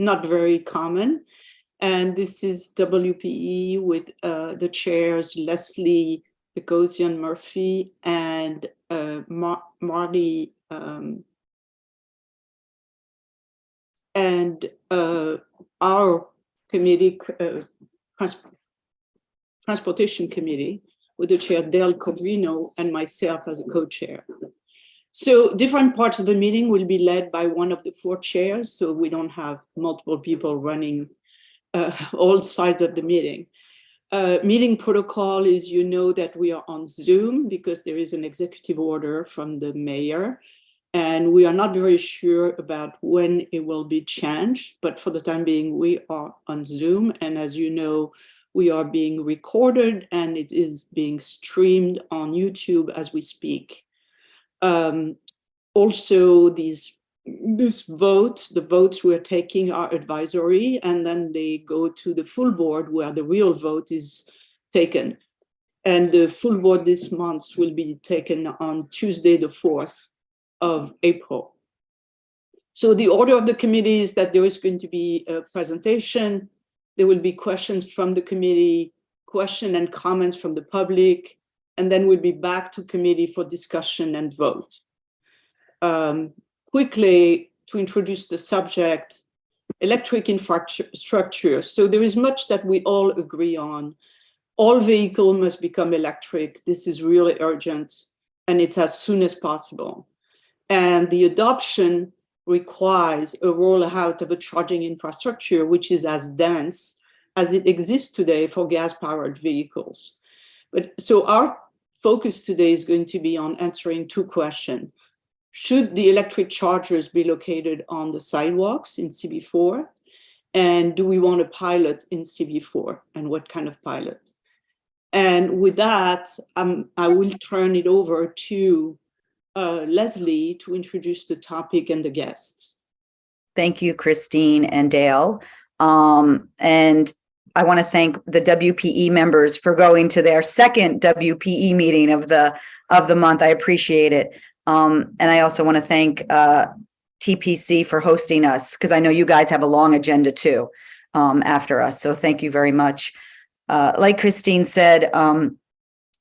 not very common. And this is WPE with the chairs Leslie Bogosian Murphy and Marty and our committee, Transportation Committee, with the chair Dale Cobrino and myself as a co-chair. So different parts of the meeting will be led by one of the 4 chairs, so we don't have multiple people running all sides of the meeting. Meeting protocol is, you know, that we are on Zoom because there is an executive order from the mayor, and we are not very sure about when it will be changed, but for the time being, we are on Zoom. And as you know, we are being recorded and it is being streamed on YouTube as we speak. Also, the votes we're taking are advisory, and then they go to the full board where the real vote is taken. And the full board this month will be taken on Tuesday, the 4th of April. So the order of the committee is that there is going to be a presentation. There will be questions from the committee, question and comments from the public, and then we'll be back to committee for discussion and vote. Quickly, to introduce the subject, electric infrastructure. So there is much that we all agree on. All vehicles must become electric. This is really urgent, and it's as soon as possible. And the adoption requires a rollout of a charging infrastructure which is as dense as it exists today for gas-powered vehicles. But so our focus today is going to be on answering 2 questions. Should the electric chargers be located on the sidewalks in CB4? And do we want a pilot in CB4? And what kind of pilot? And with that, I will turn it over to Leslie to introduce the topic and the guests. Thank you, Christine and Dale. And I want to thank the WPE members for going to their second WPE meeting of the month. I appreciate it. And I also want to thank TPC for hosting us, because I know you guys have a long agenda too after us. So thank you very much. Like Christine said,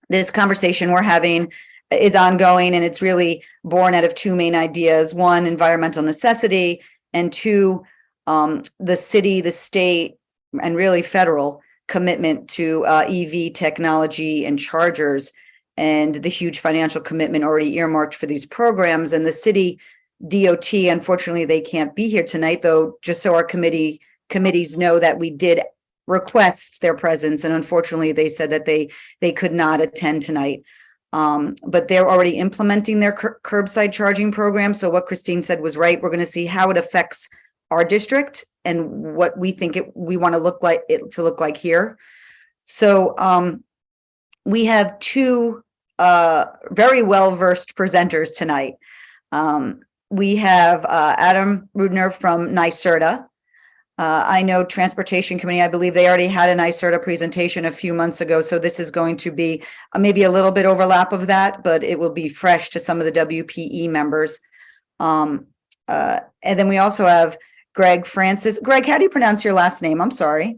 this conversation we're having is ongoing, and it's really born out of 2 main ideas. 1, environmental necessity, and 2, the city, the state, and really federal commitment to EV technology and chargers, and the huge financial commitment already earmarked for these programs. And the city DOT, unfortunately, they can't be here tonight, though, just so our committees know that we did request their presence. And unfortunately, they said that they could not attend tonight. But they're already implementing their curbside charging program. So what Christine said was right. We're going to see how it affects our district and what we think we want to look like here. So we have 2 very well-versed presenters tonight. We have Adam Rudner from NYSERDA. I know Transportation Committee, I believe they already had a NYSERDA presentation a few months ago, so this is going to be maybe a little bit overlap of that, but it will be fresh to some of the WPE members. And then we also have Greg Francis. Greg, how do you pronounce your last name? I'm sorry.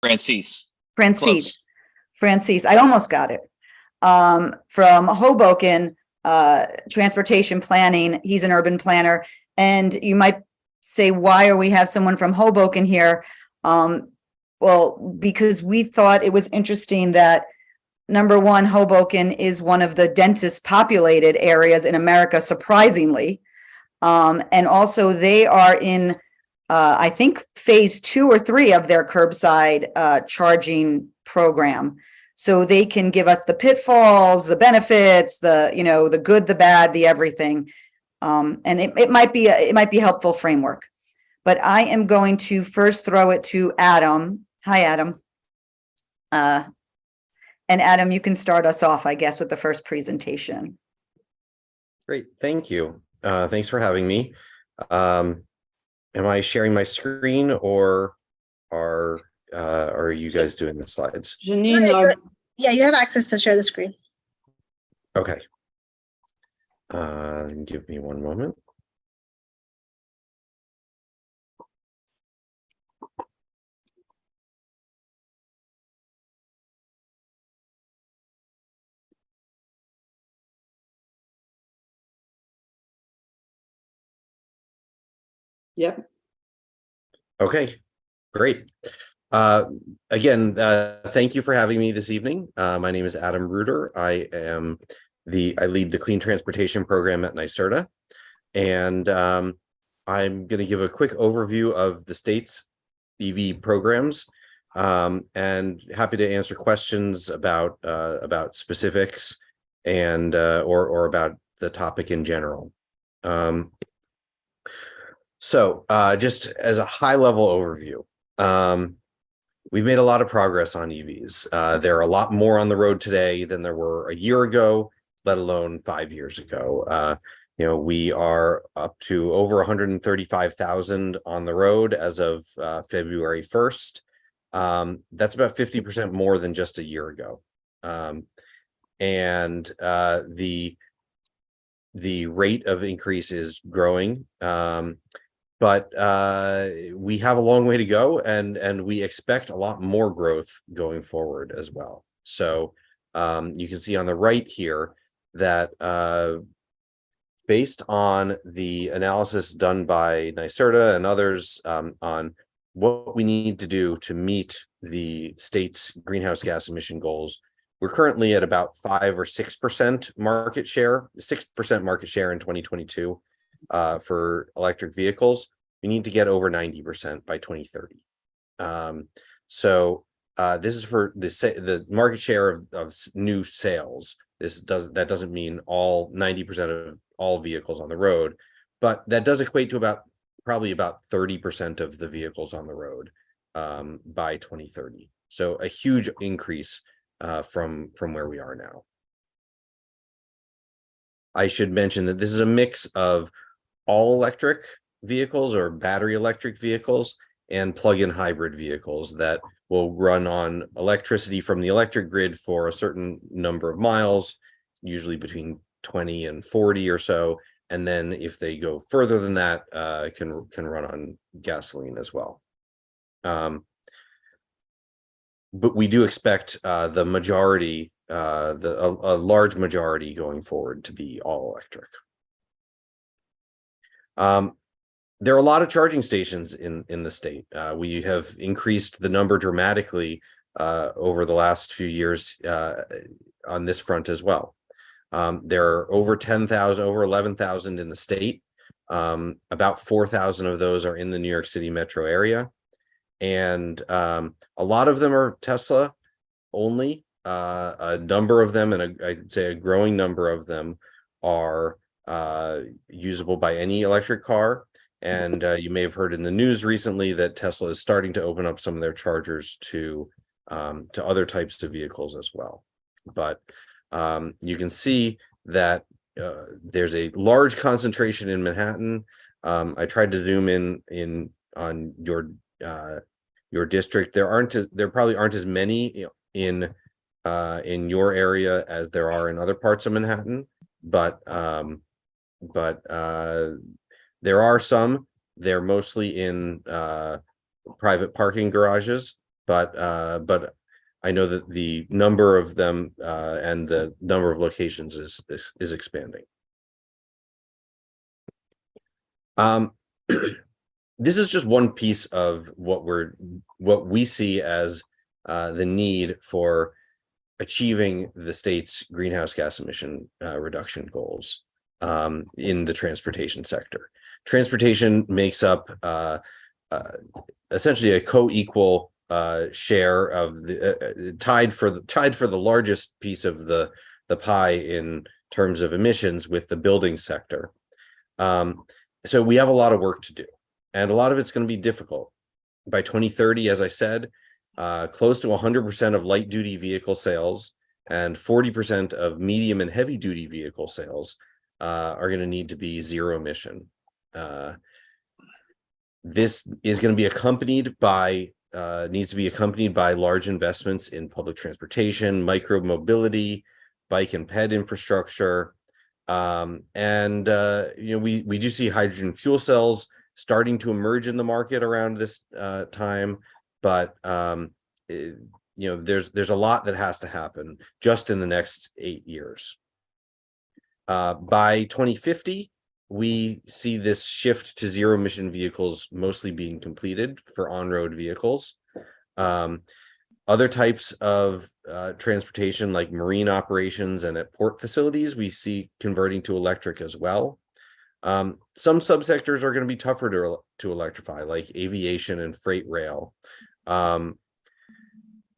Francis. Francis. I almost got it. From Hoboken, Transportation Planning. He's an urban planner. And you might say, why are we have someone from Hoboken here? Well, because we thought it was interesting that, number one, Hoboken is one of the densest populated areas in America, surprisingly. And also they are in, I think, phase 2 or 3 of their curbside charging program. So they can give us the pitfalls, the benefits, the good, the bad, the everything. And it might be a helpful framework. But I am going to first throw it to Adam. Hi, Adam. And Adam, you can start us off, I guess, with the first presentation. Great, thank you. Thanks for having me. Am I sharing my screen, or are you guys doing the slides? Janine, yeah, you have access to share the screen. Okay. Give me one moment. Yep. Okay, great. Again, thank you for having me this evening. My name is Adam Reuter. I lead the Clean Transportation Program at NYSERDA, and I'm going to give a quick overview of the state's EV programs, and happy to answer questions about specifics and or about the topic in general. So just as a high-level overview, we've made a lot of progress on EVs. There are a lot more on the road today than there were a year ago, let alone 5 years ago. We are up to over 135,000 on the road as of February 1st. That's about 50% more than just a year ago. And the rate of increase is growing. But we have a long way to go, and we expect a lot more growth going forward as well. So you can see on the right here that based on the analysis done by NYSERDA and others on what we need to do to meet the state's greenhouse gas emission goals, we're currently at about 5 or 6% market share, 6% market share in 2022 for electric vehicles. We need to get over 90% by 2030. So this is for the market share of new sales. That doesn't mean all 90% of all vehicles on the road, but that does equate to probably about 30% of the vehicles on the road by 2030. So a huge increase from where we are now. I should mention that this is a mix of all electric vehicles or battery electric vehicles and plug-in hybrid vehicles that will run on electricity from the electric grid for a certain number of miles, usually between 20 and 40 or so. And then if they go further than that, can run on gasoline as well. But we do expect the majority, a large majority going forward to be all electric. There are a lot of charging stations in the state. We have increased the number dramatically over the last few years on this front as well. There are over 10,000, over 11,000 in the state. About 4,000 of those are in the New York City metro area. And a lot of them are Tesla only. A number of them, and I'd say a growing number of them, are usable by any electric car. And you may have heard in the news recently that Tesla is starting to open up some of their chargers to other types of vehicles as well. But you can see that there's a large concentration in Manhattan. I tried to zoom in on your district. There probably aren't as many in your area as there are in other parts of Manhattan, but there are some. They're mostly in private parking garages, but I know that the number of them and the number of locations is expanding. This is just one piece of what we see as the need for achieving the state's greenhouse gas emission reduction goals in the transportation sector. Transportation makes up essentially a co-equal share of the tied for the largest piece of the pie in terms of emissions with the building sector. So we have a lot of work to do, and a lot of it's going to be difficult. By 2030, as I said, close to 100% of light duty vehicle sales and 40% of medium and heavy duty vehicle sales are going to need to be zero emission. This is going to be accompanied by needs to be accompanied by large investments in public transportation, micro mobility, bike and ped infrastructure, and we do see hydrogen fuel cells starting to emerge in the market around this time, but there's a lot that has to happen just in the next 8 years. By 2050, we see this shift to zero emission vehicles mostly being completed for on-road vehicles. Other types of transportation, like marine operations and at port facilities, we see converting to electric as well. Some subsectors are going to be tougher to electrify, like aviation and freight rail.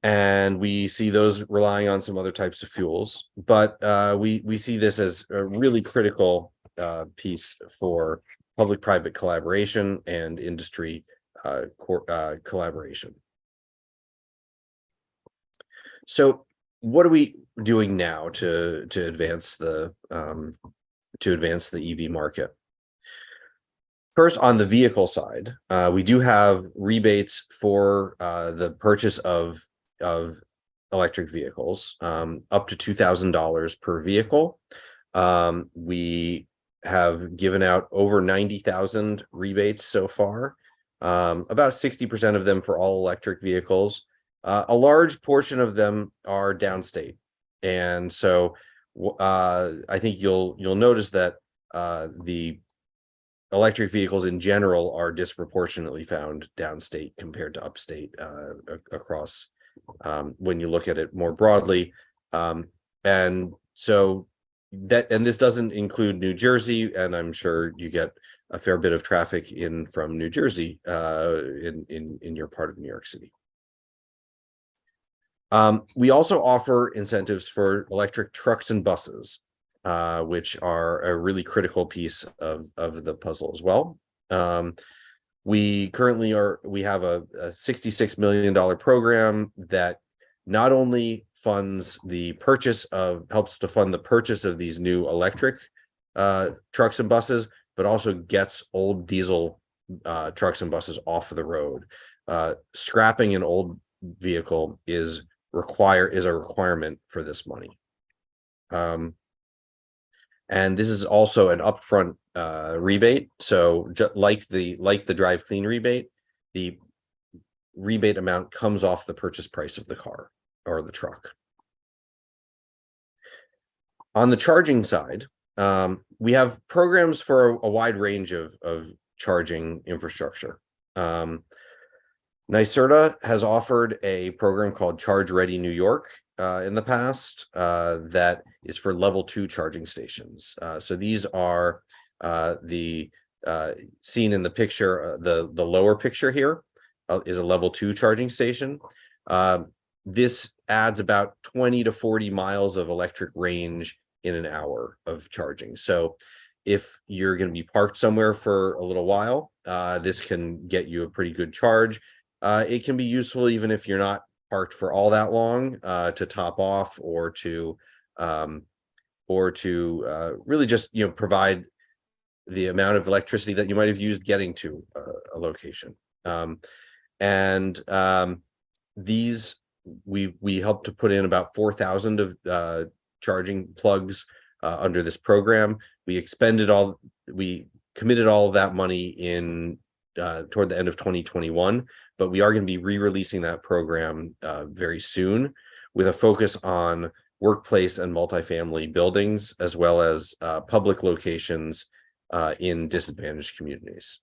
And we see those relying on some other types of fuels. But we see this as a really critical piece for public-private collaboration and industry collaboration. So what are we doing now to advance the EV market? First, on the vehicle side, we do have rebates for the purchase of electric vehicles, up to $2,000 per vehicle. We have given out over 90,000 rebates so far, about 60% of them for all electric vehicles. A large portion of them are downstate, and so I think you'll notice that the electric vehicles in general are disproportionately found downstate compared to upstate across when you look at it more broadly. And so this doesn't include New Jersey, and I'm sure you get a fair bit of traffic in from New Jersey in your part of New York City. We also offer incentives for electric trucks and buses, which are a really critical piece of the puzzle as well. We have a $66 million program that not only helps to fund the purchase of these new electric trucks and buses, but also gets old diesel trucks and buses off of the road. Scrapping an old vehicle is a requirement for this money. And this is also an upfront rebate. So like the Drive Clean rebate, the rebate amount comes off the purchase price of the car or the truck. On the charging side, we have programs for a wide range of charging infrastructure. NYSERDA has offered a program called Charge Ready New York in the past that is for level 2 charging stations. So these are seen in the picture, the lower picture here is a level 2 charging station. This adds about 20 to 40 miles of electric range in an hour of charging. So if you're going to be parked somewhere for a little while, this can get you a pretty good charge. It can be useful even if you're not parked for all that long, to top off or to really just provide the amount of electricity that you might have used getting to a location. These we help to put in about 4,000 of charging plugs under this program. We committed all of that money in toward the end of 2021, but we are going to be re-releasing that program very soon with a focus on workplace and multifamily buildings, as well as public locations in disadvantaged communities.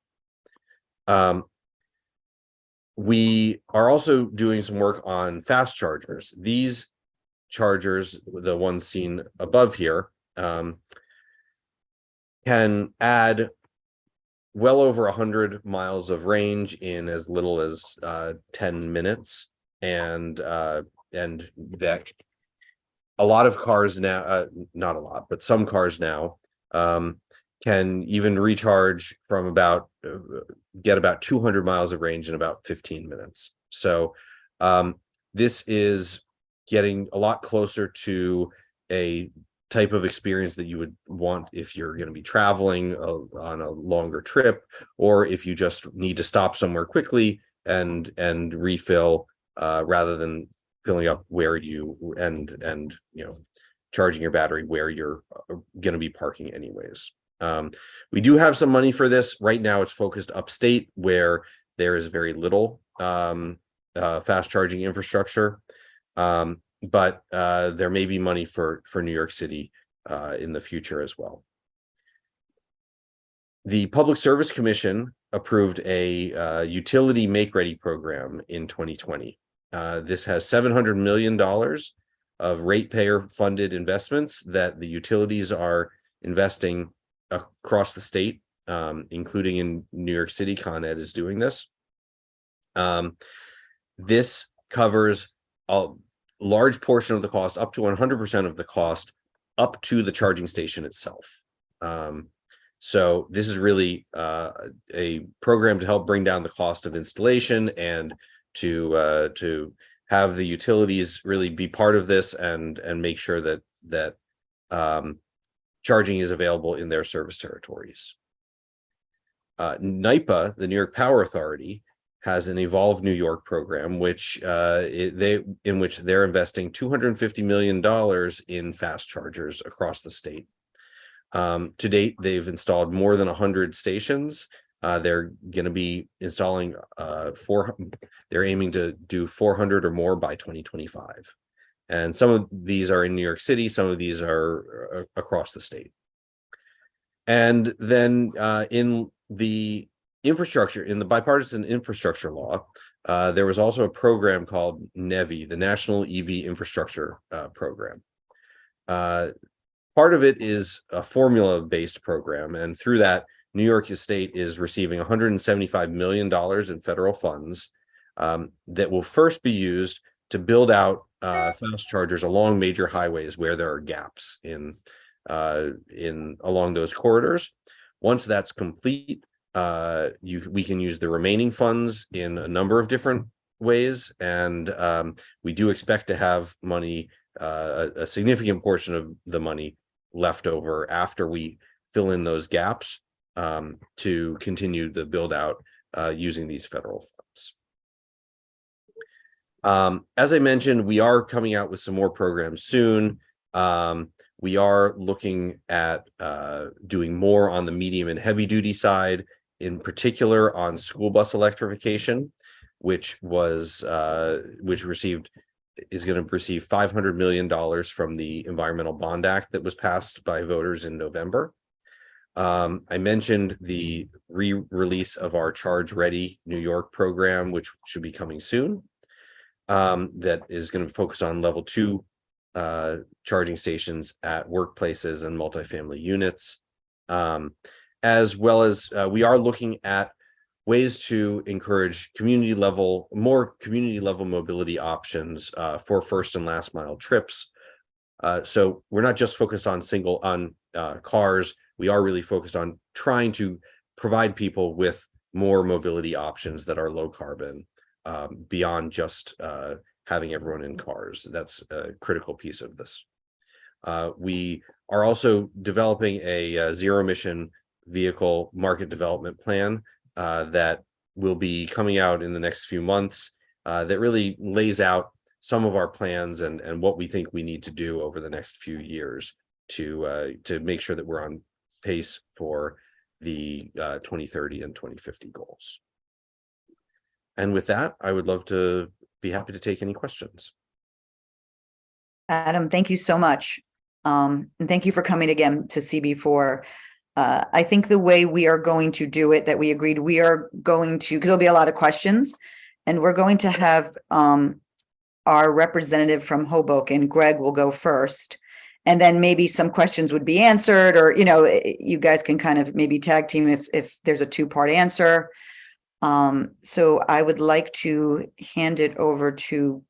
We are also doing some work on fast chargers. These chargers, the ones seen above here, can add well over 100 miles of range in as little as 10 minutes, and that a lot of cars now, not a lot, but some cars now can even recharge from get about 200 miles of range in about 15 minutes. So this is getting a lot closer to a type of experience that you would want if you're going to be traveling on a longer trip, or if you just need to stop somewhere quickly and refill rather than filling up where you and charging your battery where you're going to be parking anyways. We do have some money for this. Right now it's focused upstate, where there is very little fast charging infrastructure. But there may be money for New York City in the future as well. The Public Service Commission approved a utility make-ready program in 2020. This has $700 million of ratepayer-funded investments that the utilities are investing across the state, including in New York City. Con Ed is doing this. This covers a large portion of the cost, up to 100% of the cost, up to the charging station itself. So this is really a program to help bring down the cost of installation and to have the utilities really be part of this and make sure that charging is available in their service territories. NYPA, the New York Power Authority, has an Evolve New York program, which in which they're investing $250 million in fast chargers across the state. To date, they've installed more than 100 stations. They're going to be installing they're aiming to do 400 or more by 2025. And some of these are in New York City, some of these are across the state. And then in the infrastructure, in the bipartisan infrastructure law, there was also a program called NEVI, the National EV Infrastructure Program. Part of it is a formula-based program, and through that, New York State is receiving $175 million in federal funds that will first be used to build out fast chargers along major highways where there are gaps in along those corridors. Once that's complete, we can use the remaining funds in a number of different ways, and we do expect to have money, a significant portion of the money left over after we fill in those gaps to continue the build out using these federal funds. As I mentioned, we are coming out with some more programs soon. We are looking at doing more on the medium and heavy duty side, in particular on school bus electrification, which is going to receive $500 million from the Environmental Bond Act that was passed by voters in November. I mentioned the re-release of our Charge Ready New York program, which should be coming soon. That is going to focus on level 2 charging stations at workplaces and multifamily units, as well as we are looking at ways to encourage more community level mobility options for first and last mile trips. So we're not just focused on cars. We are really focused on trying to provide people with more mobility options that are low carbon, beyond just having everyone in cars. That's a critical piece of this. We are also developing a zero emission vehicle market development plan that will be coming out in the next few months, that really lays out some of our plans and what we think we need to do over the next few years to make sure that we're on pace for the 2030 and 2050 goals. And with that, I would love to be happy to take any questions. Adam, thank you so much. And thank you for coming again to CB4. I think the way we are going to do it, that we agreed, we are going to, because there'll be a lot of questions, and we're going to have our representative from Hoboken, Greg, will go first, and then maybe some questions would be answered, or, you guys can kind of maybe tag team if there's a 2-part answer. So I would like to hand it over to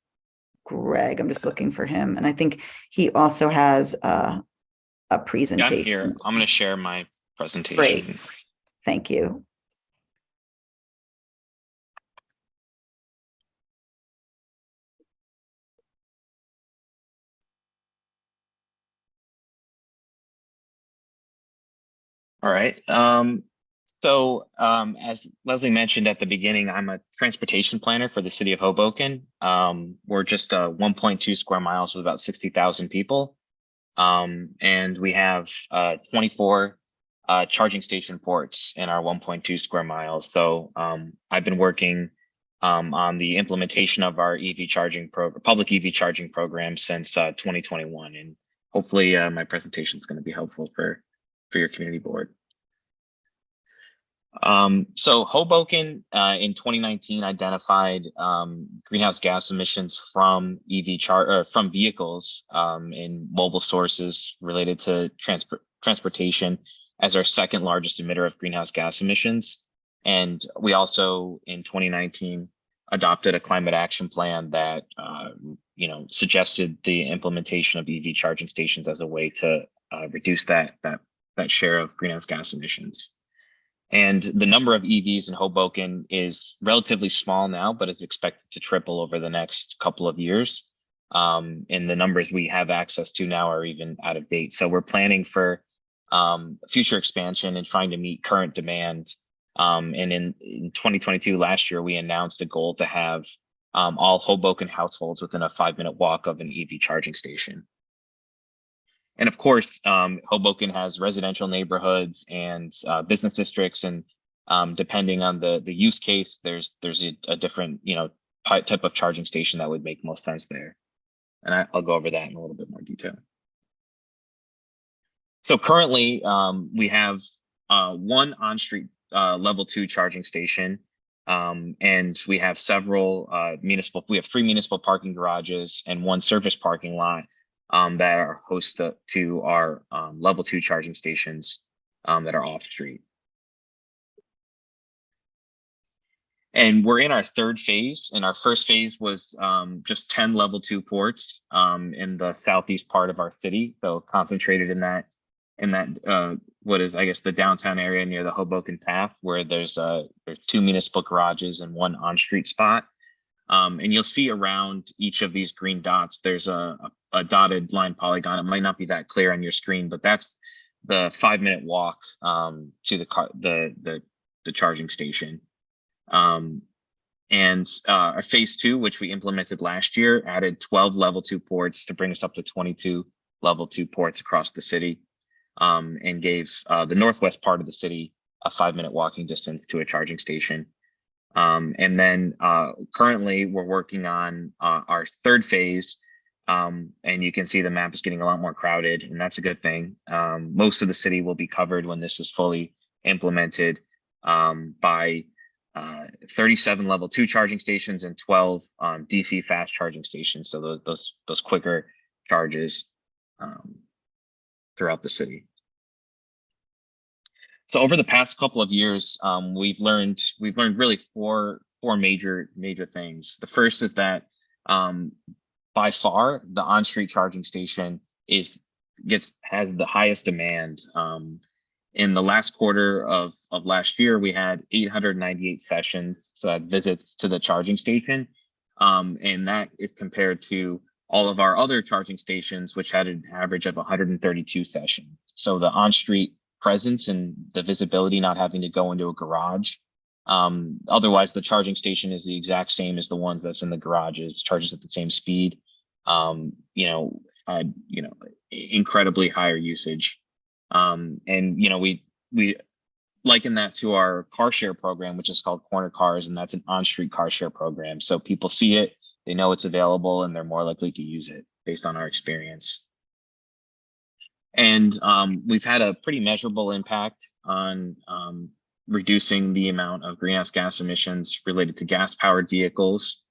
Greg. I'm just looking for him, and I think he also has a presentation. Yeah, I'm here. I'm going to share my presentation. Great. Thank you. All right. As Leslie mentioned at the beginning, I'm a transportation planner for the city of Hoboken. We're just 1.2 square miles with about 60,000 people. And we have 24 charging station ports in our 1.2 square miles. So I've been working on the implementation of our public EV charging program since 2021. And hopefully my presentation is going to be helpful for your community board. So Hoboken in 2019 identified greenhouse gas emissions from from vehicles in mobile sources related to transportation as our second largest emitter of greenhouse gas emissions. And we also in 2019 adopted a climate action plan that suggested the implementation of EV charging stations as a way to reduce that share of greenhouse gas emissions. And the number of EVs in Hoboken is relatively small now, but it's expected to triple over the next couple of years. And the numbers we have access to now are even out of date. So we're planning for future expansion and trying to meet current demand. And in 2022, last year, we announced a goal to have all Hoboken households within a 5-minute walk of an EV charging station. And of course, Hoboken has residential neighborhoods and business districts, and depending on the use case, there's a different type of charging station that would make most sense there. And I'll go over that in a little bit more detail. So currently, we have one on-street level 2 charging station, and we have several we have 3 municipal parking garages and 1 service parking lot that are host to our level 2 charging stations that are off street. And we're in our 3rd phase, and our first phase was just 10 level 2 ports in the southeast part of our city, so concentrated in that what is, I guess, the downtown area near the Hoboken Path, where there's 2 municipal garages and 1 on-street spot. And you'll see around each of these green dots, there's a dotted line polygon. It might not be that clear on your screen, but that's the 5-minute walk to the charging station. And our phase 2, which we implemented last year, added 12 level 2 ports to bring us up to 22 level 2 ports across the city, and gave the northwest part of the city a 5-minute walking distance to a charging station. And then currently we're working on our 3rd phase, and you can see the map is getting a lot more crowded, and that's a good thing. Most of the city will be covered when this is fully implemented by 37 level 2 charging stations and 12 DC fast charging stations. So those quicker charges throughout the city. So over the past couple of years, we've learned really four major things. The first is that by far the on-street charging station has the highest demand. In the last quarter of last year, we had 898 sessions, so visits to the charging station, and that is compared to all of our other charging stations, which had an average of 132 sessions. So the on-street presence and the visibility, not having to go into a garage. Otherwise, the charging station is the exact same as the ones that's in the garages, charges at the same speed. Incredibly higher usage. And we liken that to our car share program, which is called Corner Cars, and that's an on-street car share program. So people see it, they know it's available, and they're more likely to use it based on our experience. And we've had a pretty measurable impact on reducing the amount of greenhouse gas emissions related to gas-powered vehicles.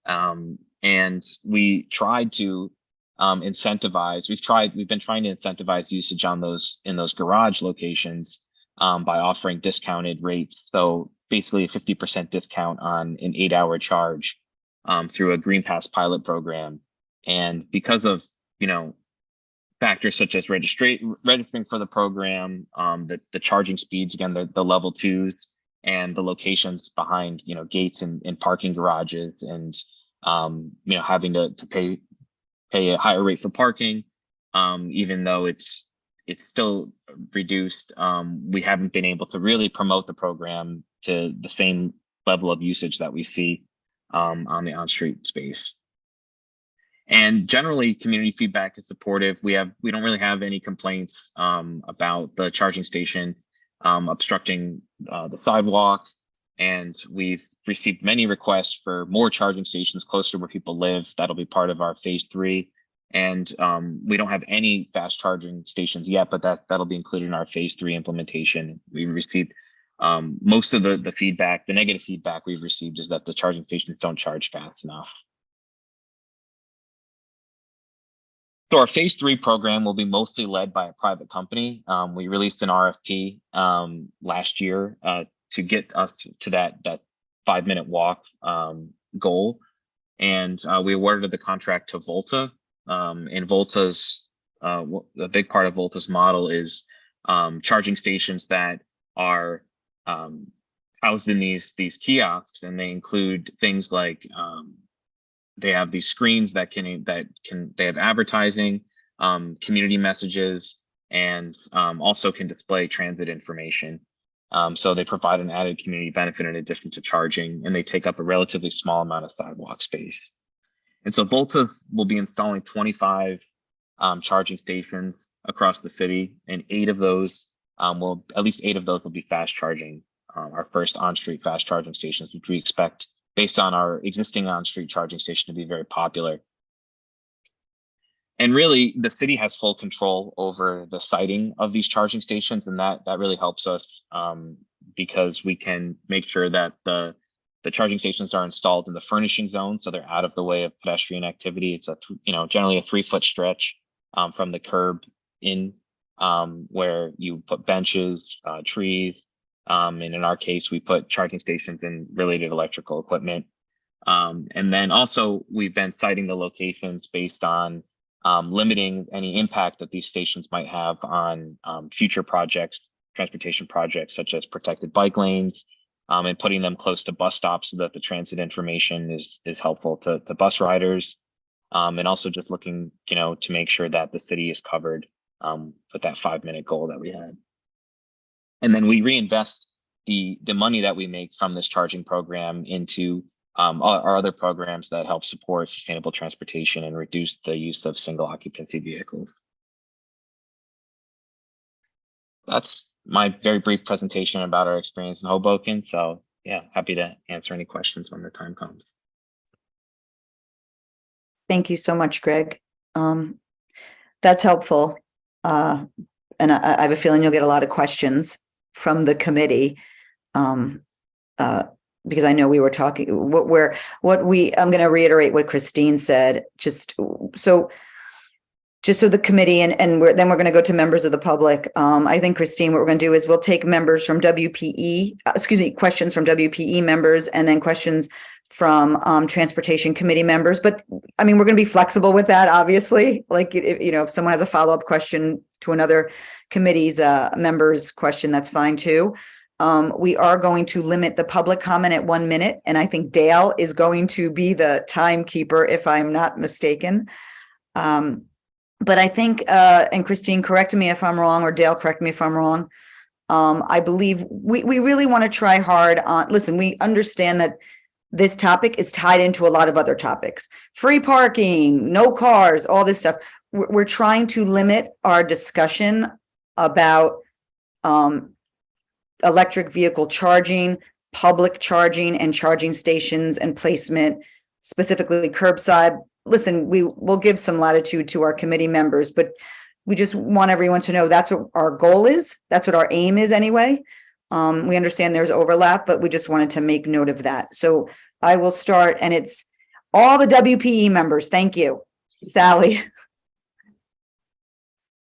And we tried to incentivize. We've been trying to incentivize usage on in those garage locations by offering discounted rates. So basically a 50% discount on an 8-hour charge through a Green Pass pilot program. And because of factors such as registering for the program, the charging speeds, again, the level 2s, and the locations behind gates and parking garages, and having to pay a higher rate for parking, even though it's still reduced. We haven't been able to really promote the program to the same level of usage that we see on the on-street space. And generally, community feedback is supportive. We don't really have any complaints about the charging station obstructing the sidewalk, and we've received many requests for more charging stations closer to where people live. That'll be part of our phase 3. And we don't have any fast charging stations yet, but that'll be included in our phase 3 implementation. We received most of the feedback, the negative feedback we've received is that the charging stations don't charge fast enough. So our phase 3 program will be mostly led by a private company. We released an RFP last year to get us to that 5-minute walk goal. And we awarded the contract to Volta. And Volta's, a big part of Volta's model is charging stations that are housed in these kiosks, and they include things like they have these screens that they have advertising, community messages, and also can display transit information. So they provide an added community benefit in addition to charging, and they take up a relatively small amount of sidewalk space. And so Volta will be installing 25 charging stations across the city, and at least 8 of those will be fast charging, our first on-street fast charging stations, which we expect, based on our existing on-street charging station, to be very popular. And really, the city has full control over the siting of these charging stations, and that really helps us because we can make sure that the charging stations are installed in the furnishing zone, so they're out of the way of pedestrian activity. It's generally a 3-foot stretch from the curb in, where you put benches, trees, and in our case, we put charging stations and related electrical equipment. And then also, we've been citing the locations based on limiting any impact that these stations might have on future projects, transportation projects, such as protected bike lanes, and putting them close to bus stops so that the transit information is helpful to bus riders. And also just looking, to make sure that the city is covered with that 5-minute goal that we had. And then we reinvest the money that we make from this charging program into our other programs that help support sustainable transportation and reduce the use of single occupancy vehicles. That's my very brief presentation about our experience in Hoboken. So yeah, happy to answer any questions when the time comes. Thank you so much, Greg. That's helpful. And I have a feeling you'll get a lot of questions from the committee. Because I know we were talking, I'm going to reiterate what Christine said, just so the committee then we're going to go to members of the public. I think, Christine, what we're going to do is we'll take members from questions from WPE members, and then questions from transportation committee members. But I mean, we're going to be flexible with that, obviously. Like, if someone has a follow-up question to another committee's member's question, that's fine too. We are going to limit the public comment at 1 minute, and I think Dale is going to be the timekeeper, if I'm not mistaken. But I think, and Christine, correct me if I'm wrong, or Dale, correct me if I'm wrong. I believe we really want to try hard on, listen, we understand that this topic is tied into a lot of other topics. Free parking, no cars, all this stuff. We're trying to limit our discussion about electric vehicle charging, public charging, and charging stations and placement, specifically curbside. Listen, we'll give some latitude to our committee members, but we just want everyone to know that's what our goal is. That's what our aim is anyway. We understand there's overlap, but we just wanted to make note of that. So I will start, and it's all the WPE members. Thank you. Sally.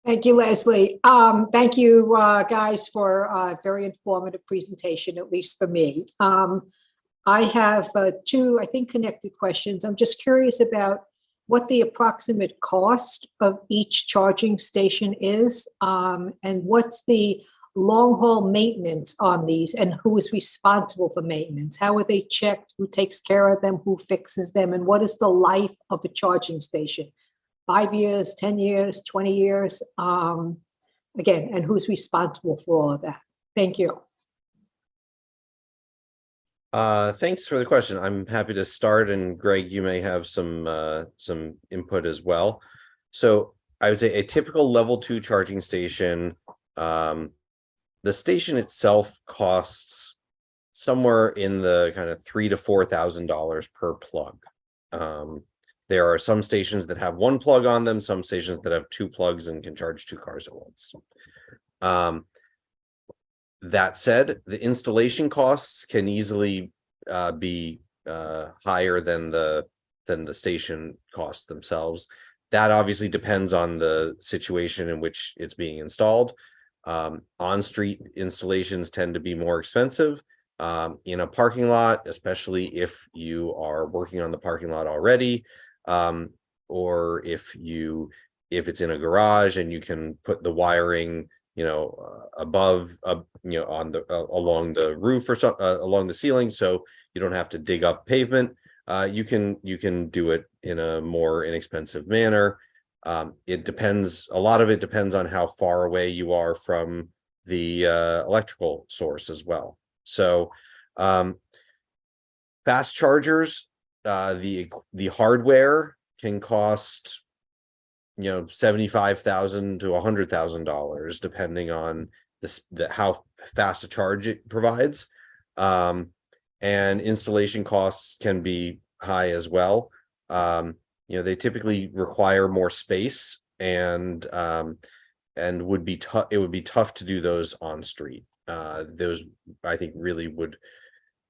Thank you, Leslie. Thank you, guys, for a very informative presentation, at least for me. I have 2, I think, connected questions. I'm just curious about what the approximate cost of each charging station is, and what's the long-haul maintenance on these, and who is responsible for maintenance? How are they checked? Who takes care of them? Who fixes them? And what is the life of a charging station? 5 years, 10 years, 20 years? Again, and who's responsible for all of that? Thank you. Thanks for the question. I'm happy to start, and Greg, you may have some input as well. So I would say a typical level 2 charging station, the station itself costs somewhere in the kind of $3,000 to $4,000 per plug. There are some stations that have 1 plug on them, some stations that have 2 plugs and can charge 2 cars at once. That said, the installation costs can easily be higher than the station costs themselves. That obviously depends on the situation in which it's being installed. On-street installations tend to be more expensive. In a parking lot, especially if you are working on the parking lot already, or if it's in a garage and you can put the wiring, above, on the along the roof or so, along the ceiling, so you don't have to dig up pavement. You can do it in a more inexpensive manner. It depends. A lot of it depends on how far away you are from the electrical source as well. So, fast chargers, the hardware can cost, $75,000 to $100,000, depending on how fast a charge it provides. And installation costs can be high as well. They typically require more space, and would be tough. It would be tough to do those on street. Those, I think, really would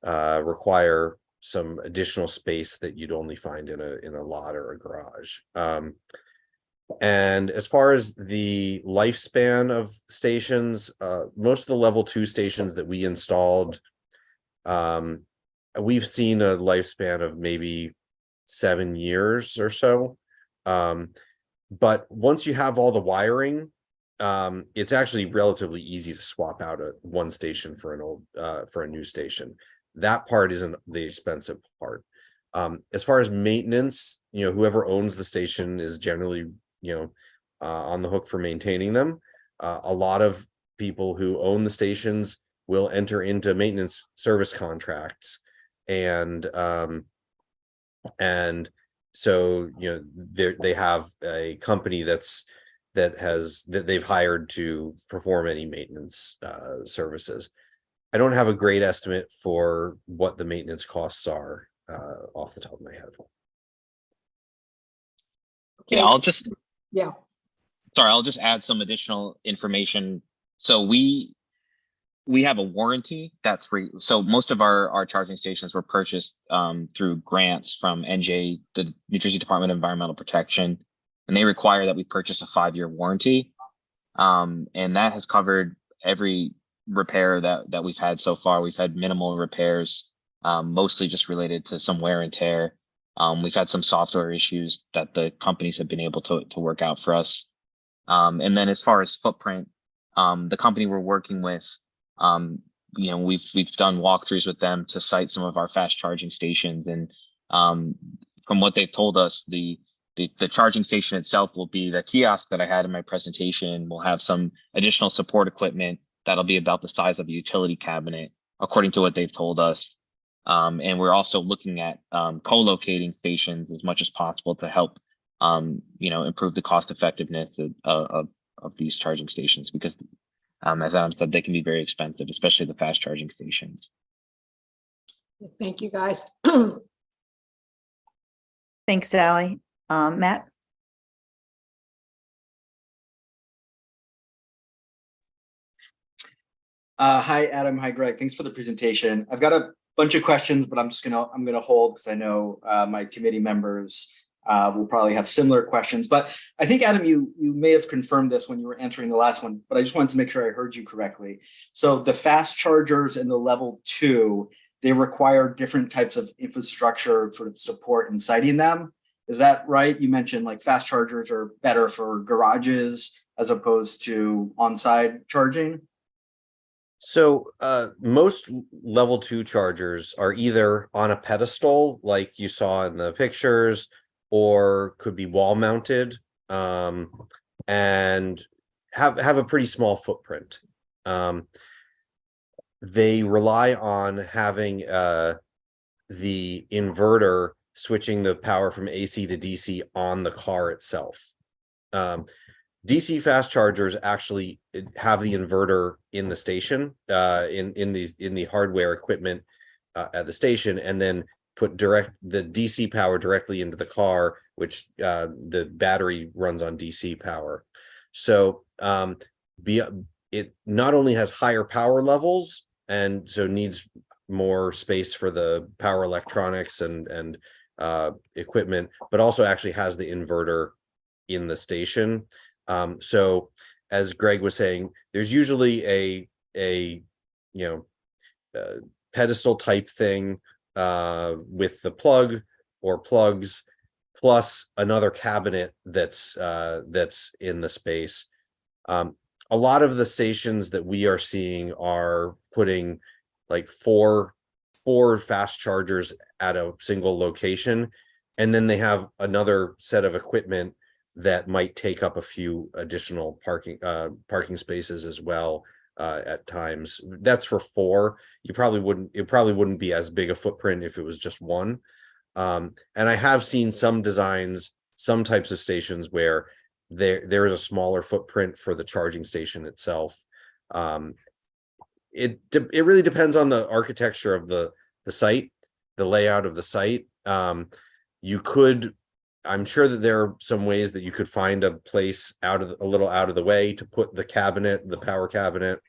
require some additional space that you'd only find in a lot or a garage. And as far as the lifespan of stations, most of the level 2 stations that we installed, we've seen a lifespan of maybe 7 years or so. But once you have all the wiring, it's actually relatively easy to swap out one station for a new station. That part isn't the expensive part. As far as maintenance, whoever owns the station is generally, on the hook for maintaining them. A lot of people who own the stations will enter into maintenance service contracts, and so they have a company that they've hired to perform any maintenance services. I don't have a great estimate for what the maintenance costs are off the top of my head. Yeah, I'll just add some additional information. So we have a warranty that's free. So most of our charging stations were purchased through grants from NJ, the New Jersey Department of Environmental Protection, and they require that we purchase a 5-year warranty. And that has covered every repair that we've had so far. We've had minimal repairs, mostly just related to some wear and tear. We've had some software issues that the companies have been able to work out for us. And then as far as footprint, the company we're working with, we've done walkthroughs with them to site some of our fast charging stations. And from what they've told us, the charging station itself will be the kiosk that I had in my presentation. Will have some additional support equipment that'll be about the size of a utility cabinet, according to what they've told us. And we're also looking at co-locating stations as much as possible to help, improve the cost effectiveness of these charging stations, because as Adam said, they can be very expensive, especially the fast charging stations. Thank you, guys. Thanks, Sally. Matt? Hi, Adam. Hi, Greg. Thanks for the presentation. I've got a bunch of questions, but I'm gonna hold because I know my committee members will probably have similar questions. But I think, Adam, you may have confirmed this when you were answering the last one, but I just wanted to make sure I heard you correctly. So the fast chargers in the level 2, they require different types of infrastructure sort of support in siting them. Is that right? You mentioned like fast chargers are better for garages as opposed to on-site charging. So most level 2 chargers are either on a pedestal, like you saw in the pictures, or could be wall mounted, and have a pretty small footprint. They rely on having the inverter switching the power from AC to DC on the car itself. DC fast chargers actually have the inverter in the station, in the hardware equipment at the station, and then put the DC power directly into the car, which the battery runs on DC power. So it not only has higher power levels and so needs more space for the power electronics and equipment, but also actually has the inverter in the station. So as Greg was saying, there's usually a pedestal type thing with the plug or plugs, plus another cabinet that's in the space. A lot of the stations that we are seeing are putting like four fast chargers at a single location, and then they have another set of equipment that might take up a few additional parking spaces as well at times. That's for 4. It probably wouldn't be as big a footprint if it was just one. And I have seen some designs, some types of stations where there is a smaller footprint for the charging station itself. It really depends on the architecture of the site, the layout of the site. I'm sure that there are some ways that you could find a place a little out of the way to put the power cabinet,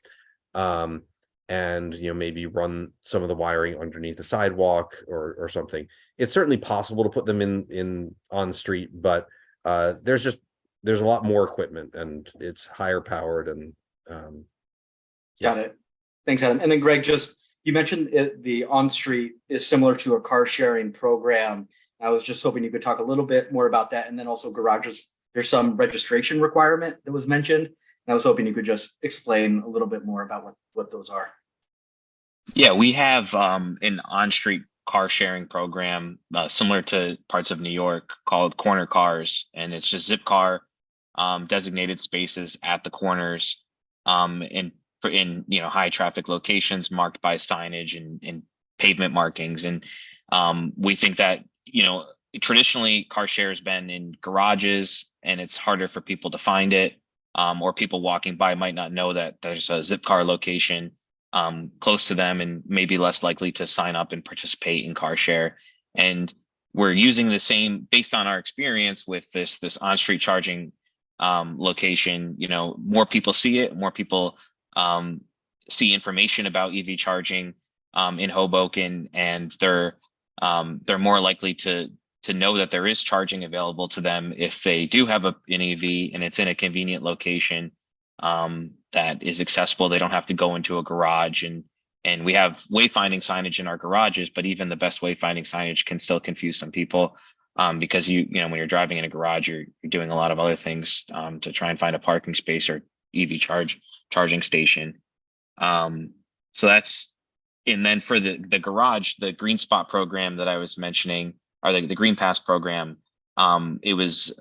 and maybe run some of the wiring underneath the sidewalk or something. It's certainly possible to put them in on the street, but there's a lot more equipment and it's higher powered and Got it. Thanks, Adam. And then Greg, you mentioned the on-street is similar to a car sharing program. I was just hoping you could talk a little bit more about that. And then also garages, there's some registration requirement that was mentioned. And I was hoping you could just explain a little bit more about what those are. Yeah, we have an on-street car sharing program similar to parts of New York called Corner Cars, and it's just Zipcar designated spaces at the corners in high traffic locations marked by signage and pavement markings. And we think that traditionally car share has been in garages, and it's harder for people to find it, or people walking by might not know that there's a Zipcar location close to them and maybe less likely to sign up and participate in car share. And we're using the same, based on our experience with this on-street charging location. More people see it, more people see information about EV charging in Hoboken, and they're more likely to know that there is charging available to them if they do have an EV and it's in a convenient location that is accessible. They don't have to go into a garage, and we have wayfinding signage in our garages, but even the best wayfinding signage can still confuse some people because when you're driving in a garage, you're doing a lot of other things to try and find a parking space or EV charging station. So that's, and then for the garage, the Green Spot program that I was mentioning, or the Green Pass program, it was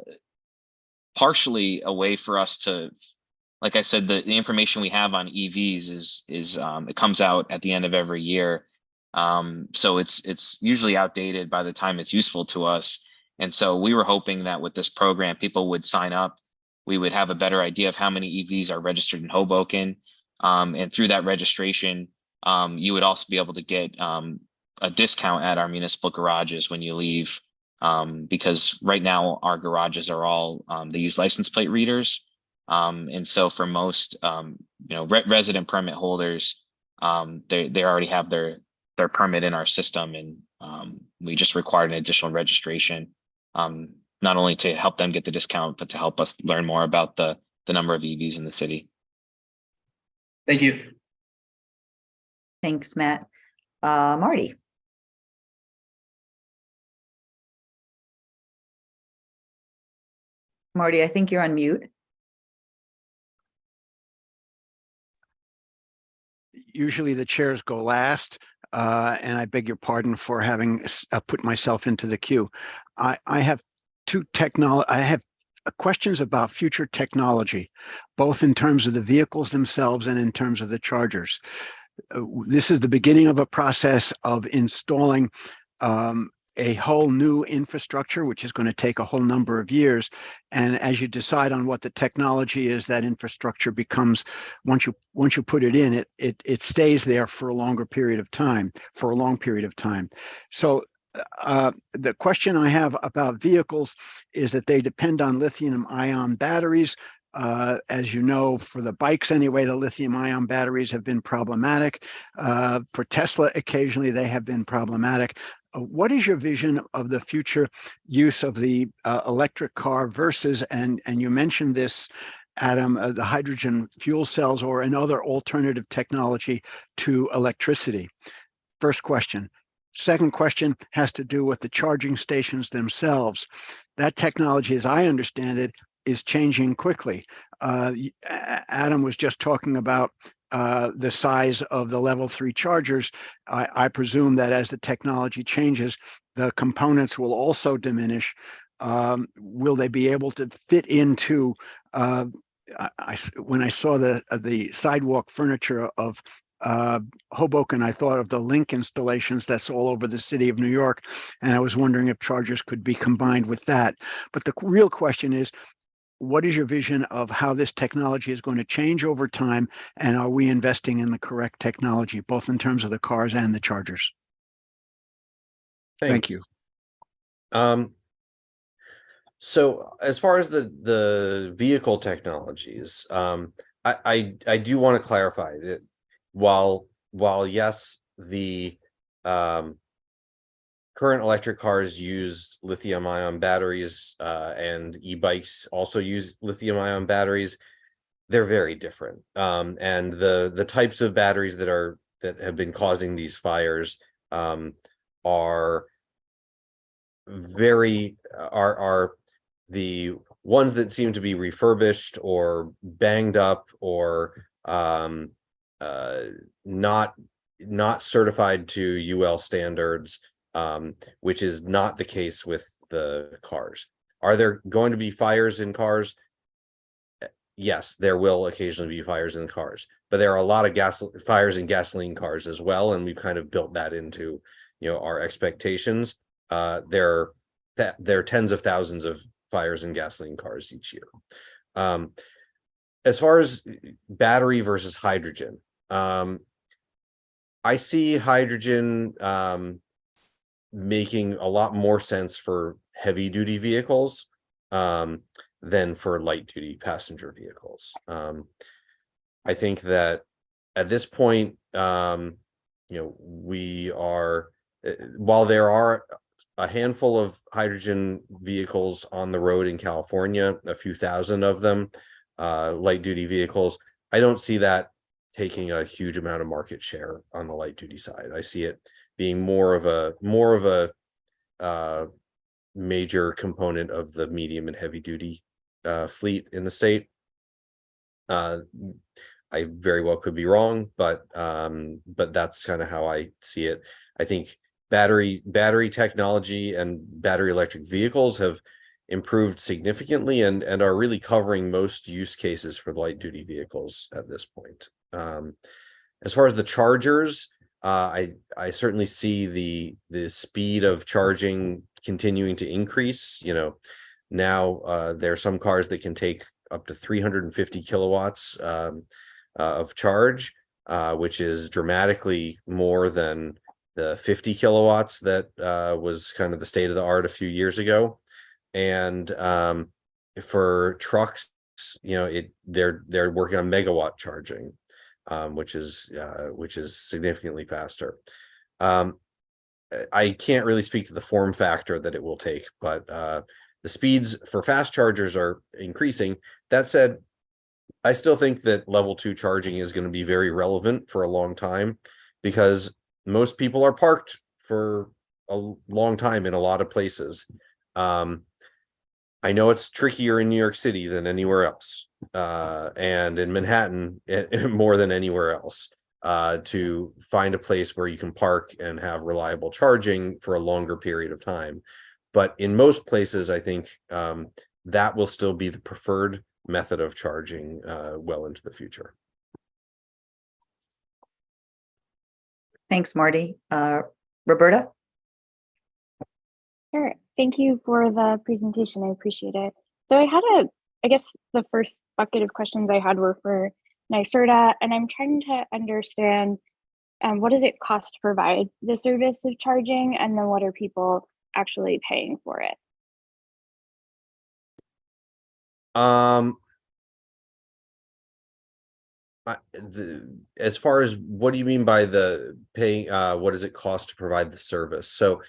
partially a way for us to, like I said, the information we have on EVs is it comes out at the end of every year. So it's usually outdated by the time it's useful to us. And so we were hoping that with this program, people would sign up. We would have a better idea of how many EVs are registered in Hoboken. And through that registration, you would also be able to get a discount at our municipal garages when you leave, because right now our garages are all, they use license plate readers. And so for most, resident permit holders, they already have their permit in our system, and we just required an additional registration, not only to help them get the discount, but to help us learn more about the number of EVs in the city. Thank you. Thanks, Matt. Marty. Marty, I think you're on mute. Usually the chairs go last, and I beg your pardon for having put myself into the queue. I have questions about future technology, both in terms of the vehicles themselves and in terms of the chargers. This is the beginning of a process of installing a whole new infrastructure, which is going to take a whole number of years. And as you decide on what the technology is, that infrastructure becomes, once you put it in, it stays there for a long period of time. So the question I have about vehicles is that they depend on lithium-ion batteries. As you know, for the bikes anyway, the lithium-ion batteries have been problematic. For Tesla, occasionally they have been problematic. What is your vision of the future use of the electric car versus, and you mentioned this, Adam, the hydrogen fuel cells or another alternative technology to electricity? First question. Second question has to do with the charging stations themselves. That technology, as I understand it, is changing quickly. Adam was just talking about the size of the level 3 chargers. I presume that as the technology changes, the components will also diminish. Will they be able to fit into, when I saw the sidewalk furniture of Hoboken, I thought of the Link installations that's all over the city of New York, and I was wondering if chargers could be combined with that. But the real question is, what is your vision of how this technology is going to change over time, and are we investing in the correct technology, both in terms of the cars and the chargers? Thank you. So as far as the vehicle technologies, I do want to clarify that while yes, the current electric cars use lithium-ion batteries, and e-bikes also use lithium-ion batteries, they're very different. And the types of batteries that have been causing these fires are the ones that seem to be refurbished or banged up or not certified to UL standards, which is not the case with the cars. Are there going to be fires in cars? Yes, there will occasionally be fires in cars, but there are a lot of fires in gasoline cars as well, and we've kind of built that into our expectations. There are tens of thousands of fires in gasoline cars each year. As far as battery versus hydrogen, I see hydrogen making a lot more sense for heavy duty vehicles than for light duty passenger vehicles. I think that at this point, we are, while there are a handful of hydrogen vehicles on the road in California, a few thousand of them, light duty vehicles, I don't see that taking a huge amount of market share on the light duty side. I see it being more of a major component of the medium and heavy duty fleet in the state. I very well could be wrong, but that's kind of how I see it. I think battery technology and battery electric vehicles have improved significantly and are really covering most use cases for light duty vehicles at this point. As far as the chargers, I certainly see the speed of charging continuing to increase. Now there are some cars that can take up to 350 kilowatts of charge, which is dramatically more than the 50 kilowatts that was kind of the state of the art a few years ago. And for trucks, they're working on megawatt charging, which is significantly faster. I can't really speak to the form factor that it will take, but the speeds for fast chargers are increasing. That said, I still think that level 2 charging is going to be very relevant for a long time, because most people are parked for a long time in a lot of places. I know it's trickier in New York City than anywhere else, and in Manhattan more than anywhere else, to find a place where you can park and have reliable charging for a longer period of time. But in most places, I think that will still be the preferred method of charging well into the future. Thanks, Marty. Roberta? Sure. Thank you for the presentation. I appreciate it. So I guess the first bucket of questions I had were for NYSERDA, and I'm trying to understand what does it cost to provide the service of charging, and then what are people actually paying for it? As far as what do you mean by the paying, what does it cost to provide the service? So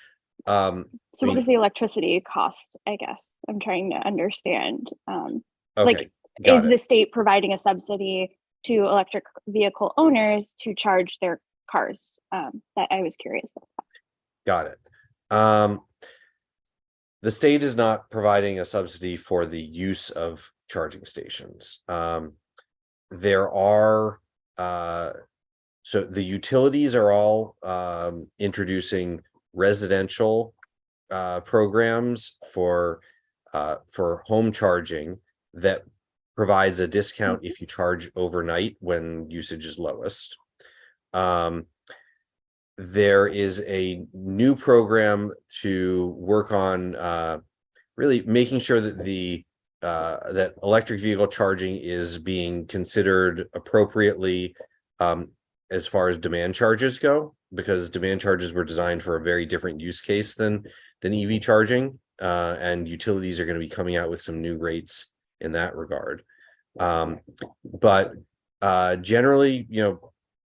So what is the electricity cost, I guess? I'm trying to understand. okay, Like, got is it. the state providing a subsidy to electric vehicle owners to charge their cars? That I was curious about. Got it. The state is not providing a subsidy for the use of charging stations. There are, so the utilities are all introducing residential programs for home charging that provides a discount if you charge overnight when usage is lowest. There is a new program to work on really making sure that that electric vehicle charging is being considered appropriately as far as demand charges go, because demand charges were designed for a very different use case than EV charging, and utilities are going to be coming out with some new rates in that regard. But generally,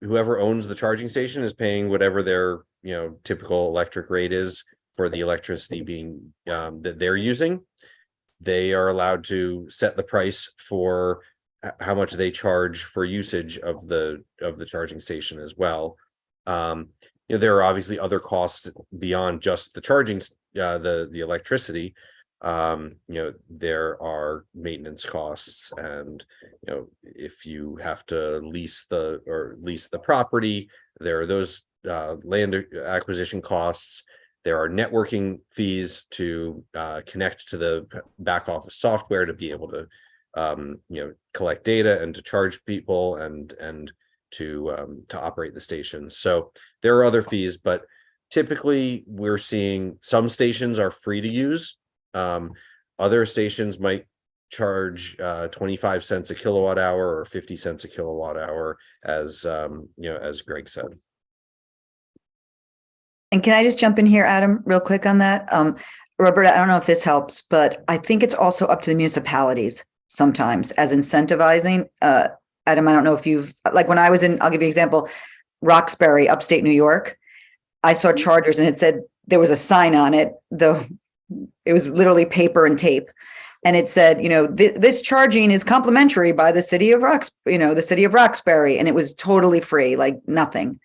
whoever owns the charging station is paying whatever their typical electric rate is for the electricity being that they're using. They are allowed to set the price for how much they charge for usage of the charging station as well. There are obviously other costs beyond just the charging, the electricity. There are maintenance costs, and if you have to lease the property, there are those land acquisition costs. There are networking fees to connect to the back office software to be able to collect data and to charge people and to operate the stations. So there are other fees, but typically we're seeing some stations are free to use. Other stations might charge 25 cents a kilowatt hour or 50 cents a kilowatt hour, as as Greg said. And can I just jump in here, Adam, real quick on that? Roberta, I don't know if this helps, but I think it's also up to the municipalities sometimes as incentivizing. Adam, I don't know if you've, like when I was I'll give you an example, Roxbury, upstate New York, I saw chargers and it said, there was a sign on it, though it was literally paper and tape. And it said, this charging is complimentary by the city of the city of Roxbury. And it was totally free, like nothing.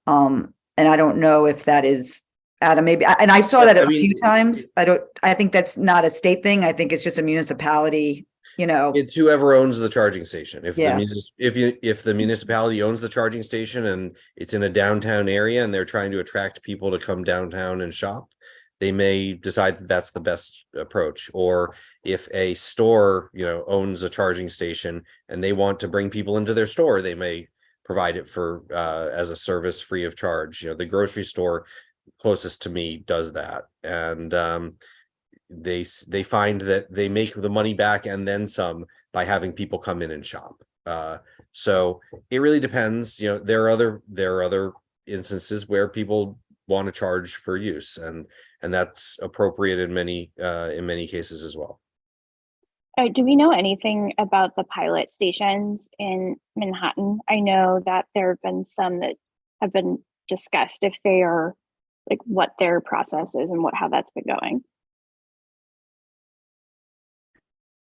And I don't know if that is, Adam, maybe, and I saw that a few times. I think that's not a state thing. I think it's just a municipality, It's whoever owns the charging station. If Yeah. if the municipality owns the charging station and it's in a downtown area and they're trying to attract people to come downtown and shop, they may decide that that's the best approach. Or if a store, owns a charging station and they want to bring people into their store, they may provide it for as a service free of charge. The grocery store closest to me does that, and they find that they make the money back and then some by having people come in and shop. So it really depends. There are other instances where people want to charge for use, and that's appropriate in many cases as well. Do we know anything about the pilot stations in Manhattan? I know that there have been some that have been discussed, if they are, like, what their process is and how that's been going.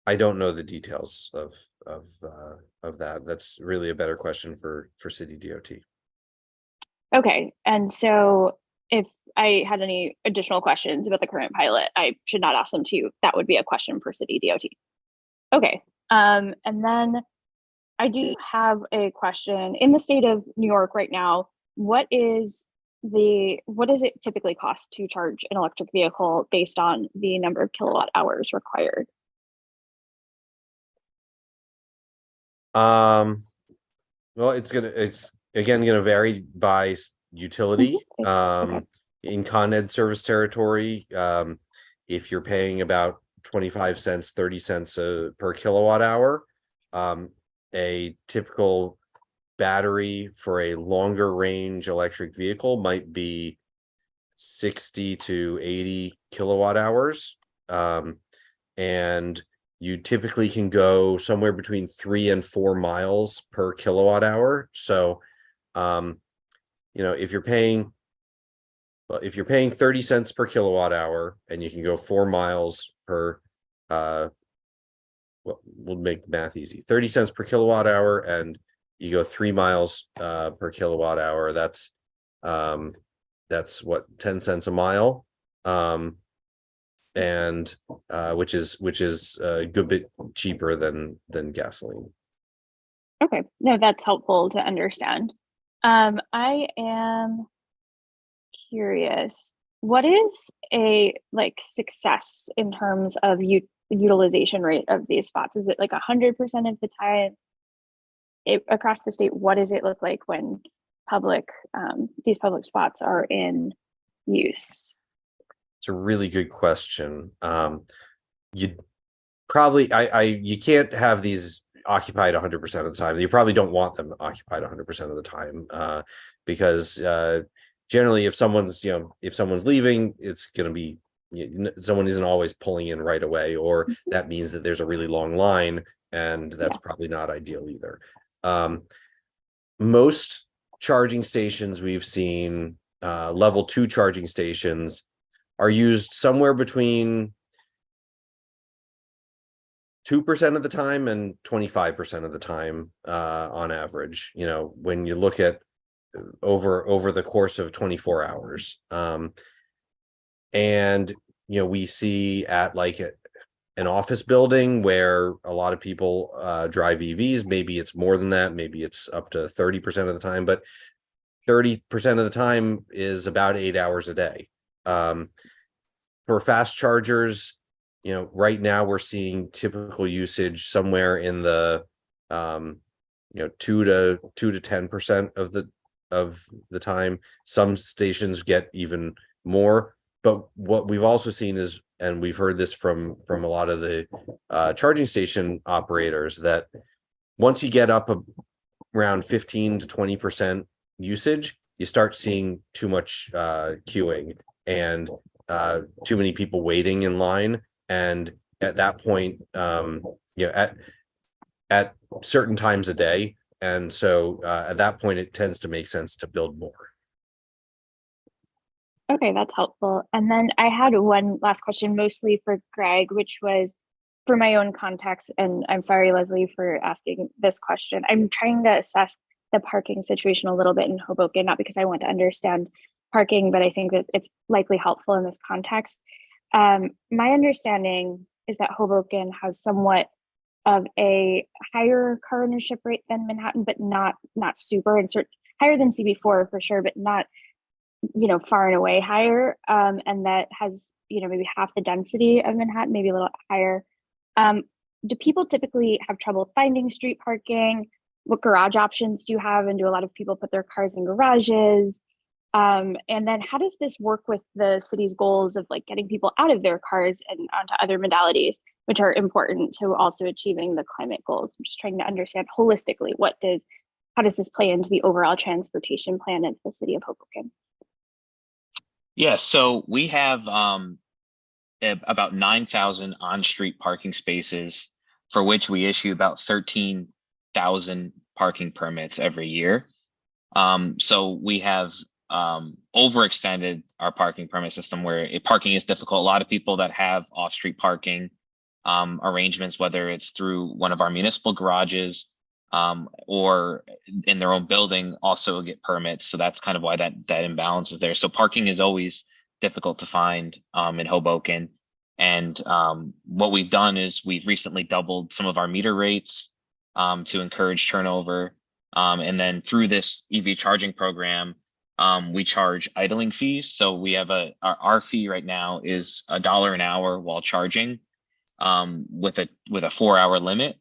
I don't know the details of that. That's really a better question for city DOT. Okay, and so if I had any additional questions about the current pilot, I should not ask them to you. That would be a question for city DOT. Okay, and then I do have a question. In the state of New York right now, what does it typically cost to charge an electric vehicle based on the number of kilowatt hours required? Well, it's again gonna vary by utility. Okay. In Con Ed service territory, if you're paying about 25 cents, 30 cents per kilowatt hour, a typical battery for a longer range electric vehicle might be 60 to 80 kilowatt hours. And you typically can go somewhere between 3 and 4 miles per kilowatt hour. So, if you're paying 30 cents per kilowatt hour and you can go 4 miles per, we'll make the math easy, 30 cents per kilowatt hour, and you go 3 miles per kilowatt hour. That's what, 10 cents a mile. And which is a good bit cheaper than gasoline. Okay, no, that's helpful to understand. I am curious, what is a success in terms of utilization rate of these spots? Is it 100% of the time across the state? What does it look like when these public spots are in use? It's a really good question. You probably, you can't have these occupied 100% of the time. You probably don't want them occupied 100% of the time, because generally, if someone's leaving, it's going to be, someone isn't always pulling in right away, or that means that there's a really long line, and that's probably not ideal either. Most charging stations we've seen, level 2 charging stations, are used somewhere between 2% of the time and 25% of the time, on average, when you look at over the course of 24 hours. And, we see at an office building where a lot of people drive EVs, maybe it's more than that, maybe it's up to 30% of the time, but 30% of the time is about 8 hours a day. For fast chargers, right now we're seeing typical usage somewhere in the 2 to 10% of the time. Some stations get even more, but what we've also seen is, and we've heard this from a lot of the charging station operators, that once you get up around 15 to 20% usage, you start seeing too much queuing and too many people waiting in line. And at that point, at certain times a day. And so at that point, it tends to make sense to build more. Okay, that's helpful. And then I had one last question, mostly for Greg, which was for my own context. And I'm sorry, Leslie, for asking this question. I'm trying to assess the parking situation a little bit in Hoboken, not because I want to understand parking, but I think that it's likely helpful in this context. My understanding is that Hoboken has somewhat of a higher car ownership rate than Manhattan, but not super, and higher than CB4 for sure, but not far and away higher. And that has maybe half the density of Manhattan, maybe a little higher. Do people typically have trouble finding street parking? What garage options do you have? And do a lot of people put their cars in garages? And then how does this work with the city's goals of getting people out of their cars and onto other modalities, which are important to also achieving the climate goals? I'm just trying to understand holistically, how does this play into the overall transportation plan of the city of Hoboken? Yes, so we have about 9,000 on-street parking spaces, for which we issue about 13,000 parking permits every year. So we have overextended our parking permit system, where parking is difficult. A lot of people that have off-street parking arrangements, whether it's through one of our municipal garages or in their own building, also get permits. So that's kind of why that imbalance is there. So parking is always difficult to find in Hoboken. And what we've done is we've recently doubled some of our meter rates to encourage turnover. And then through this EV charging program, we charge idling fees. So we have our fee right now is $1 an hour while charging, with a 4-hour limit.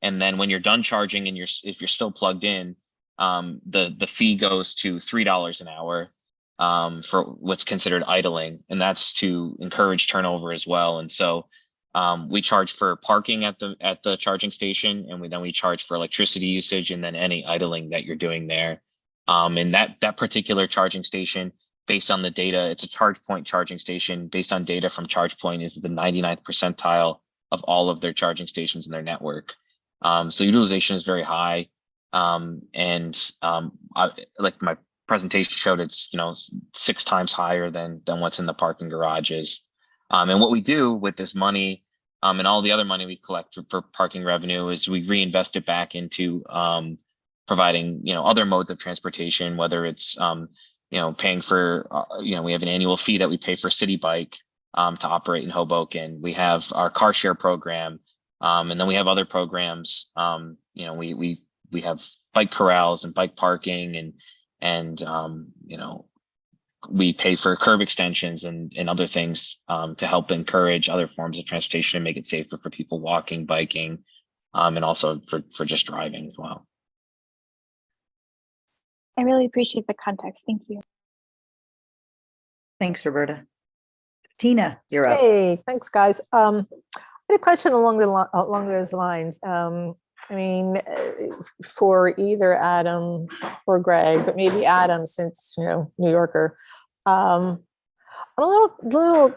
And then when you're done charging and if you're still plugged in, the fee goes to $3 an hour for what's considered idling, and that's to encourage turnover as well. And so we charge for parking at the charging station, and then we charge for electricity usage, and then any idling that you're doing there. And that particular charging station, based on the data, it's a ChargePoint charging station. Based on data from ChargePoint, is the 99th percentile all of their charging stations in their network. So utilization is very high. Like my presentation showed, it's 6 times higher than what's in the parking garages. And what we do with this money and all the other money we collect for parking revenue is we reinvest it back into providing other modes of transportation, whether it's paying for we have an annual fee that we pay for City Bike to operate in Hoboken. We have our car share program, and then we have other programs. We have bike corrals and bike parking, and we pay for curb extensions and other things to help encourage other forms of transportation and make it safer for people walking, biking, and also for just driving as well. I really appreciate the context. Thank you. Thanks, Roberta. Tina, you're up. Hey, thanks, guys. I had a question along those lines. I mean, for either Adam or Greg, but maybe Adam, since New Yorker. I'm a little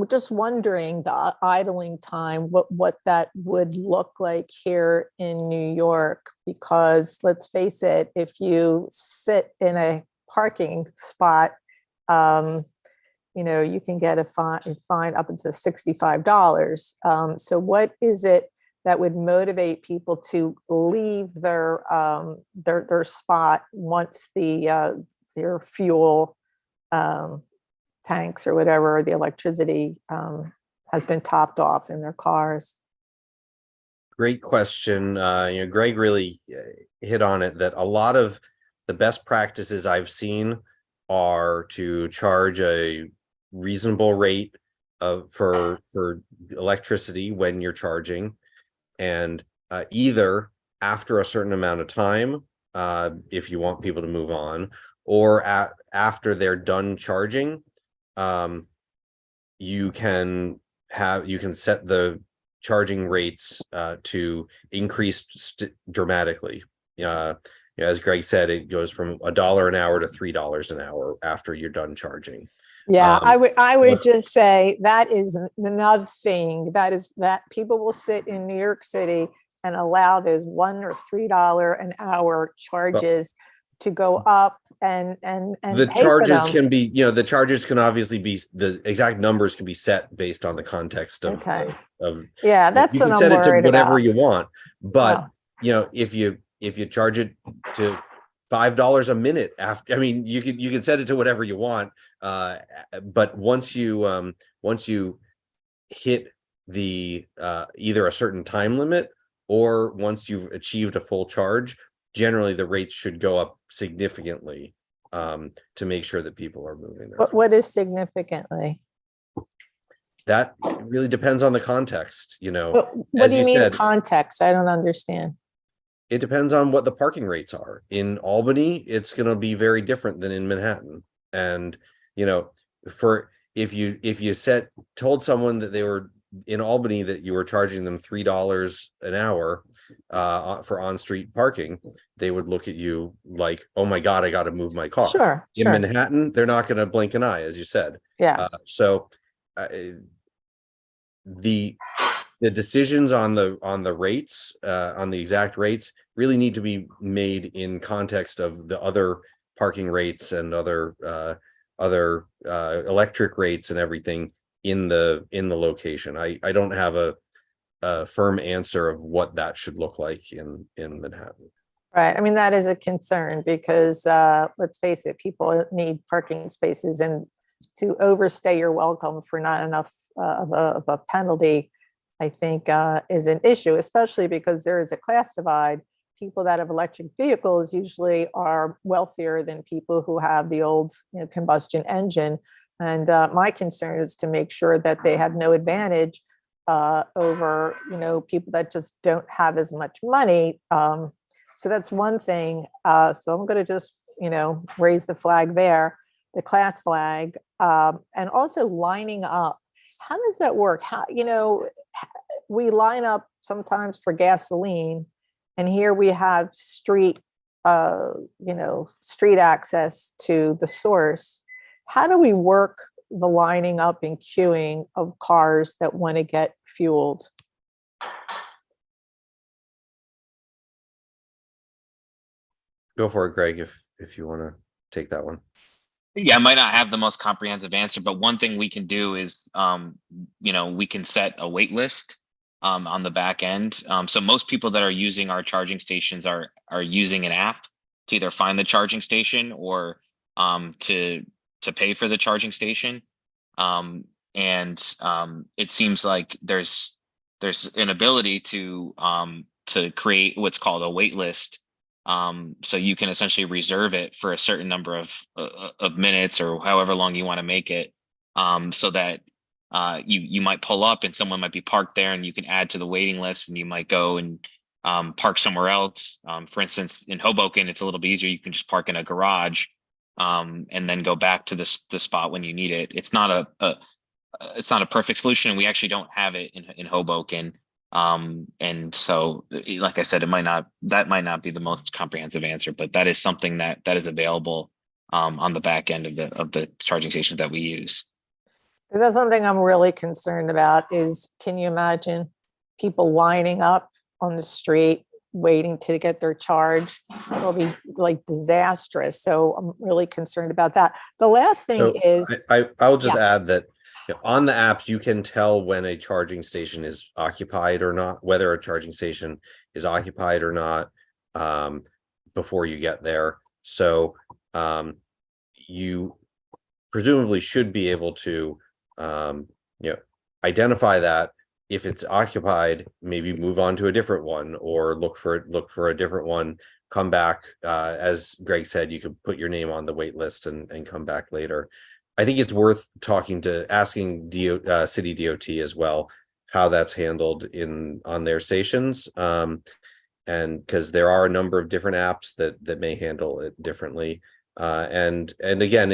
just wondering the idling time, what that would look like here in New York, because let's face it, if you sit in a parking spot, you can get a fine up to $65. So what is it that would motivate people to leave their spot once their fuel tanks or whatever, the electricity has been topped off in their cars? Great question. Greg really hit on it, that a lot of the best practices I've seen are to charge a reasonable rate for electricity when you're charging, and either after a certain amount of time, if you want people to move on, or after they're done charging, you can set the charging rates to increase dramatically. As Greg said, it goes from $1 an hour to $3 an hour after you're done charging. Yeah, I would just say that is another thing, that people will sit in New York City and allow those $1 or $3 an hour charges to go up, and the pay charges for them. can be, the charges can obviously be, the exact numbers can be set based on the context of, Okay. of Yeah, that's you what can I'm set it to worried whatever about. you want, but Yeah. if you charge it to $5 a minute after, I mean, you can set it to whatever you want, but once you hit the either a certain time limit, or once you've achieved a full charge, generally the rates should go up significantly to make sure that people are moving there. What is significantly? That really depends on the context, What do you mean context? I don't understand. It depends on what the parking rates are. In Albany, it's going to be very different than in Manhattan. And, if you told someone that they were in Albany that you were charging them $3 an hour for on-street parking, they would look at you like, oh my God, I got to move my car. Sure. In Manhattan, they're not going to blink an eye, as you said. Yeah. The decisions on the rates, on the exact rates, really need to be made in context of the other parking rates and other electric rates and everything in the location. I don't have a firm answer of what that should look like in Manhattan. Right. I mean, that is a concern because let's face it, people need parking spaces, and to overstay your welcome for not enough of a penalty, I think is an issue, especially because there is a class divide. People that have electric vehicles usually are wealthier than people who have the old combustion engine. And my concern is to make sure that they have no advantage over, people that just don't have as much money. So that's one thing. So I'm going to just, raise the flag there, the class flag, and also lining up. How does that work? How, we line up sometimes for gasoline, and here we have street access to the source. How do we work the lining up and queuing of cars that want to get fueled? Go for it, Greg, if you want to take that one. Yeah, I might not have the most comprehensive answer, but one thing we can do is, we can set a wait list on the back end. So most people that are using our charging stations are using an app to either find the charging station or to pay for the charging station. It seems like there's an ability to create what's called a wait list. So you can essentially reserve it for a certain number of minutes or however long you want to make it, so that you might pull up and someone might be parked there and you can add to the waiting list, and you might go and park somewhere else. For instance, in Hoboken, it's a little bit easier. You can just park in a garage and then go back to the spot when you need it. It's not a perfect solution, and we actually don't have it in Hoboken. And so, like I said, that might not be the most comprehensive answer, but that is something that is available on the back end of the charging stations that we use. That's something I'm really concerned about. Is, can you imagine people lining up on the street waiting to get their charge? It'll be like disastrous. So I'm really concerned about that. The last thing is, I'll just add that on the apps, you can tell when a charging station is occupied or not, whether a charging station is occupied or not, before you get there. So you presumably should be able to, identify that. If it's occupied, maybe move on to a different one, or look for a different one, come back. As Greg said, you could put your name on the wait list and come back later. I think it's worth asking City DOT as well how that's handled on their stations, and because there are a number of different apps that may handle it differently, and again,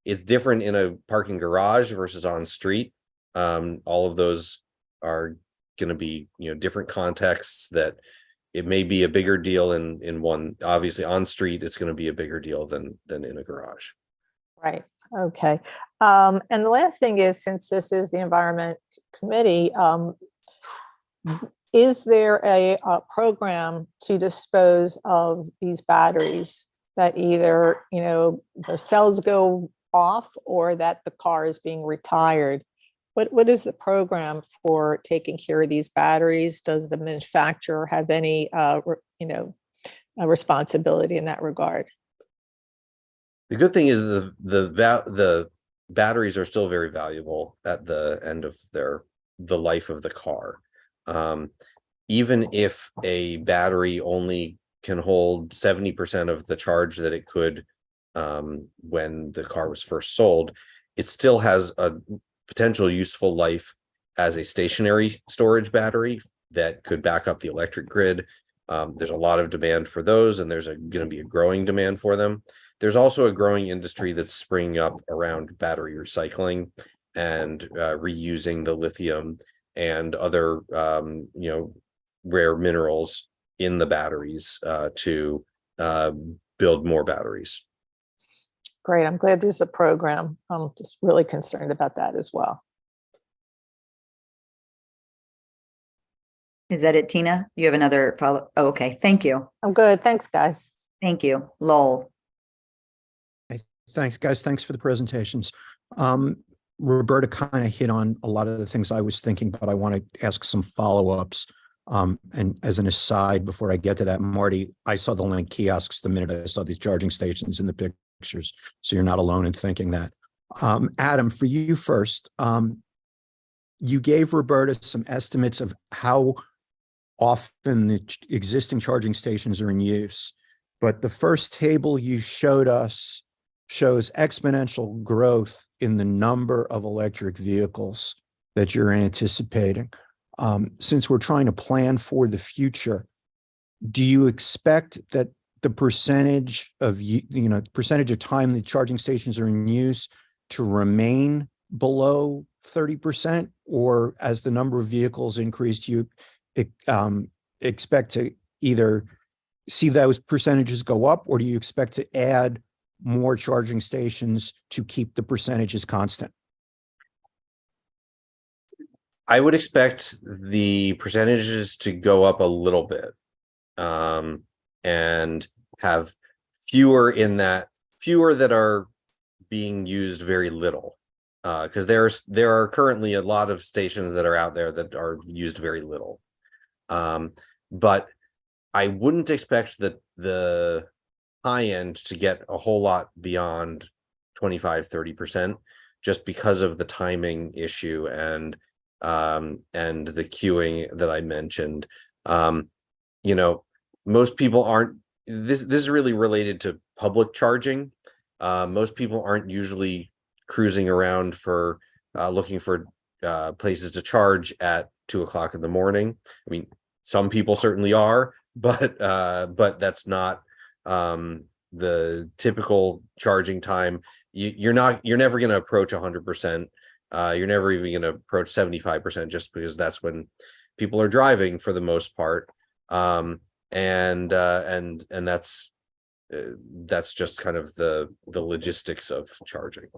it's different in a parking garage versus on street. All of those are going to be different contexts. That it may be a bigger deal in one. Obviously, on street, it's going to be a bigger deal than in a garage. right. Okay. And the last thing is, since this is the Environment Committee, is there a program to dispose of these batteries that either, the cells go off or that the car is being retired? What is the program for taking care of these batteries? Does the manufacturer have any, responsibility in that regard? The good thing is the batteries are still very valuable at the end of the life of the car. Even if a battery only can hold 70% of the charge that it could when the car was first sold, it still has a potential useful life as a stationary storage battery that could back up the electric grid. There's a lot of demand for those, and there's going to be a growing demand for them. There's also a growing industry that's springing up around battery recycling and reusing the lithium and other rare minerals in the batteries to build more batteries. Great. I'm glad there's a program. I'm just really concerned about that as well. Is that it, Tina? You have another follow? Oh, okay. Thank you. I'm good. Thanks, guys. Thank you. Lowell. Thanks, guys. Thanks for the presentations. Roberta kind of hit on a lot of the things I was thinking, but I want to ask some follow-ups. And as an aside, before I get to that, Marty, I saw the link kiosks the minute I saw these charging stations in the pictures. So you're not alone in thinking that. Adam, for you first, you gave Roberta some estimates of how often the existing charging stations are in use. But the first table you showed us shows exponential growth in the number of electric vehicles that you're anticipating. Since we're trying to plan for the future, do you expect that the percentage of time the charging stations are in use to remain below 30%, or as the number of vehicles increase, do you expect to either see those percentages go up, or do you expect to add more charging stations to keep the percentages constant? I would expect the percentages to go up a little bit, and have fewer that are being used very little. Because there are currently a lot of stations that are out there that are used very little. But I wouldn't expect that the high end to get a whole lot beyond 25-30%, just because of the timing issue and the queuing that I mentioned. You know, most people aren't, this is really related to public charging. Most people aren't usually cruising around for looking for places to charge at 2 o'clock in the morning. I mean, some people certainly are, but that's not the typical charging time. You're never going to approach 100%. You're never even going to approach 75%, just because that's when people are driving for the most part. And that's just kind of the logistics of charging.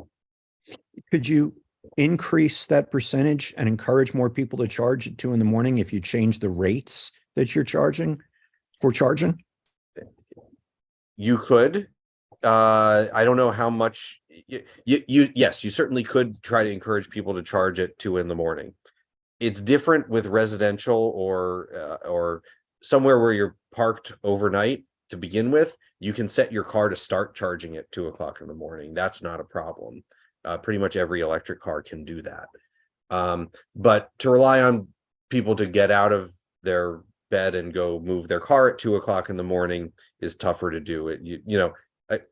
Could you increase that percentage and encourage more people to charge at 2 in the morning if you change the rates that you're charging for charging? You could. I don't know how much. Yes, you certainly could try to encourage people to charge at 2 in the morning. It's different with residential or somewhere where you're parked overnight to begin with. You can set your car to start charging at 2 o'clock in the morning. That's not a problem. Pretty much every electric car can do that. But to rely on people to get out of their bed and go move their car at 2 o'clock in the morning is tougher to do. It, you know,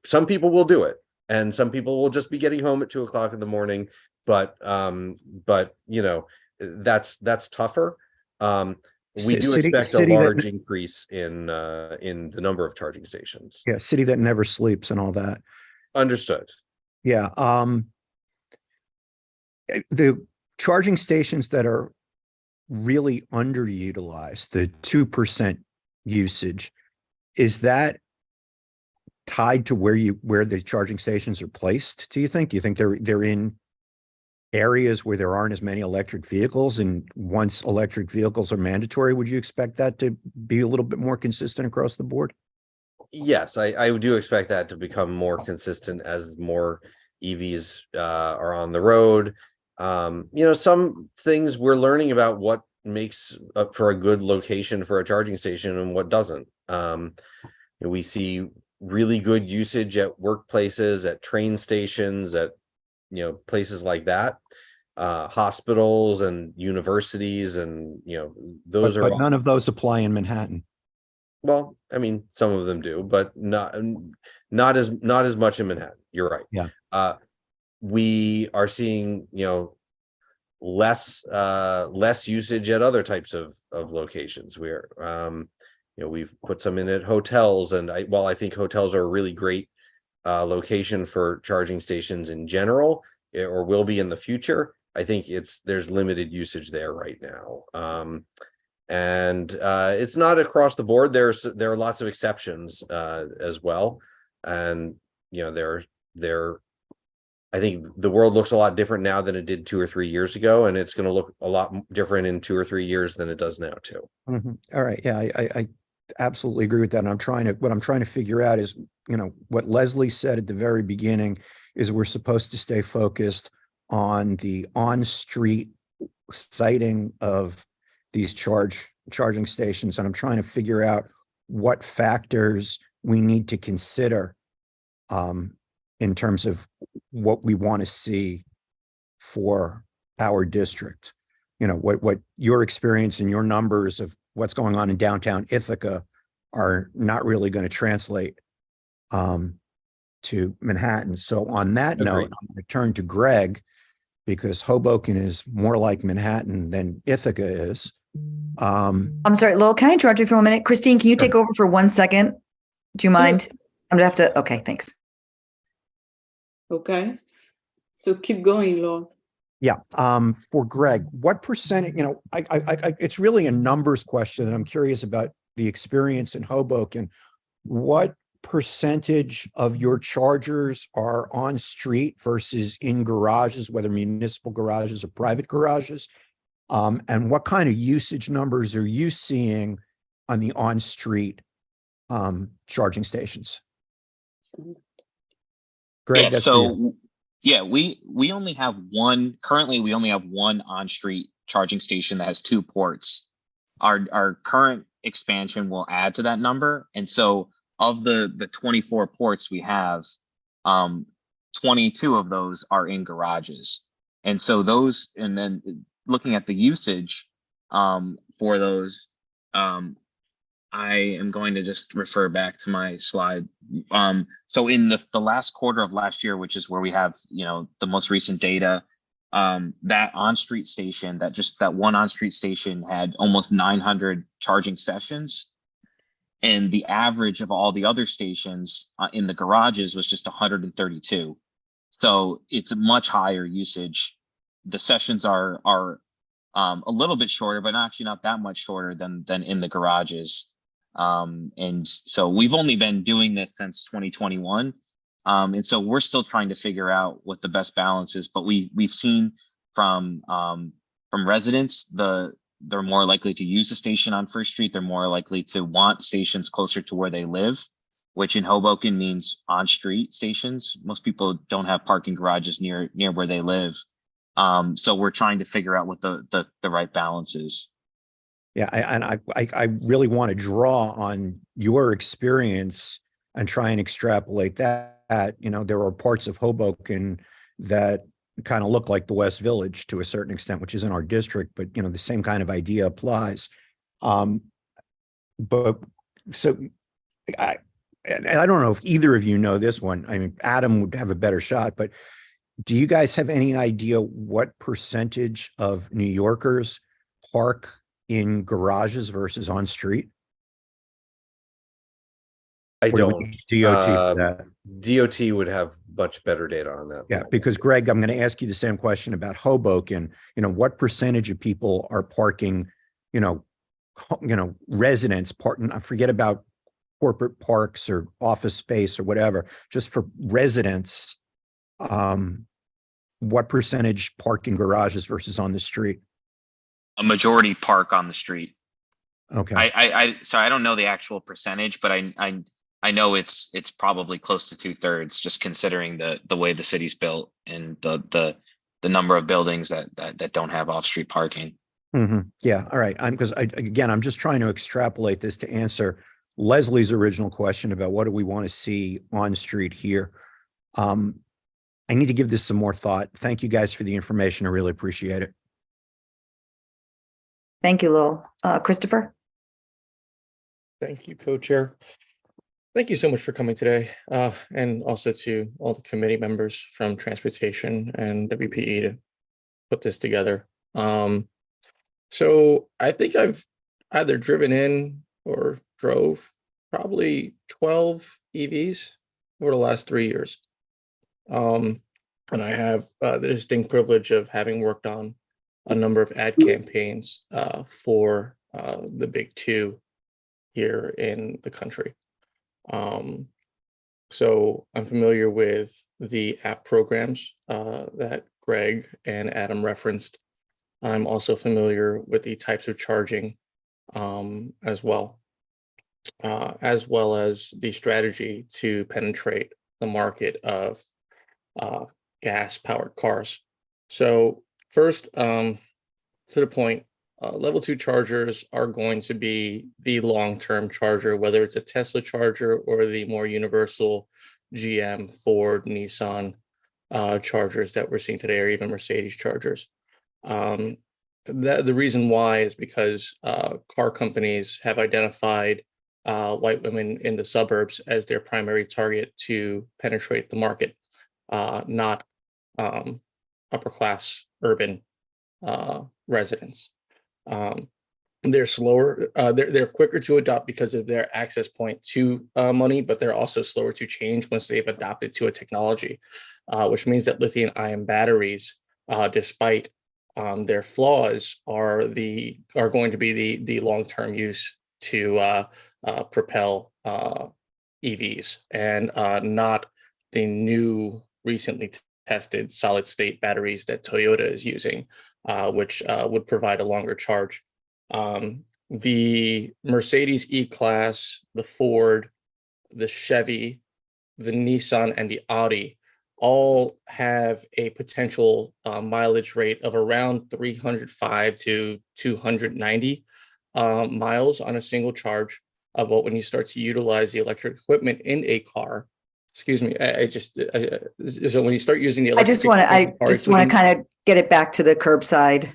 some people will do it, and some people will just be getting home at 2 o'clock in the morning. But you know, that's tougher. We do expect a large increase in the number of charging stations. Yeah, city that never sleeps and all that. Understood. Yeah. The charging stations that are really underutilized, the 2% usage, is that tied to where the charging stations are placed? Do you think they're in areas where there aren't as many electric vehicles, and once electric vehicles are mandatory, would you expect that to be a little bit more consistent across the board? Yes, I do expect that to become more consistent as more EVs are on the road. You know, some things we're learning about what makes up for a good location for a charging station and what doesn't. We see really good usage at workplaces, at train stations, at places like that, hospitals and universities, and those are. But none of those apply in Manhattan. Well, I mean, some of them do, but not as much in Manhattan. You're right. Yeah. We are seeing less usage at other types of locations. We're we've put some in at hotels, and while I think hotels are a really great location for charging stations in general, or will be in the future, I think there's limited usage there right now. And it's not across the board. There are lots of exceptions as well, and I think the world looks a lot different now than it did 2 or 3 years ago, and it's going to look a lot different in 2 or 3 years than it does now too. Mm-hmm. All right, yeah, I absolutely agree with that. And what I'm trying to figure out is, what Leslie said at the very beginning is we're supposed to stay focused on the on-street siting of these charging stations, and I'm trying to figure out what factors we need to consider in terms of what we want to see for our district. What your experience and your numbers of what's going on in downtown Ithaca are not really going to translate to Manhattan. So on that note, I'm going to turn to Greg, because Hoboken is more like Manhattan than Ithaca is. I'm sorry, Lowell, can I interrupt you for a minute? Christine, can you take over for 1 second? Do you mind? I'm gonna have to, okay, thanks. Okay, so keep going, Lowell. Yeah, for Greg, what percentage, it's really a numbers question, and I'm curious about the experience in Hoboken. What percentage of your chargers are on street versus in garages, whether municipal garages or private garages? And what kind of usage numbers are you seeing on the on-street charging stations? Greg, Yeah, that's for you. so yeah, we only have one, currently we only have one on-street charging station that has 2 ports. Our current expansion will add to that number. And so of the 24 ports we have, 22 of those are in garages. And so those, and then looking at the usage for those, I am going to just refer back to my slide. So in the last quarter of last year, which is where we have, the most recent data, that on-street station, that one on-street station had almost 900 charging sessions. And the average of all the other stations in the garages was just 132. So it's a much higher usage. The sessions are a little bit shorter, but actually not that much shorter than in the garages. And so we've only been doing this since 2021. And so we're still trying to figure out what the best balance is, but we've seen from residents, they're more likely to use a station on First Street. They're more likely to want stations closer to where they live, which in Hoboken means on-street stations. Most people don't have parking garages near where they live. So we're trying to figure out what the right balance is. Yeah, I really want to draw on your experience and try and extrapolate that. There are parts of Hoboken that kind of look like the West Village to a certain extent, which is in our district, but the same kind of idea applies. But so I don't know if either of you know this one. I mean, Adam would have a better shot, but do you guys have any idea what percentage of New Yorkers park in garages versus on street? I Or do we don't. need DOT for that? DOT would have much better data on that. Yeah, because Greg, I'm going to ask you the same question about Hoboken. What percentage of people are parking, residents parking, I forget about corporate parks or office space or whatever, just for residents, what percentage park in garages versus on the street? A majority park on the street. Okay. So I don't know the actual percentage, but I know it's probably close to 2/3, just considering the way the city's built and the number of buildings that don't have off-street parking. Mm-hmm. Yeah. All right. I'm just trying to extrapolate this to answer Leslie's original question about what do we want to see on street here. I need to give this some more thought. Thank you guys for the information. I really appreciate it. Thank you, Lowell. Christopher? Thank you, co-chair. Thank you so much for coming today, and also to all the committee members from Transportation and WPE to put this together. So I think I've either driven in or drove probably 12 EVs over the last 3 years. And I have the distinct privilege of having worked on a number of ad campaigns for the big two here in the country. So I'm familiar with the app programs that Greg and Adam referenced. I'm also familiar with the types of charging as well as the strategy to penetrate the market of gas-powered cars. So first, to the point, level 2 chargers are going to be the long-term charger, whether it's a Tesla charger or the more universal GM, Ford, Nissan chargers that we're seeing today, or even Mercedes chargers. The reason why is because car companies have identified white women in the suburbs as their primary target to penetrate the market, not upper class urban residents. They're slower, they're quicker to adopt because of their access point to money, but they're also slower to change once they've adopted to a technology, which means that lithium-ion batteries, despite their flaws, are going to be the long-term use to propel EVs, and not the new recently tested solid state batteries that Toyota is using, which would provide a longer charge. The Mercedes E-Class, the Ford, the Chevy, the Nissan, and the Audi all have a potential mileage rate of around 305 to 290 miles on a single charge. But when you start to utilize the electric equipment in a car, excuse me, so when you start using the electric I just want to kind of get it back to the curbside.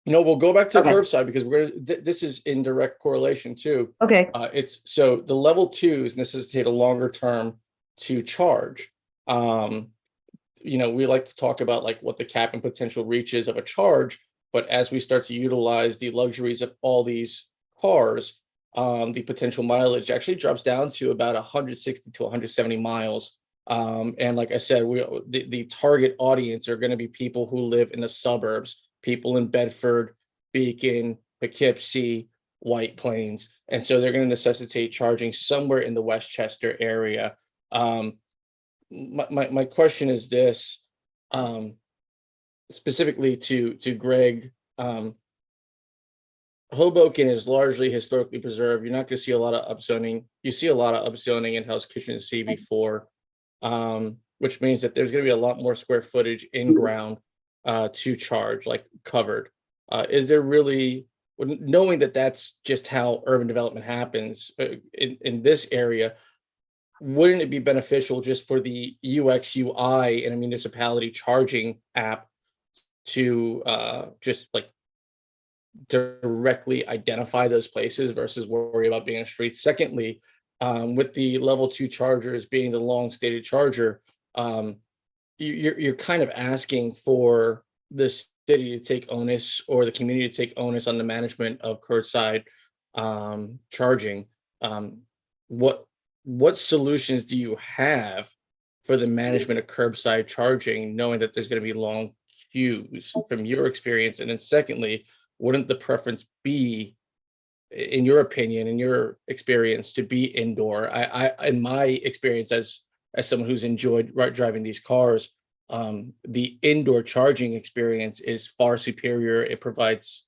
No, we'll go back to Okay. curbside because this is in direct correlation too. Okay. It's so the level 2s necessitate a longer term to charge. We like to talk about like what the cap and potential reach is of a charge, but as we start to utilize the luxuries of all these cars, the potential mileage actually drops down to about 160 to 170 miles. And like I said, the target audience are going to be people who live in the suburbs, people in Bedford, Beacon, Poughkeepsie, White Plains. And so they're going to necessitate charging somewhere in the Westchester area. My question is this, specifically to Greg. Hoboken is largely historically preserved. You're not going to see a lot of upzoning. You see a lot of upzoning in Hell's Kitchen and CB4, which means that there's going to be a lot more square footage in ground to charge, like covered. Is there really, knowing that that's just how urban development happens in this area, wouldn't it be beneficial just for the UX UI in a municipality charging app to just like directly identify those places versus worry about being on streets? Secondly, with the level 2 chargers being the long stated charger, you're kind of asking for the city to take onus or the community to take onus on the management of curbside charging. What solutions do you have for the management of curbside charging, knowing that there's going to be long queues from your experience? And then secondly, wouldn't the preference be, in your opinion, in your experience, to be indoor? I in my experience as someone who's enjoyed driving these cars, the indoor charging experience is far superior. It provides,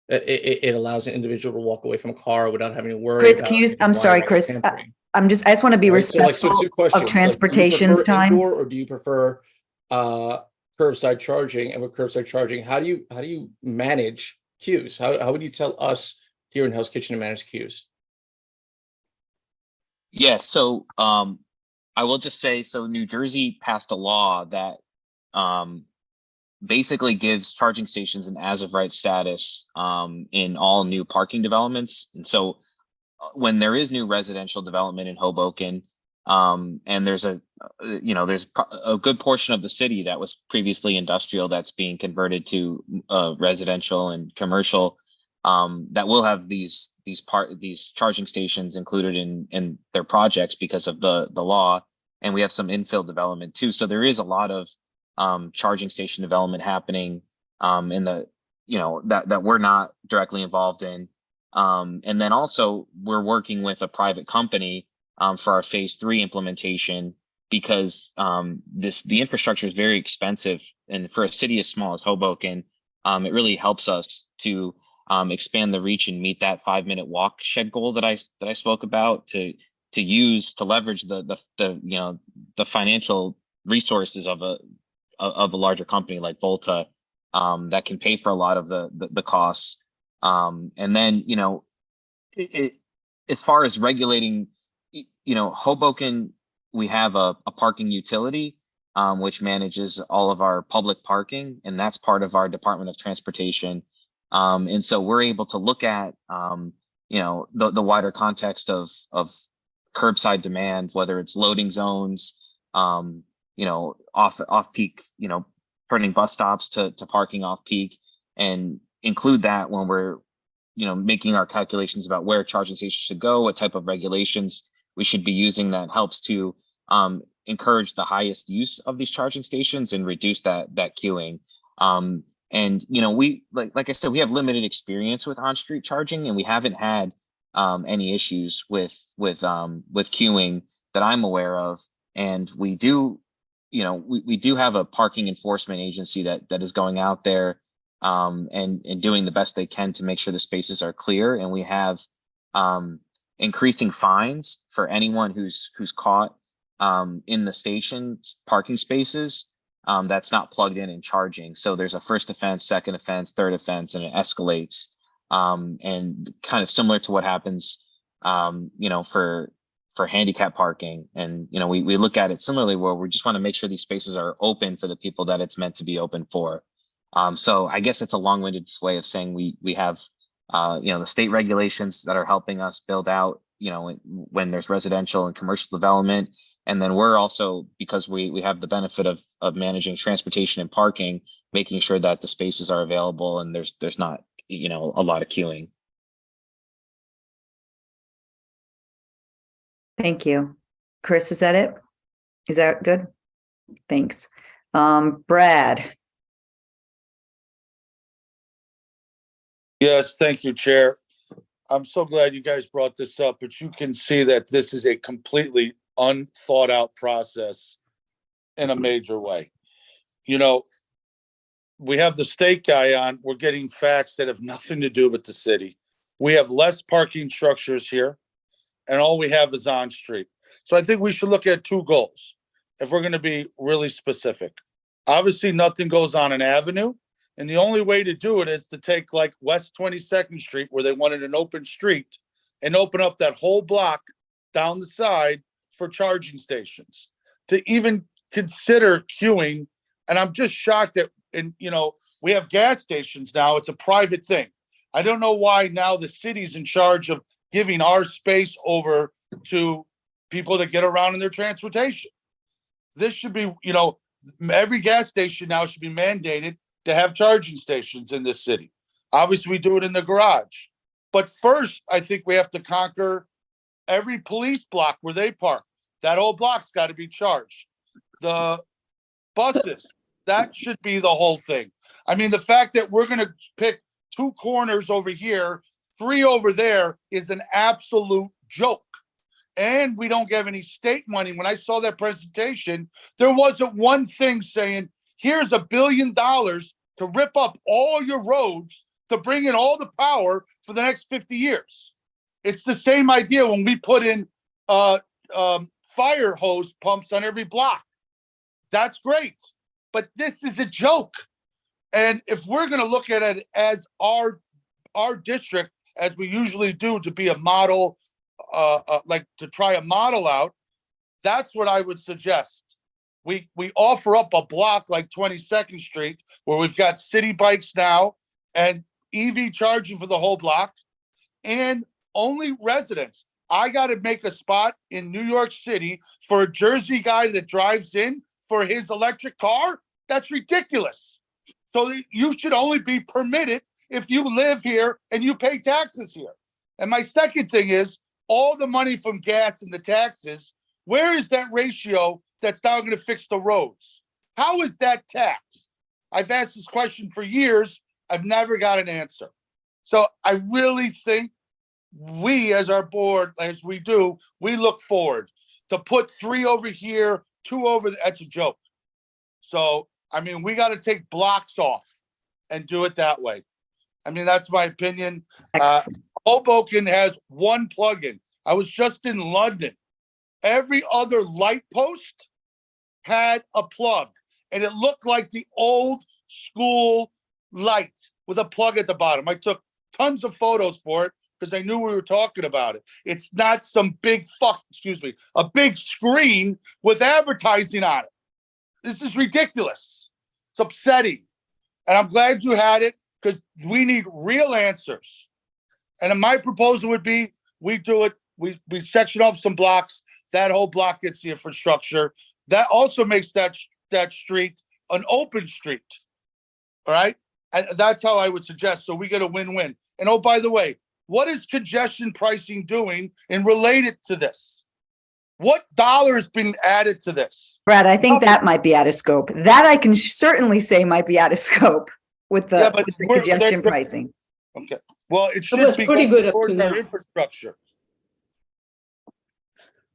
it allows an individual to walk away from a car without having to worry Chris, about. can you, I'm sorry, Chris, tampering. I just want to be Right, so, respectful two questions. of transportation's do you prefer time. indoor, or do you prefer curbside charging? And with curbside charging, how do you manage queues? How would you tell us here in Hell's Kitchen to manage queues? Yeah, so I will just say, so New Jersey passed a law that basically gives charging stations an as of right status in all new parking developments. And so when there is new residential development in Hoboken, and there's a good portion of the city that was previously industrial that's being converted to residential and commercial, that will have these charging stations included in their projects because of the law. And we have some infill development too. So there is a lot of charging station development happening in the, that we're not directly involved in. And then also we're working with a private company for our phase 3 implementation, because the infrastructure is very expensive, and for a city as small as Hoboken, it really helps us to expand the reach and meet that 5-minute walk shed goal that I spoke about, to leverage the financial resources of a larger company like Volta that can pay for a lot of the costs. And then, as far as regulating, Hoboken, we have a parking utility, which manages all of our public parking, and that's part of our Department of Transportation. And so we're able to look at, the wider context of curbside demand, whether it's loading zones, off peak, turning bus stops to parking off peak, and include that when we're, making our calculations about where charging stations should go, what type of regulations we should be using that helps to encourage the highest use of these charging stations and reduce that queuing. And we like I said, we have limited experience with on-street charging, and we haven't had any issues with queuing that I'm aware of. And we do we do have a parking enforcement agency that is going out there and doing the best they can to make sure the spaces are clear. And we have increasing fines for anyone who's caught in the station's parking spaces that's not plugged in and charging. So there's a first offense, second offense, third offense, and it escalates. And kind of similar to what happens, for handicap parking. And, we look at it similarly where we just want to make sure these spaces are open for the people that it's meant to be open for. So I guess it's a long-winded way of saying we have, the state regulations that are helping us build out, when there's residential and commercial development. And then we're also, because we have the benefit of managing transportation and parking, making sure that the spaces are available and there's not, a lot of queuing. Thank you. Chris, is that it? Is that good? Thanks. Brad. Yes, thank you, Chair. I'm so glad you guys brought this up, but you can see that this is a completely unthought out process in a major way. We have the state guy on, we're getting facts that have nothing to do with the city. We have less parking structures here, and all we have is on street. So I think we should look at two goals if we're going to be really specific. Obviously, nothing goes on an avenue. And the only way to do it is to take like West 22nd Street, where they wanted an open street, and open up that whole block down the side for charging stations. To even consider queuing, and I'm just shocked that, we have gas stations now. It's a private thing. I don't know why now the city's in charge of giving our space over to people that get around in their transportation. This should be, every gas station now should be mandated to have charging stations in this city. Obviously, we do it in the garage. But first, I think we have to conquer every police block where they park. That whole block's got to be charged. The buses, that should be the whole thing. I mean, the fact that we're going to pick 2 corners over here, 3 over there is an absolute joke. And we don't have any state money. When I saw that presentation, there wasn't one thing saying, here's $1 billion to rip up all your roads to bring in all the power for the next 50 years. It's the same idea when we put in fire hose pumps on every block. That's great. But this is a joke. And if we're going to look at it as our district, as we usually do, to be a model, like to try a model out, that's what I would suggest. We offer up a block like 22nd Street, where we've got city bikes now and EV charging for the whole block, and only residents. I got to make a spot in New York City for a Jersey guy that drives in for his electric car. That's ridiculous. So you should only be permitted if you live here and you pay taxes here. And my second thing is, all the money from gas and the taxes, where is that ratio that's now going to fix the roads? How is that taxed? I've asked this question for years. I've never got an answer. So I really think we, as our board, as we do, we look forward. To put 3 over here, 2 over there, that's a joke. So, I mean, we got to take blocks off and do it that way. I mean, that's my opinion. Hoboken has 1 plug-in. I was just in London. Every other light post had a plug, and it looked like the old school light with a plug at the bottom. I took tons of photos for it because I knew we were talking about it. It's not some big a big screen with advertising on it. This is ridiculous. It's upsetting. And I'm glad you had it, because we need real answers. And my proposal would be, we do it, we section off some blocks, that whole block gets the infrastructure. That also makes that street an open street. All right? And that's how I would suggest. So we get a win-win. And oh, by the way, what is congestion pricing doing and related to this? What dollar is being added to this? Brad, I think that might be out of scope. That I can certainly say might be out of scope with the, with the congestion pricing. Okay. Well, it should be pretty good towards our infrastructure.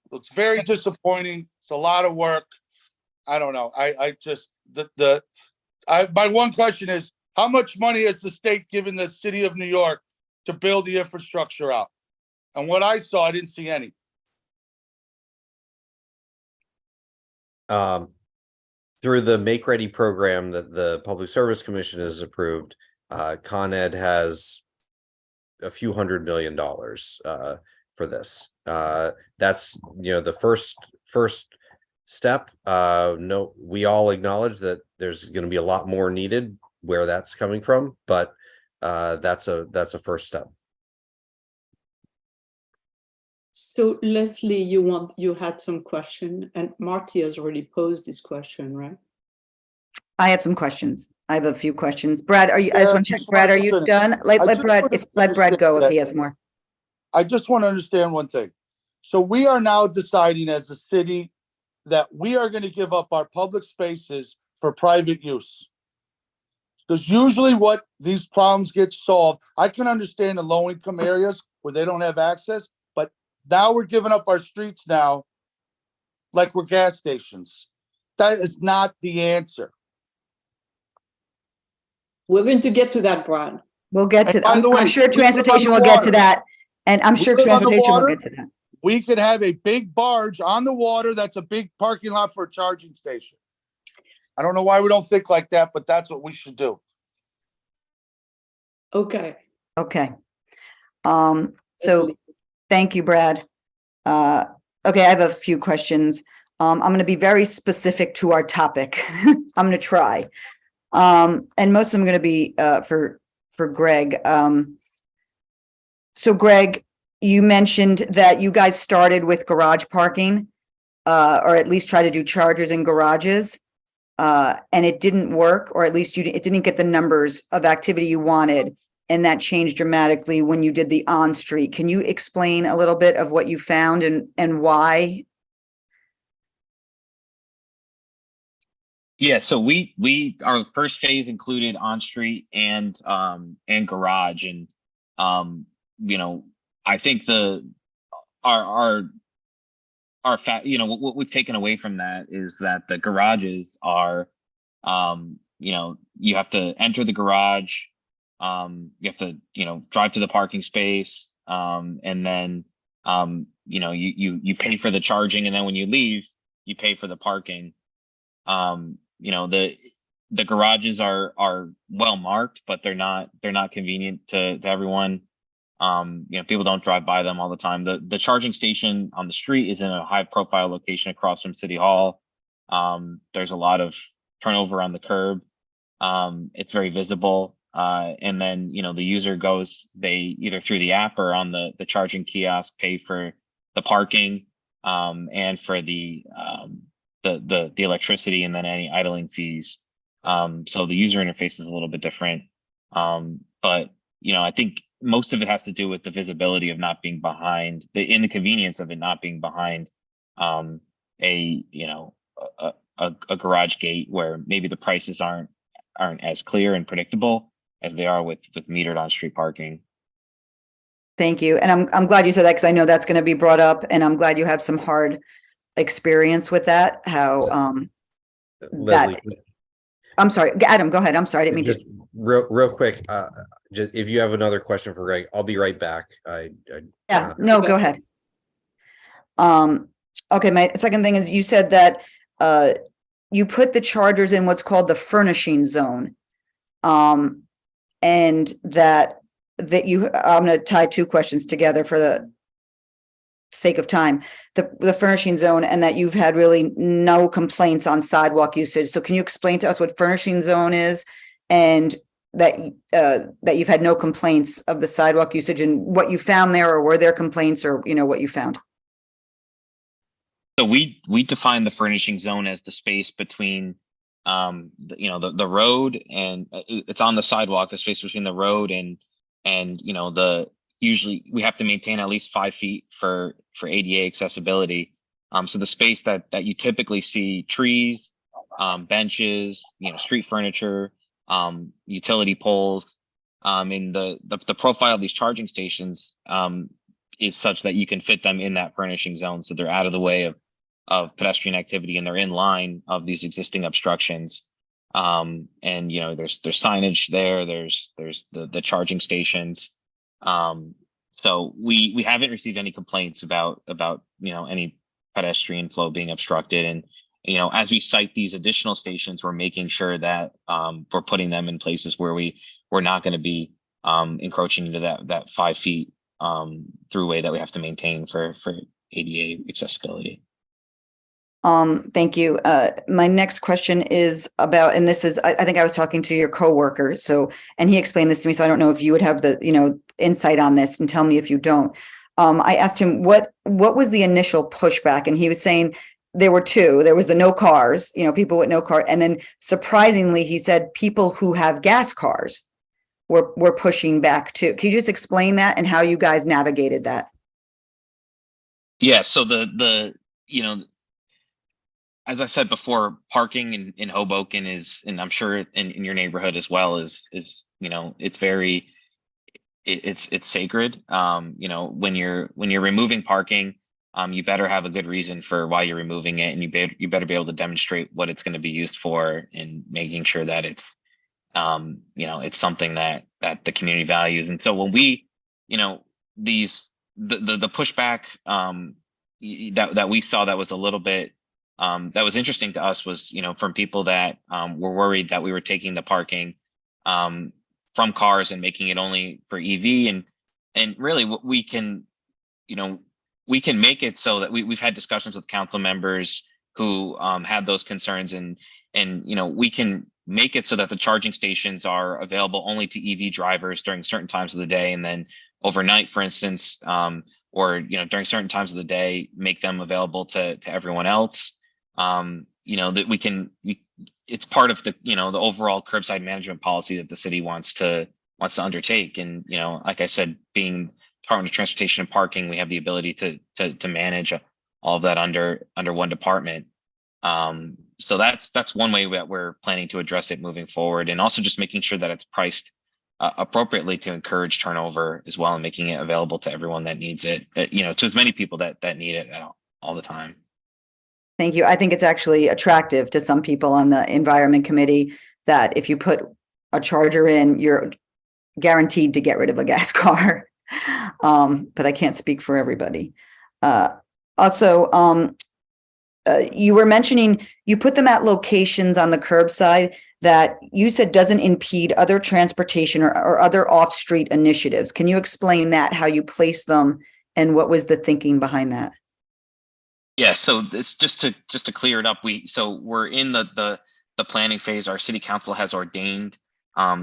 So it's very disappointing. It's a lot of work. I don't know. I just, my one question is, how much money has the state given the city of New York to build the infrastructure out? And what I saw, I didn't see any. Through the Make Ready program that the Public Service Commission has approved, Con Ed has a few $100 million for this. That's, you know, the first step. No, we all acknowledge that there's going to be a lot more needed where that's coming from, but that's a first step. So Leslie, you had some question, and Marty has already posed this question, right? I have some questions. I have a few questions. Brad, I just want to check. just Brad, are wanted to you finish. done? Let just Brad, wanted to let Brad go if he has understand more. I just want to understand one thing. So we are now deciding as a city that we are going to give up our public spaces for private use. Because usually what these problems get solved, I can understand in low-income areas where they don't have access, but now we're giving up our streets now like we're gas stations. That is not the answer. We're going to get to that, Brad. We'll get to, by the I'm way, sure we live on transportation the will get to water. that. And I'm We sure live on the transportation will water. get to that. We could have a big barge on the water that's a big parking lot for a charging station. I don't know why we don't think like that, but that's what we should do. Okay. Okay. So thank you, Brad. Okay, I have a few questions. I'm going to be very specific to our topic. I'm going to try. And most of them are going to be for Greg. So Greg, you mentioned that you guys started with garage parking, or at least try to do chargers in garages, and it didn't work, or at least it didn't get the numbers of activity you wanted, and that changed dramatically when you did the on-street. Can you explain a little bit of what you found and why? Yeah, so our first phase included on-street and garage, and you know, I think what we've taken away from that is that the garages are, you know, you have to enter the garage, you have to, you know, drive to the parking space, and then you know, you pay for the charging, and then when you leave, you pay for the parking. You know, the garages are well marked, but they're not convenient to everyone. You know, people don't drive by them all the time. The charging station on the street is in a high profile location across from City Hall. There's a lot of turnover on the curb. It's very visible. And then, you know, the user they either through the app or on the charging kiosk pay for the parking, and for the electricity, and then any idling fees. So the user interface is a little bit different. But, you know, I think most of it has to do with the visibility of not being behind, the inconvenience of it not being behind a garage gate where maybe the prices aren't as clear and predictable as they are with metered on street parking. Thank you. And I'm glad you said that, because I know that's going to be brought up, and I'm glad you have some hard experience with that. How Leslie, I'm sorry, Adam, go ahead. I'm sorry, I didn't mean just to. real quick. Just if you have another question for Greg, I'll be right back. Yeah, no, go ahead. Okay, my second thing is, you said that you put the chargers in what's called the furnishing zone, and that I'm going to tie two questions together for the sake of time. The furnishing zone, and that you've had really no complaints on sidewalk usage. So can you explain to us what furnishing zone is, and that you've had no complaints of the sidewalk usage, and what you found there, or were there complaints, or, you know, what you found? So we define the furnishing zone as the space between, you know, the road, and it's on the sidewalk, the space between the road and you know, usually we have to maintain at least 5 feet for ADA accessibility. So the space that you typically see trees, benches, you know, street furniture, utility poles, in the profile of these charging stations is such that you can fit them in that furnishing zone. So they're out of the way pedestrian activity, and they're in line of these existing obstructions. And there's signage there. There's the charging stations. So we haven't received any complaints about any pedestrian flow being obstructed. And as we cite these additional stations, we're making sure that we're putting them in places where we're not going to be encroaching into that 5 feet throughway that we have to maintain for ADA accessibility. Thank you. My next question is about, and this is, I think I was talking to your coworker, and he explained this to me, so I don't know if you would have the, insight on this, and tell me if you don't. I asked him what was the initial pushback, and he was saying there were two. There was the no cars, people with no car, and then surprisingly, he said people who have gas cars were pushing back too. Can you just explain that and how you guys navigated that? Yeah. So as I said before, parking in Hoboken is, and I'm sure in your neighborhood as well, is it's very, it's sacred. When you're removing parking, you better have a good reason for why you're removing it, and you better be able to demonstrate what it's going to be used for, and making sure that it's it's something that the community values. And so when we the pushback that we saw that was a little bit that was interesting to us was from people that were worried that we were taking the parking from cars and making it only for EV, and really what we can make it so that we've had discussions with council members who had those concerns, and we can make it so that the charging stations are available only to EV drivers during certain times of the day, and then overnight, for instance, or during certain times of the day, make them available to everyone else. That it's part of the the overall curbside management policy that the city wants to undertake. And like I said, being Department of Transportation and Parking, we have the ability to manage all of that under one department. So that's one way that we're planning to address it moving forward, and also just making sure that it's priced appropriately to encourage turnover as well, and making it available to everyone that needs it, to as many people that need it all the time. Thank you. I think it's actually attractive to some people on the Environment Committee that if you put a charger in, you're guaranteed to get rid of a gas car. But I can't speak for everybody. Also, you were mentioning you put them at locations on the curbside that you said doesn't impede other transportation or other off-street initiatives. Can you explain that, how you place them, and what was the thinking behind that? Yeah, so this just to clear it up, we're in the planning phase. Our city council has ordained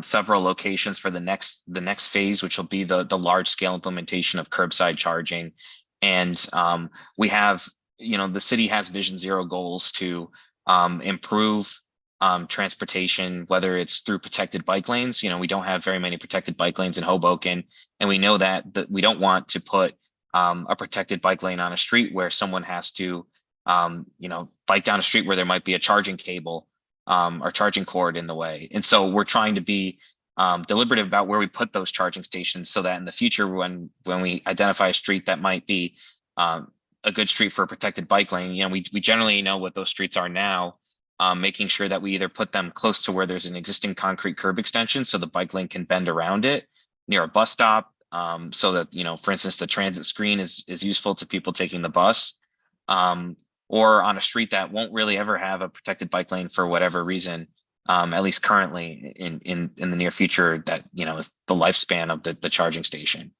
several locations for the next phase, which will be the large scale implementation of curbside charging. And we have, the city has Vision Zero goals to improve transportation, whether it's through protected bike lanes. We don't have very many protected bike lanes in Hoboken, and we know that we don't want to put a protected bike lane on a street where someone has to, bike down a street where there might be a charging cable or charging cord in the way. And so we're trying to be deliberative about where we put those charging stations, so that in the future, when we identify a street that might be a good street for a protected bike lane, we generally know what those streets are now, making sure that we either put them close to where there's an existing concrete curb extension so the bike lane can bend around it, near a bus stop, so that, for instance, the transit screen is useful to people taking the bus, or on a street that won't really ever have a protected bike lane for whatever reason, at least currently in the near future, that, is the lifespan of the charging station.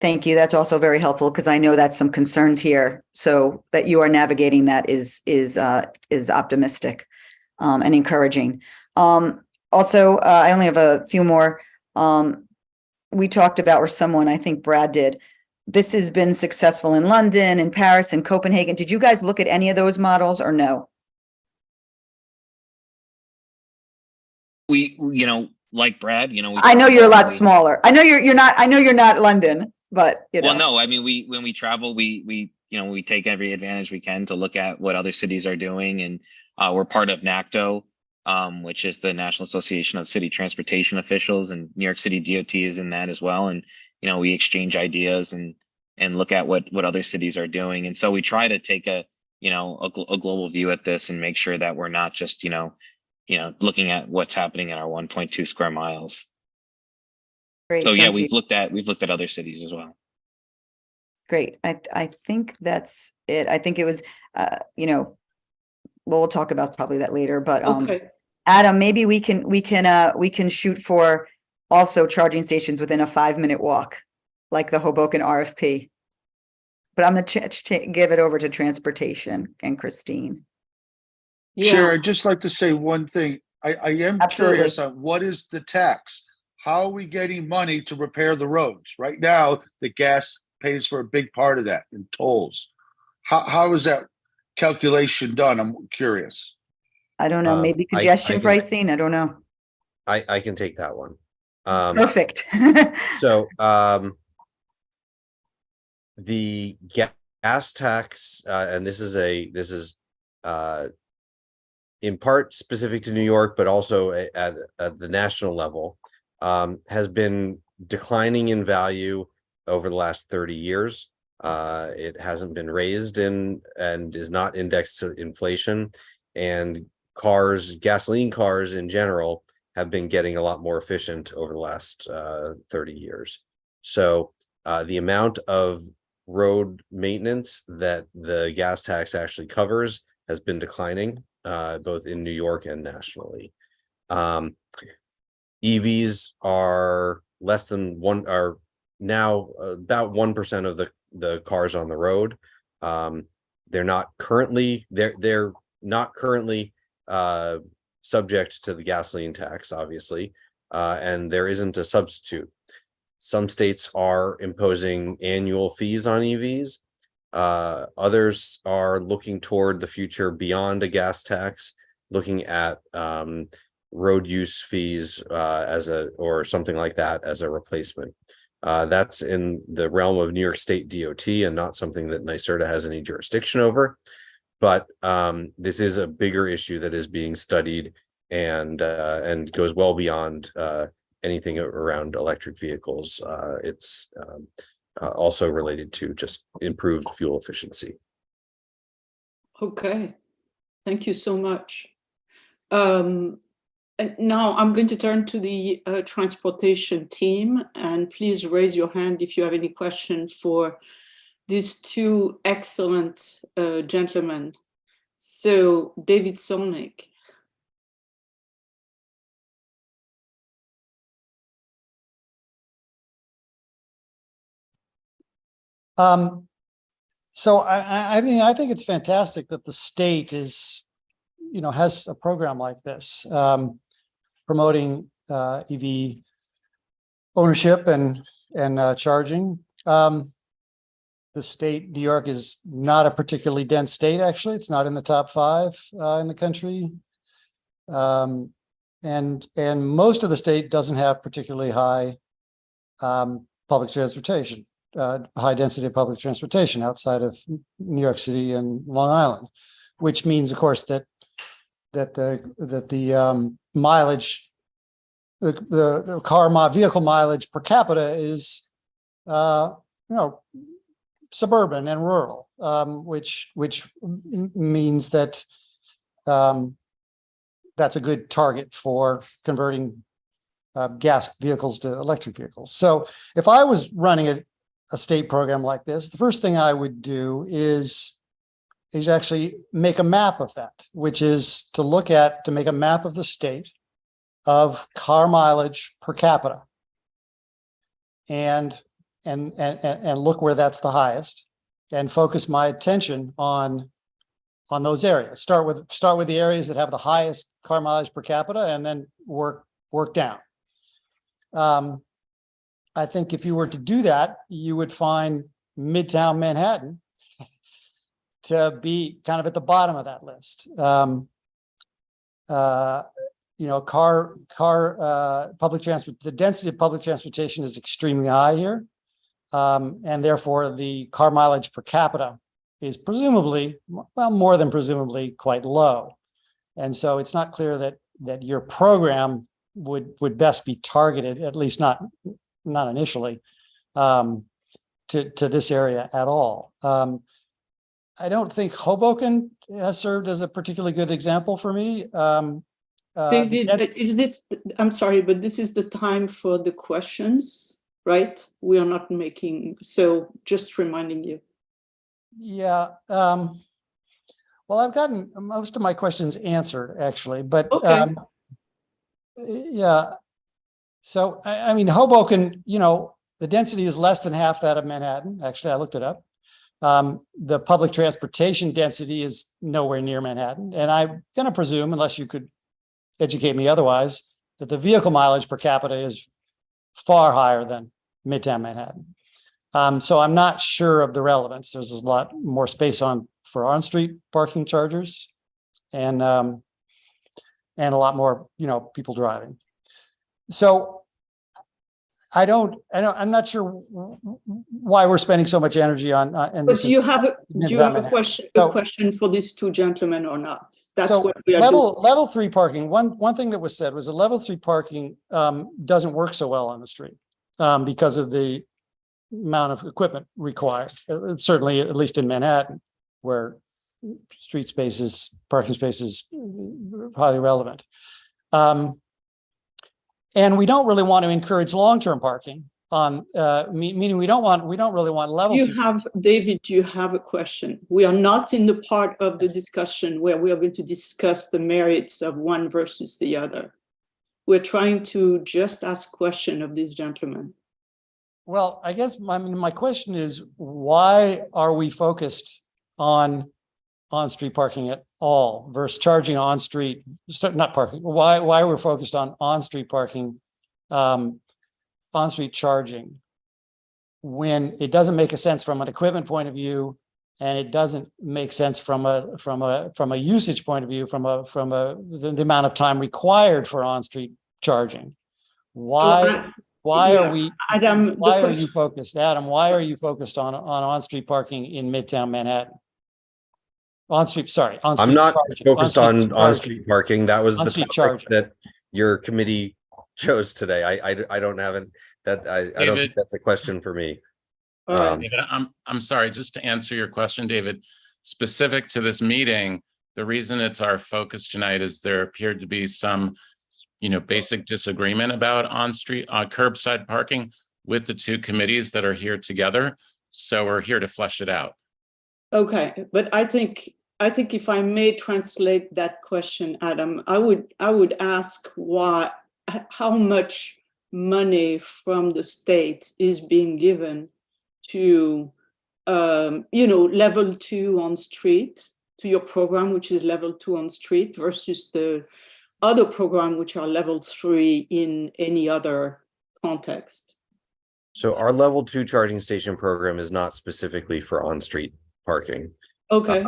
Thank you. That's also very helpful, because I know that's some concerns here. So that you are navigating that is optimistic and encouraging. Also, I only have a few more. We talked about, or someone, I think Brad did, this has been successful in London, in Paris, and Copenhagen. Did you guys look at any of those models or no? We, like Brad, I know you're a lot smaller. I know you're not London, but Well, no, I mean, when we travel, we take every advantage we can to look at what other cities are doing. And we're part of NACTO, which is the National Association of City Transportation Officials, and New York City DOT is in that as well. And, we exchange ideas and look at what other cities are doing. And so we try to take a a global view at this and make sure that we're not just, looking at what's happening in our 1.2 square miles. Great. So yeah, thank you. we've looked at other cities as well. Great. I think that's it. I think it was, we'll talk about probably that later, but, Okay. Adam, maybe we can shoot for also charging stations within a 5-minute walk, like the Hoboken RFP. But I'm going to give it over to transportation and Christine. Chair, I'd just like to say one thing. I am Absolutely. curious on what is the tax? How are we getting money to repair the roads? Right now, the gas pays for a big part of that in tolls. How is that calculation done? I'm curious. I don't know, maybe congestion pricing. I don't know. I can take that one. Perfect. So the gas tax, and this is in part specific to New York, but also at the national level, has been declining in value over the last 30 years. It hasn't been raised and is not indexed to inflation, and gasoline cars in general have been getting a lot more efficient over the last 30 years. So the amount of road maintenance that the gas tax actually covers has been declining, both in New York and nationally. EVs are now about 1% of the cars on the road. They're not currently subject to the gasoline tax, obviously, and there isn't a substitute. Some states are imposing annual fees on EVs. Others are looking toward the future beyond a gas tax, looking at road use fees or something like that as a replacement. That's in the realm of New York State DOT and not something that NYSERDA has any jurisdiction over. But this is a bigger issue that is being studied and goes well beyond anything around electric vehicles. It's also related to just improved fuel efficiency. Okay, thank you so much. And now I'm going to turn to the transportation team, and please raise your hand if you have any question for these two excellent gentlemen. So David Solnick. So I think it's fantastic that the state has a program like this, promoting EV ownership and charging. The state, New York, is not a particularly dense state. Actually, it's not in the top 5 in the country, and most of the state doesn't have particularly high public transportation. High density of public transportation outside of New York City and Long Island, which means, of course, that the mileage, the vehicle mileage per capita is, suburban and rural, which means that that's a good target for converting gas vehicles to electric vehicles. So if I was running a state program like this, the first thing I would do is actually make a map of that, which is to make a map of the state of car mileage per capita and look where that's the highest and focus my attention on those areas. Start with the areas that have the highest car mileage per capita and then work down. I think if you were to do that, you would find Midtown Manhattan to be kind of at the bottom of that list. Public transport, the density of public transportation is extremely high here. And therefore the car mileage per capita is presumably, well, more than presumably, quite low. And so it's not clear that your program would best be targeted, at least not initially, to this area at all. I don't think Hoboken has served as a particularly good example for me. David, is this, I'm sorry, but this is the time for the questions, right? We are not making, so just reminding you. Yeah. Well, I've gotten most of my questions answered, actually, but Okay. yeah. So, I mean, Hoboken, you know, the density is less than half that of Manhattan. Actually, I looked it up. The public transportation density is nowhere near Manhattan. And I'm going to presume, unless you could educate me otherwise, that the vehicle mileage per capita is far higher than Midtown Manhattan. So I'm not sure of the relevance. There's a lot more space for on-street parking chargers and a lot more, you know, people driving. So I'm not sure why we're spending so much energy on. But do you have a question for these two gentlemen or not? That's so what we are doing. Level 3 parking. One thing that was said was that level 3 parking doesn't work so well on the street because of the amount of equipment required. Certainly, at least in Manhattan, where street spaces, parking spaces, highly relevant. And we don't really want to encourage long-term parking on, meaning we don't really want level 2. David, do you have a question? We are not in the part of the discussion where we are going to discuss the merits of one versus the other. We're trying to just ask question of these gentlemen. Well, I guess my question is, why are we focused on on-street parking at all versus charging on-street, not parking? Why we're focused on on-street parking, on-street charging, when it doesn't make a sense from an equipment point of view, and it doesn't make sense from a usage point of view, from the amount of time required for on-street charging. Why are you focused, Adam? Why are you focused on on-street parking in Midtown Manhattan? I'm not focused on on-street parking. That was the topic that your committee chose today. I don't have it. I don't think that's a question for me. David, I'm sorry, just to answer your question, David, specific to this meeting, the reason it's our focus tonight is there appeared to be some, basic disagreement about on-street, curbside parking with the two committees that are here together. So we're here to flesh it out. Okay, but I think if I may translate that question, Adam, I would ask how much money from the state is being given to level 2 on street, to your program, which is level 2 on street, versus the other program, which are level 3 in any other context. So our level 2 charging station program is not specifically for on-street parking. Okay.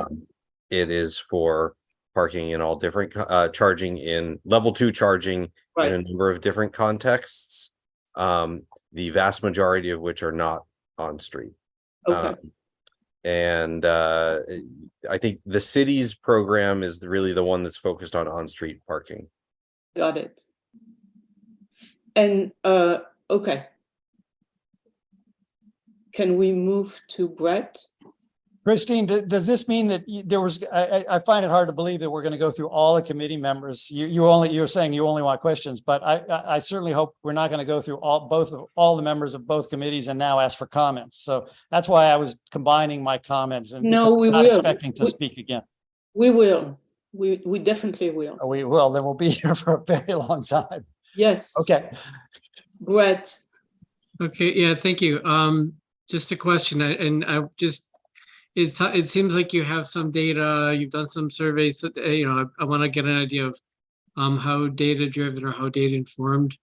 It is for parking in all different charging in level 2 charging in a number of different contexts. The vast majority of which are not on street. Okay. I think the city's program is really the one that's focused on street parking. Got it. And okay. Can we move to Brett? Christine, does this mean that there was? I find it hard to believe that we're going to go through all the committee members. You're saying you only want questions, but I certainly hope we're not going to go through all the members of both committees and now ask for comments. So that's why I was combining my comments and we not will. expecting to speak again. We will. We definitely will. We will. Then we'll be here for a very long time. Yes. Okay. Brett. Okay. Yeah. Thank you. Just a question, and I just. It seems like you have some data, you've done some surveys, I want to get an idea of how data driven or how data informed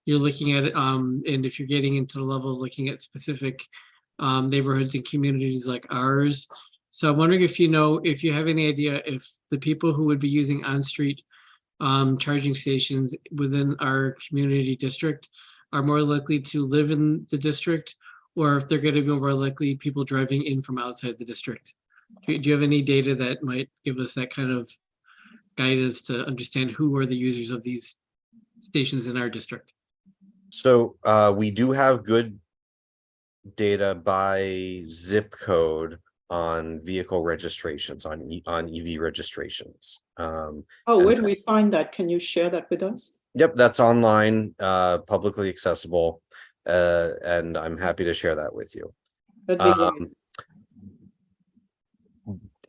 you're looking at it. And if you're getting into the level of looking at specific neighborhoods and communities like ours. So I'm wondering if you have any idea if the people who would be using on-street charging stations within our community district are more likely to live in the district, or if they're going to be more likely people driving in from outside the district. Do you have any data that might give us that kind of guidance to understand who are the users of these stations in our district? So we do have good data by zip code on vehicle registrations, on EV registrations. Oh, and where do we that's- find that? Can you share that with us? Yep, that's online, publicly accessible, and I'm happy to share that with you. That'd be great.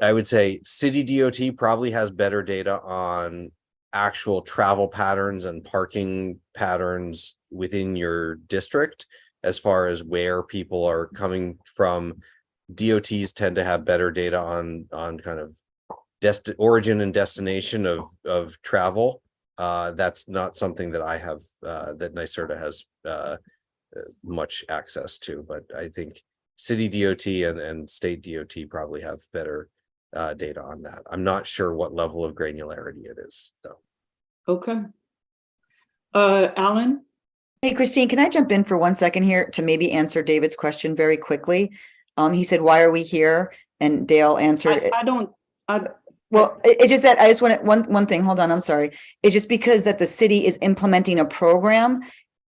I would say city DOT probably has better data on actual travel patterns and parking patterns within your district, as far as where people are coming from. DOTs tend to have better data on kind of origin and destination of travel. That's not something that I have, that NYSERDA has much access to, but I think city DOT and state DOT probably have better data on that. I'm not sure what level of granularity it is, though. Okay. Alan? Hey, Christine, can I jump in for 1 second here to maybe answer David's question very quickly? He said, why are we here? And Dale answered it. Well, it's just that I just want one thing. Hold on. I'm sorry. It's just because that the city is implementing a program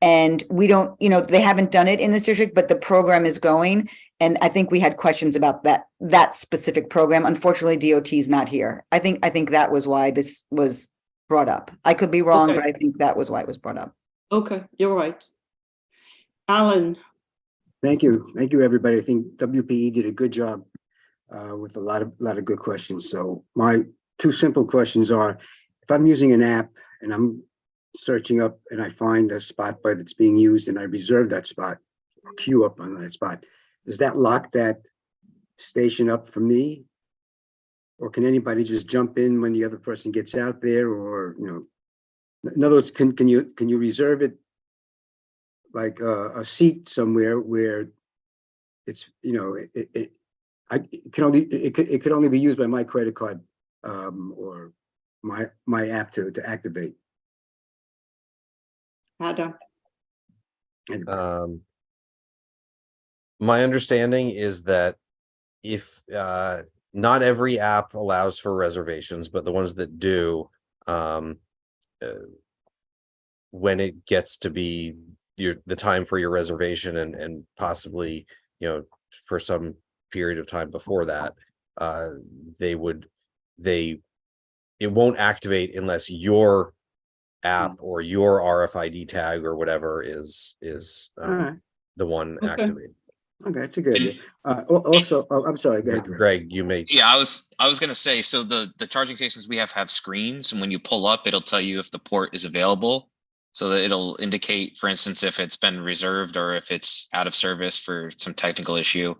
and we don't, they haven't done it in this district, but the program is going. And I think we had questions about that specific program. Unfortunately, DOT is not here. I think that was why this was brought up. I could be wrong, but I think that was why it was brought up. Okay, you're right. Alan. Thank you, everybody. I think WPE did a good job with a lot of good questions. So my two simple questions are: if I'm using an app and I'm searching up and I find a spot but it's being used and I reserve that spot or queue up on that spot, does that lock that station up for me, or can anybody just jump in when the other person gets out there? Or in other words, can you reserve it like a seat somewhere where it's it could only be used by my credit card or my app to activate? Adam. My understanding is that if not every app allows for reservations, but the ones that do, when it gets to be the time for your reservation and possibly, for some period of time before that, it won't activate unless your app or your RFID tag or whatever is the one activated. Okay, that's a good idea. Also, I'm sorry, go ahead, Greg, you may. Yeah, I was gonna say, so the charging stations we have screens, and when you pull up, it'll tell you if the port is available. So that it'll indicate, for instance, if it's been reserved or if it's out of service for some technical issue.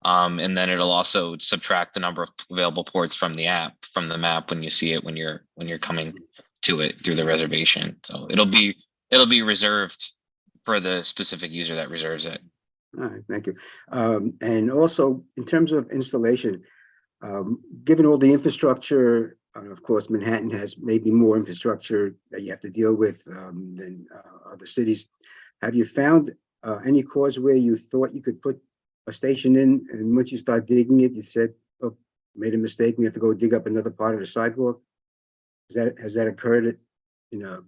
And then it'll also subtract the number of available ports from the map when you see it when you're coming to it through the reservation. So it'll be reserved for the specific user that reserves it. All right, thank you. And also, in terms of installation, given all the infrastructure, of course, Manhattan has maybe more infrastructure that you have to deal with than other cities. Have you found any cause where you thought you could put a station in, and once you start digging it, you said, "Oh, made a mistake. We have to go dig up another part of the sidewalk"? Has that occurred? No,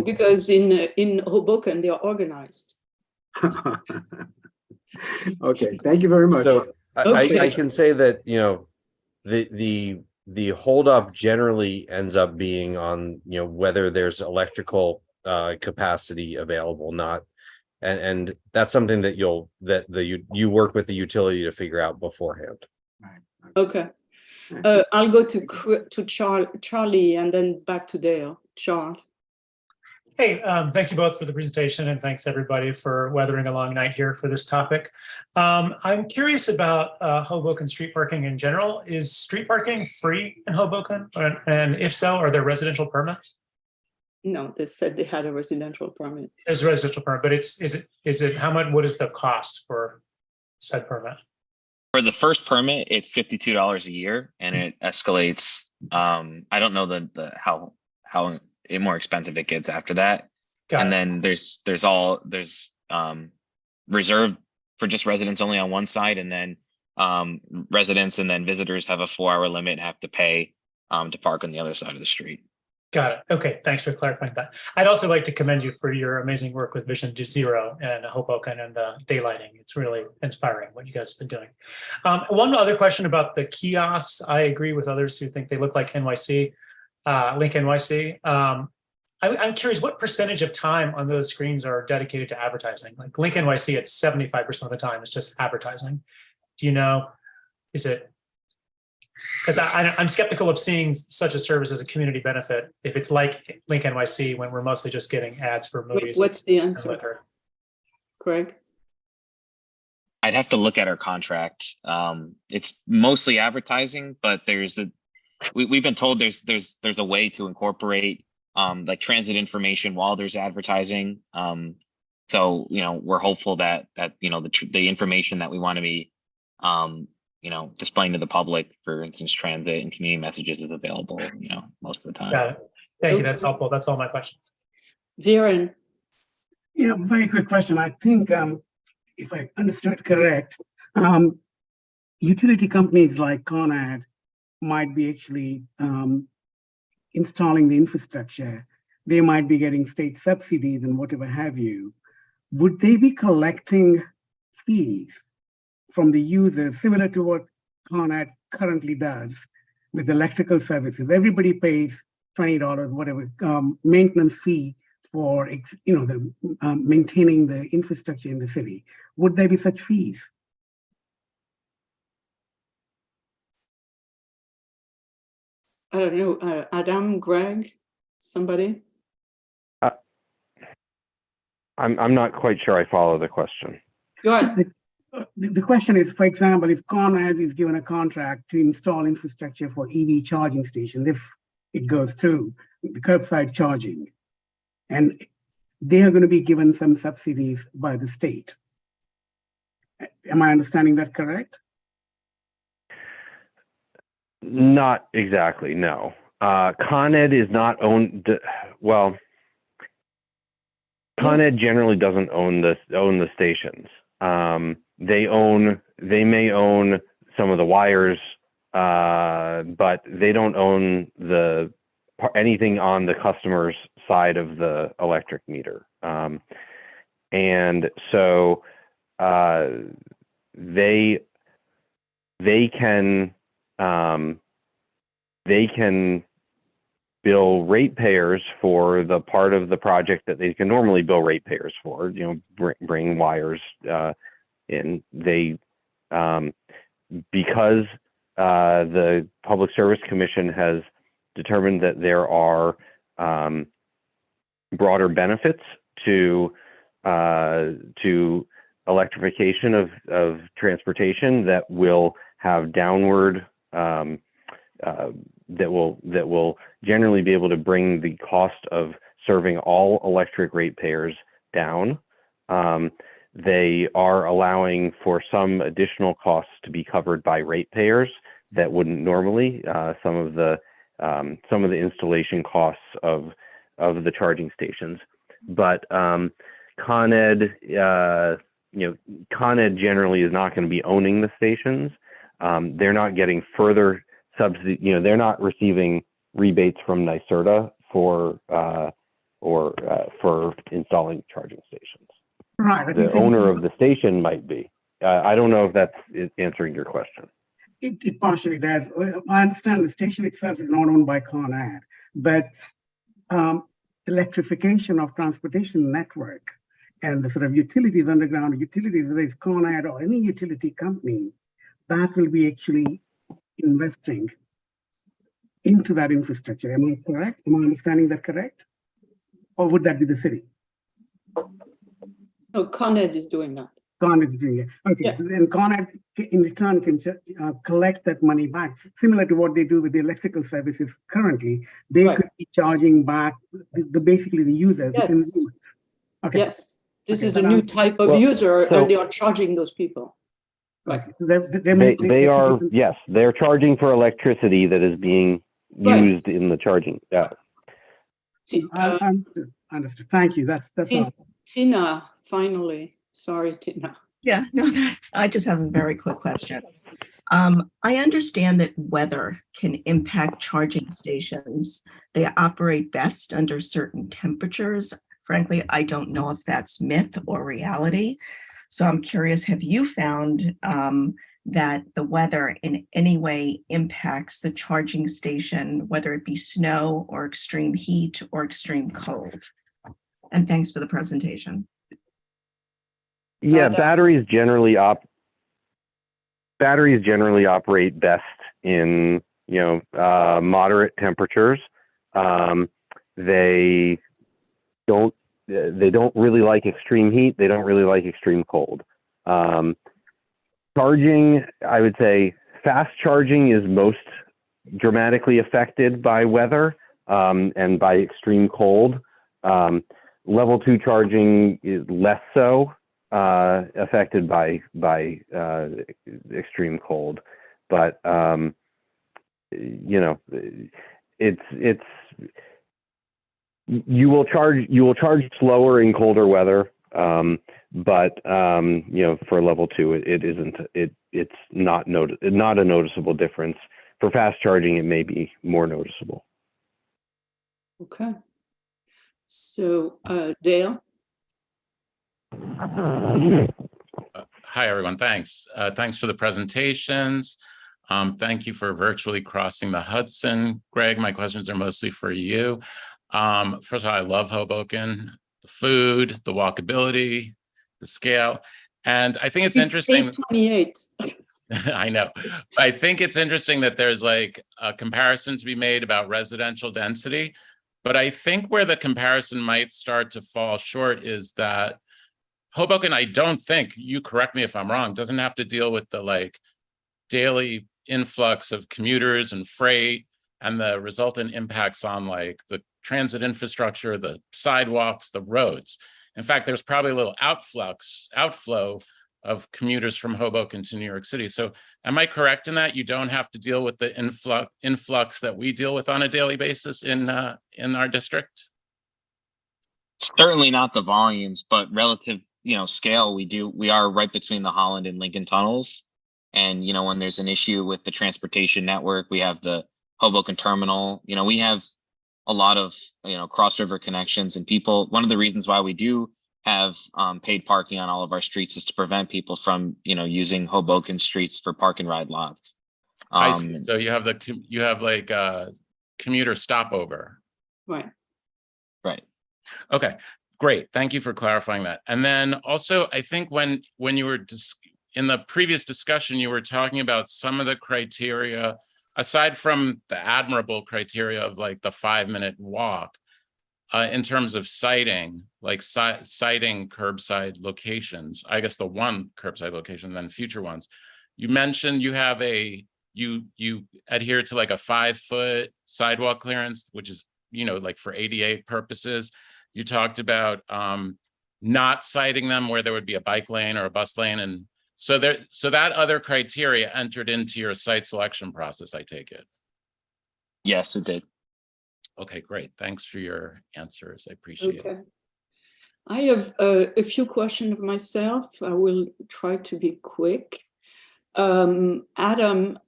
because in Hoboken they are organized. Okay, thank you very much. So I can say that the holdup generally ends up being on whether there's electrical capacity available, not, and that's something that you work with the utility to figure out beforehand. Okay, I'll go to Charlie and then back to Dale. Charles. Hey, thank you both for the presentation, and thanks everybody for weathering a long night here for this topic. I'm curious about Hoboken street parking in general. Is street parking free in Hoboken? And if so, are there residential permits? No, they said they had a residential permit. There's a residential permit, but is it how much? What is the cost for said permit? For the first permit, it's $52 a year, and it escalates. I don't know how more expensive it gets after that. And then there's reserved for just residents only on one side, and then residents and then visitors have a 4-hour limit and have to pay to park on the other side of the street. Got it. Okay, thanks for clarifying that. I'd also like to commend you for your amazing work with Vision to Zero and Hoboken and daylighting. It's really inspiring what you guys have been doing. One other question about the kiosks. I agree with others who think they look like NYC, Link NYC. I'm curious, what percentage of time on those screens are dedicated to advertising? Like Link NYC, it's 75% of the time, it's just advertising. Do you know, is it? Because I'm skeptical of seeing such a service as a community benefit if it's like Link NYC when we're mostly just getting ads for movies. What's the answer, Craig? I'd have to look at our contract. It's mostly advertising, but we've been told there's a way to incorporate like transit information while there's advertising. So we're hopeful that the information that we want to be displaying to the public, for instance, transit and community messages, is available, most of the time. Got it. Thank you. That's helpful. That's all my questions. Viren. Yeah, very quick question. I think if I understood correct, utility companies like Con Ed might be actually installing the infrastructure. They might be getting state subsidies and whatever have you. Would they be collecting fees from the users similar to what Con Ed currently does with electrical services? Everybody pays $20, whatever, maintenance fee for maintaining the infrastructure in the city. Would there be such fees? I don't know, Adam, Greg, somebody? I'm not quite sure I follow the question. Go ahead. The question is, for example, if Con Ed is given a contract to install infrastructure for EV charging stations, if it goes through the curbside charging, and they are going to be given some subsidies by the state. Am I understanding that correct? Not exactly, no. Con Ed is not owned, well, Con Ed generally doesn't own the stations. They may own some of the wires, but they don't own anything on the customer's side of the electric meter. And so they can bill ratepayers for the part of the project that they can normally bill ratepayers for, bring wires in. They, because the Public Service Commission has determined that there are broader benefits to electrification of transportation that will have downward that will generally be able to bring the cost of serving all electric ratepayers down. They are allowing for some additional costs to be covered by ratepayers that wouldn't normally. Some of the installation costs of the charging stations, but Con Ed, Con Ed generally is not going to be owning the stations. They're not getting further subsidy. They're not receiving rebates from NYSERDA for installing charging stations. Right. The owner of the station might be. I don't know if that's answering your question. It partially does. I understand the station itself is not owned by Con Ed, but electrification of transportation network and the sort of utilities, underground utilities, whether it's Con Ed or any utility company, that will be actually investing into that infrastructure. Am I correct? Am I understanding that correct? Or would that be the city? No, Con Ed is doing that. Con Ed is doing it. Okay, yeah. So then Con Ed in return can collect that money back, similar to what they do with the electrical services currently. They could be charging back basically the users. Yes. Okay. Yes. This is a new type of user, and they are charging those people. Right. They are, yes, they're charging for electricity that is being used in the charging. Yeah. Understood. Thank you. That's all. Tina, finally. Sorry, Tina. Yeah, no, I just have a very quick question. I understand that weather can impact charging stations. They operate best under certain temperatures. Frankly, I don't know if that's myth or reality. So I'm curious, have you found that the weather in any way impacts the charging station, whether it be snow or extreme heat or extreme cold? And thanks for the presentation. Yeah, batteries generally operate best in moderate temperatures. They don't really like extreme heat. They don't really like extreme cold. Charging, I would say, fast charging is most dramatically affected by weather and by extreme cold. Level 2 charging is less so affected by extreme cold, but it's you will charge slower in colder weather, but for level 2 it's not a noticeable difference. For fast charging, it may be more noticeable. Okay. So Dale. Hi, everyone. Thanks. Thanks for the presentations. Thank you for virtually crossing the Hudson. Greg, my questions are mostly for you. First of all, I love Hoboken, the food, the walkability, the scale. And I think it's interesting. 828. I know. I think it's interesting that there's like a comparison to be made about residential density. But I think where the comparison might start to fall short is that Hoboken, I don't think, you correct me if I'm wrong, doesn't have to deal with the like daily influx of commuters and freight and the resultant impacts on like the transit infrastructure, the sidewalks, the roads. In fact, there's probably a little outflow of commuters from Hoboken to New York City. So am I correct in that you don't have to deal with the influx that we deal with on a daily basis in our district? Certainly not the volumes, but relative, scale, we are right between the Holland and Lincoln tunnels. And, when there's an issue with the transportation network, we have the Hoboken terminal, we have a lot of, cross river connections, and people, one of the reasons why we do have paid parking on all of our streets is to prevent people from, using Hoboken streets for park and ride lots. I see. So you have like a commuter stopover. Right. Right. Okay, great. Thank you for clarifying that. And then also, I think when you were in the previous discussion, you were talking about some of the criteria, aside from the admirable criteria of like the 5-minute walk, in terms of citing, like citing curbside locations, I guess the one curbside location, then future ones. You mentioned you have you adhere to like a 5-foot sidewalk clearance, which is, like for ADA purposes. You talked about not citing them where there would be a bike lane or a bus lane. And so that other criteria entered into your site selection process, I take it. Yes, it did. Okay, great. Thanks for your answers. I appreciate it. I have a few questions myself. I will try to be quick. Adam,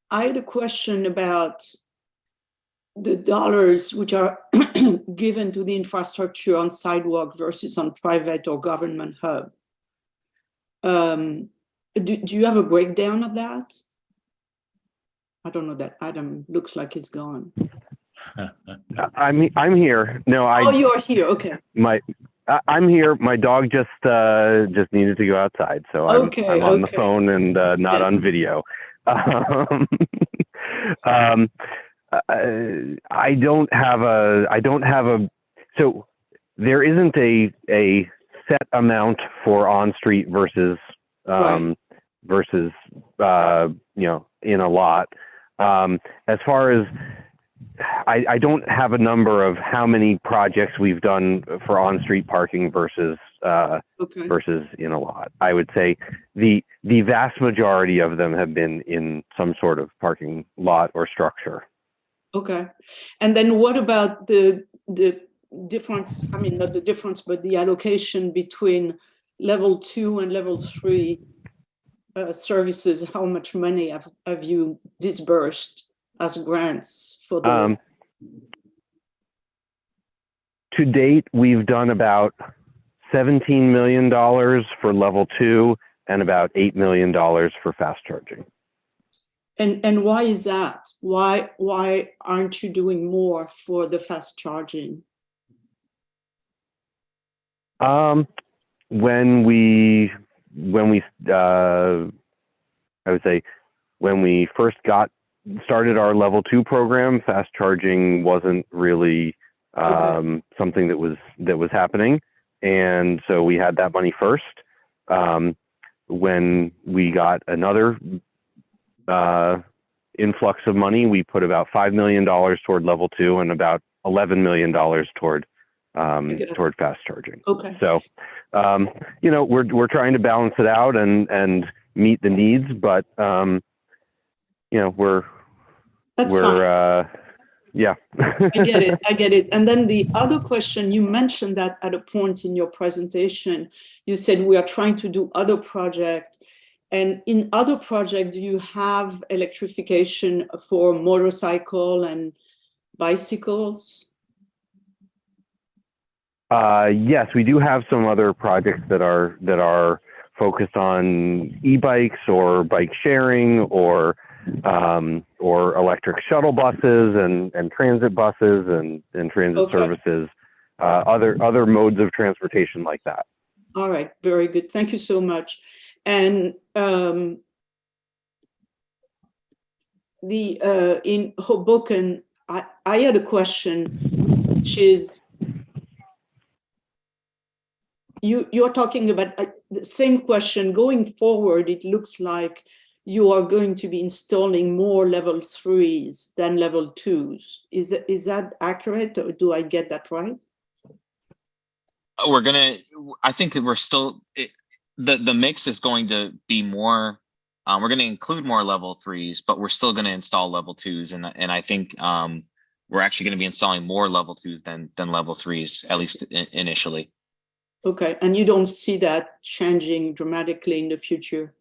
I had a question about the dollars which are given to the infrastructure on sidewalk versus on private or government hub. Do you have a breakdown of that? I don't know that Adam looks like he's gone. I'm here. No, Oh, you're here. Okay. I'm here. My dog just needed to go outside, so I'm on the phone and not on video. I don't have a. So there isn't a set amount for on street versus in a lot. As far as I don't have a number of how many projects we've done for on-street parking versus versus in a lot. I would say the vast majority of them have been in some sort of parking lot or structure. Okay. And then what about the difference? I mean, not the difference, but the allocation between level 2 and level 3 services, how much money have you disbursed as grants for the? To date, we've done about $17 million for level 2 and about $8 million for fast charging. And why is that? Why aren't you doing more for the fast charging? When we I would say when we first started our level 2 program, fast charging wasn't really something that was happening, and so we had that money first. When we got another influx of money, we put about $5 million toward level 2 and about $11 million toward fast charging. Okay. So, you know, we're trying to balance it out and meet the needs, but you know, yeah. I get it. And then the other question, you mentioned that at a point in your presentation, you said we are trying to do other projects. And in other projects, do you have electrification for motorcycle and bicycles? Yes, we do have some other projects that are focused on e-bikes or bike sharing or electric shuttle buses and transit buses and transit services, other modes of transportation like that. All right, very good. Thank you so much. And in Hoboken, I had a question, which is, you're talking about the same question. Going forward, it looks like you are going to be installing more level 3s than level 2s. Is that accurate, or do I get that right? I think that we're still, the mix is going to be more, we're going to include more level 3s, but we're still going to install level 2s. And I think we're actually going to be installing more level 2s than level 3s, at least initially. Okay, and you don't see that changing dramatically in the future?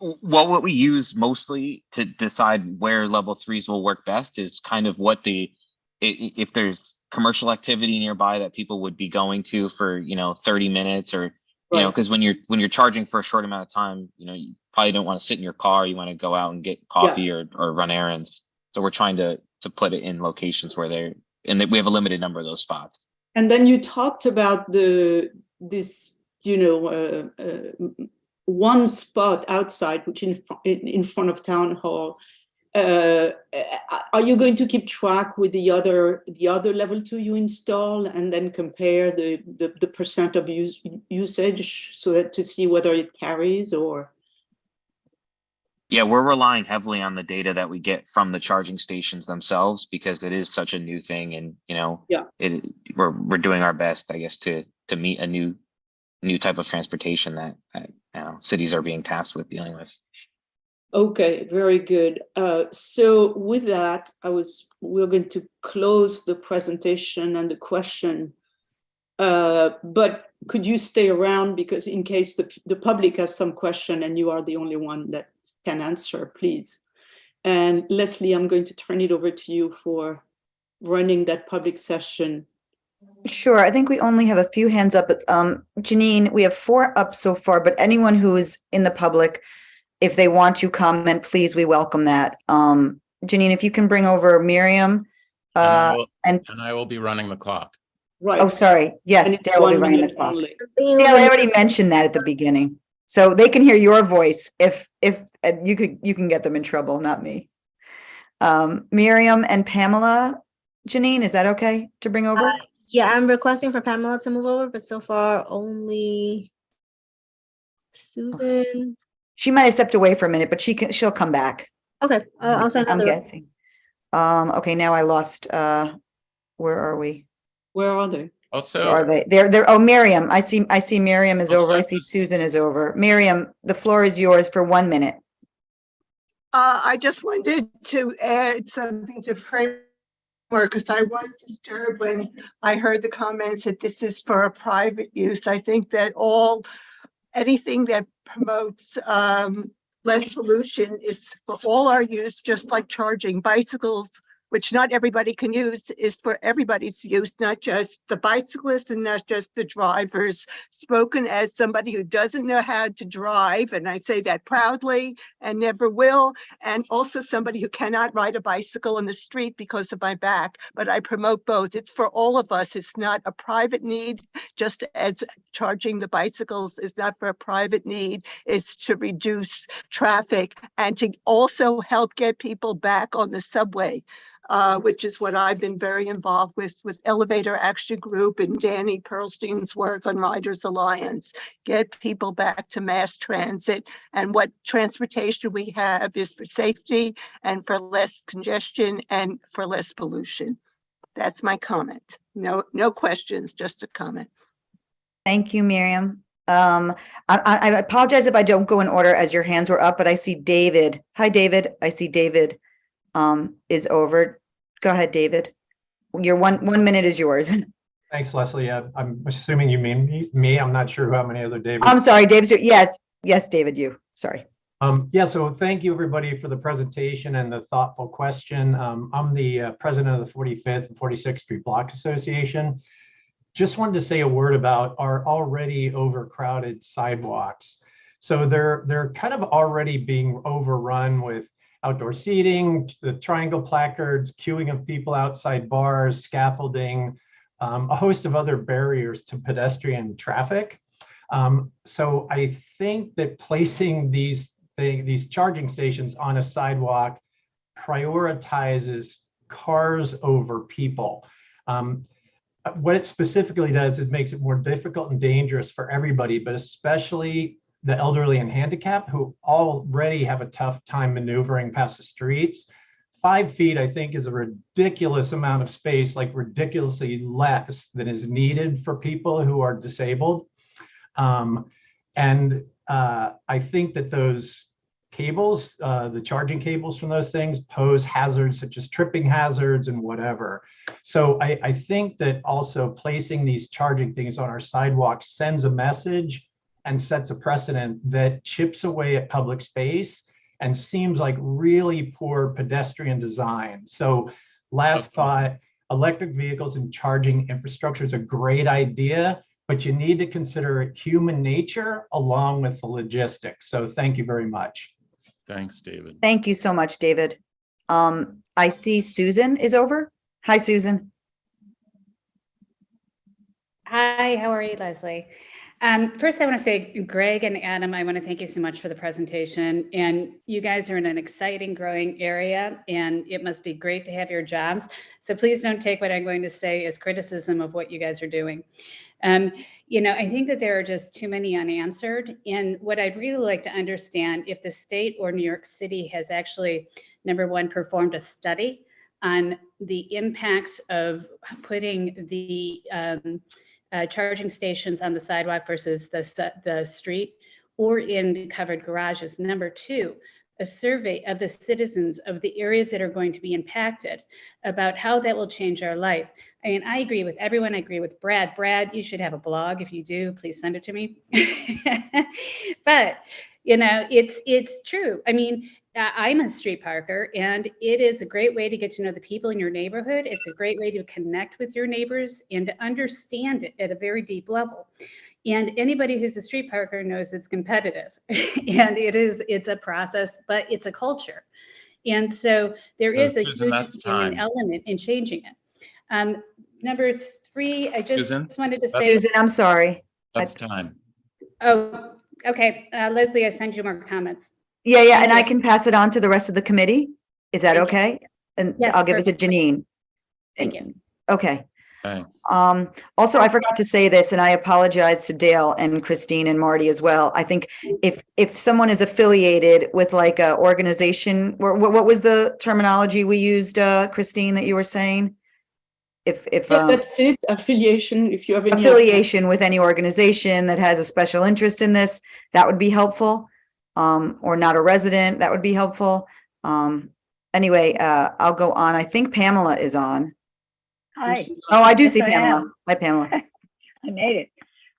Well, what we use mostly to decide where level 3s will work best is kind of what if there's commercial activity nearby that people would be going to for, 30 minutes or, because when you're charging for a short amount of time, you probably don't want to sit in your car. You want to go out and get coffee or run errands. So we're trying to put it in locations where we have a limited number of those spots. And then you talked about this one spot outside, which in front of town hall. Are you going to keep track with the other level 2 you install and then compare the percent of usage so that to see whether it carries or? Yeah, we're relying heavily on the data that we get from the charging stations themselves because it is such a new thing, and we're doing our best, I guess, to meet a new type of transportation that cities are being tasked with dealing with. Okay, very good. So with that, we're going to close the presentation and the question. But could you stay around, because in case the public has some question and you are the only one that can answer, please. And Leslie, I'm going to turn it over to you for running that public session. Sure. I think we only have a few hands up. Janine, we have 4 up so far, but anyone who is in the public, if they want to comment, please, we welcome that. Janine, if you can bring over Miriam. And I will be running the clock. Right. Oh, sorry. Yes, Dale will be running the clock. Dale, I already mentioned that at the beginning. So they can hear your voice if you can get them in trouble, not me. Miriam and Pamela, Janine, is that okay to bring over? Yeah, I'm requesting for Pamela to move over, but so far only Susan. She might have stepped away for a minute, but she'll come back. Okay, I'll send her. I'm guessing. Okay, now I lost. Where are we? Where are they? Also, are they? They're. Oh, Miriam. I see. Miriam is over. I see Susan is over. Miriam, the floor is yours for 1 minute. I just wanted to add something to Fred's because I was disturbed when I heard the comments that this is for a private use. I think that anything that promotes less pollution is for all our use, just like charging bicycles, which not everybody can use, is for everybody's use, not just the bicyclists and not just the drivers. Spoken as somebody who doesn't know how to drive, and I say that proudly and never will, and also somebody who cannot ride a bicycle in the street because of my back, but I promote both. It's for all of us. It's not a private need, just as charging the bicycles is not for a private need. It's to reduce traffic and to also help get people back on the subway. Which is what I've been very involved with Elevator Action Group and Danny Perlstein's work on Riders Alliance, get people back to mass transit. And what transportation we have is for safety and for less congestion and for less pollution. That's my comment. No questions, just a comment. Thank you, Miriam. I apologize if I don't go in order as your hands were up, but I see David. Hi, David. I see David is over. Go ahead, David. Your one minute is yours. Thanks, Leslie. I'm assuming you mean me. I'm not sure how many other Davids. I'm sorry, David. Yes, David, you. Sorry. Yeah, so thank you everybody for the presentation and the thoughtful question. I'm the president of the 45th and 46th Street Block Association. Just wanted to say a word about our already overcrowded sidewalks. So they're kind of already being overrun with outdoor seating, the triangle placards, queuing of people outside bars, scaffolding, a host of other barriers to pedestrian traffic. So I think that placing these charging stations on a sidewalk prioritizes cars over people. What it specifically does, it makes it more difficult and dangerous for everybody, but especially the elderly and handicapped who already have a tough time maneuvering past the streets. 5 feet, I think, is a ridiculous amount of space, like ridiculously less than is needed for people who are disabled. I think that those cables, the charging cables from those things pose hazards such as tripping hazards and whatever. So I think that also placing these charging things on our sidewalks sends a message and sets a precedent that chips away at public space and seems like really poor pedestrian design. So last thought, electric vehicles and charging infrastructure is a great idea, but you need to consider human nature along with the logistics. So thank you very much. Thanks, David. Thank you so much, David. I see Susan is over. Hi, Susan. Hi, how are you, Leslie? First, I want to say, Greg and Adam, I want to thank you so much for the presentation. And you guys are in an exciting, growing area, and it must be great to have your jobs. So please don't take what I'm going to say as criticism of what you guys are doing. I think that there are just too many unanswered. And what I'd really like to understand, if the state or New York City has actually, number one, performed a study on the impacts of putting the charging stations on the sidewalk versus the street or in covered garages. Number two, a survey of the citizens of the areas that are going to be impacted about how that will change our life. I mean, I agree with everyone. I agree with Brad. Brad, you should have a blog. If you do, please send it to me. But, it's true. I mean, I'm a street parker, and it is a great way to get to know the people in your neighborhood. It's a great way to connect with your neighbors and to understand it at a very deep level. And anybody who's a street parker knows it's competitive and it's a process, but it's a culture. And so there is a huge human element in changing it. Number three, I just wanted to say. Susan, I'm sorry. That's time. Oh, okay. Leslie, I send you more comments. Yeah, and I can pass it on to the rest of the committee. Is that okay? And yes, I'll give it to Janine. Thank you. Okay. Thanks. Also, I forgot to say this, and I apologize to Dale and Christine and Marty as well. I think if someone is affiliated with like a organization, what was the terminology we used, Christine, that you were saying? That's it, affiliation. If you have any affiliation with any organization that has a special interest in this, that would be helpful. Or not a resident, that would be helpful. Anyway, I'll go on. I think Pamela is on. Hi. Oh, I do Yes, see I Pamela. am. Hi, Pamela. I made it.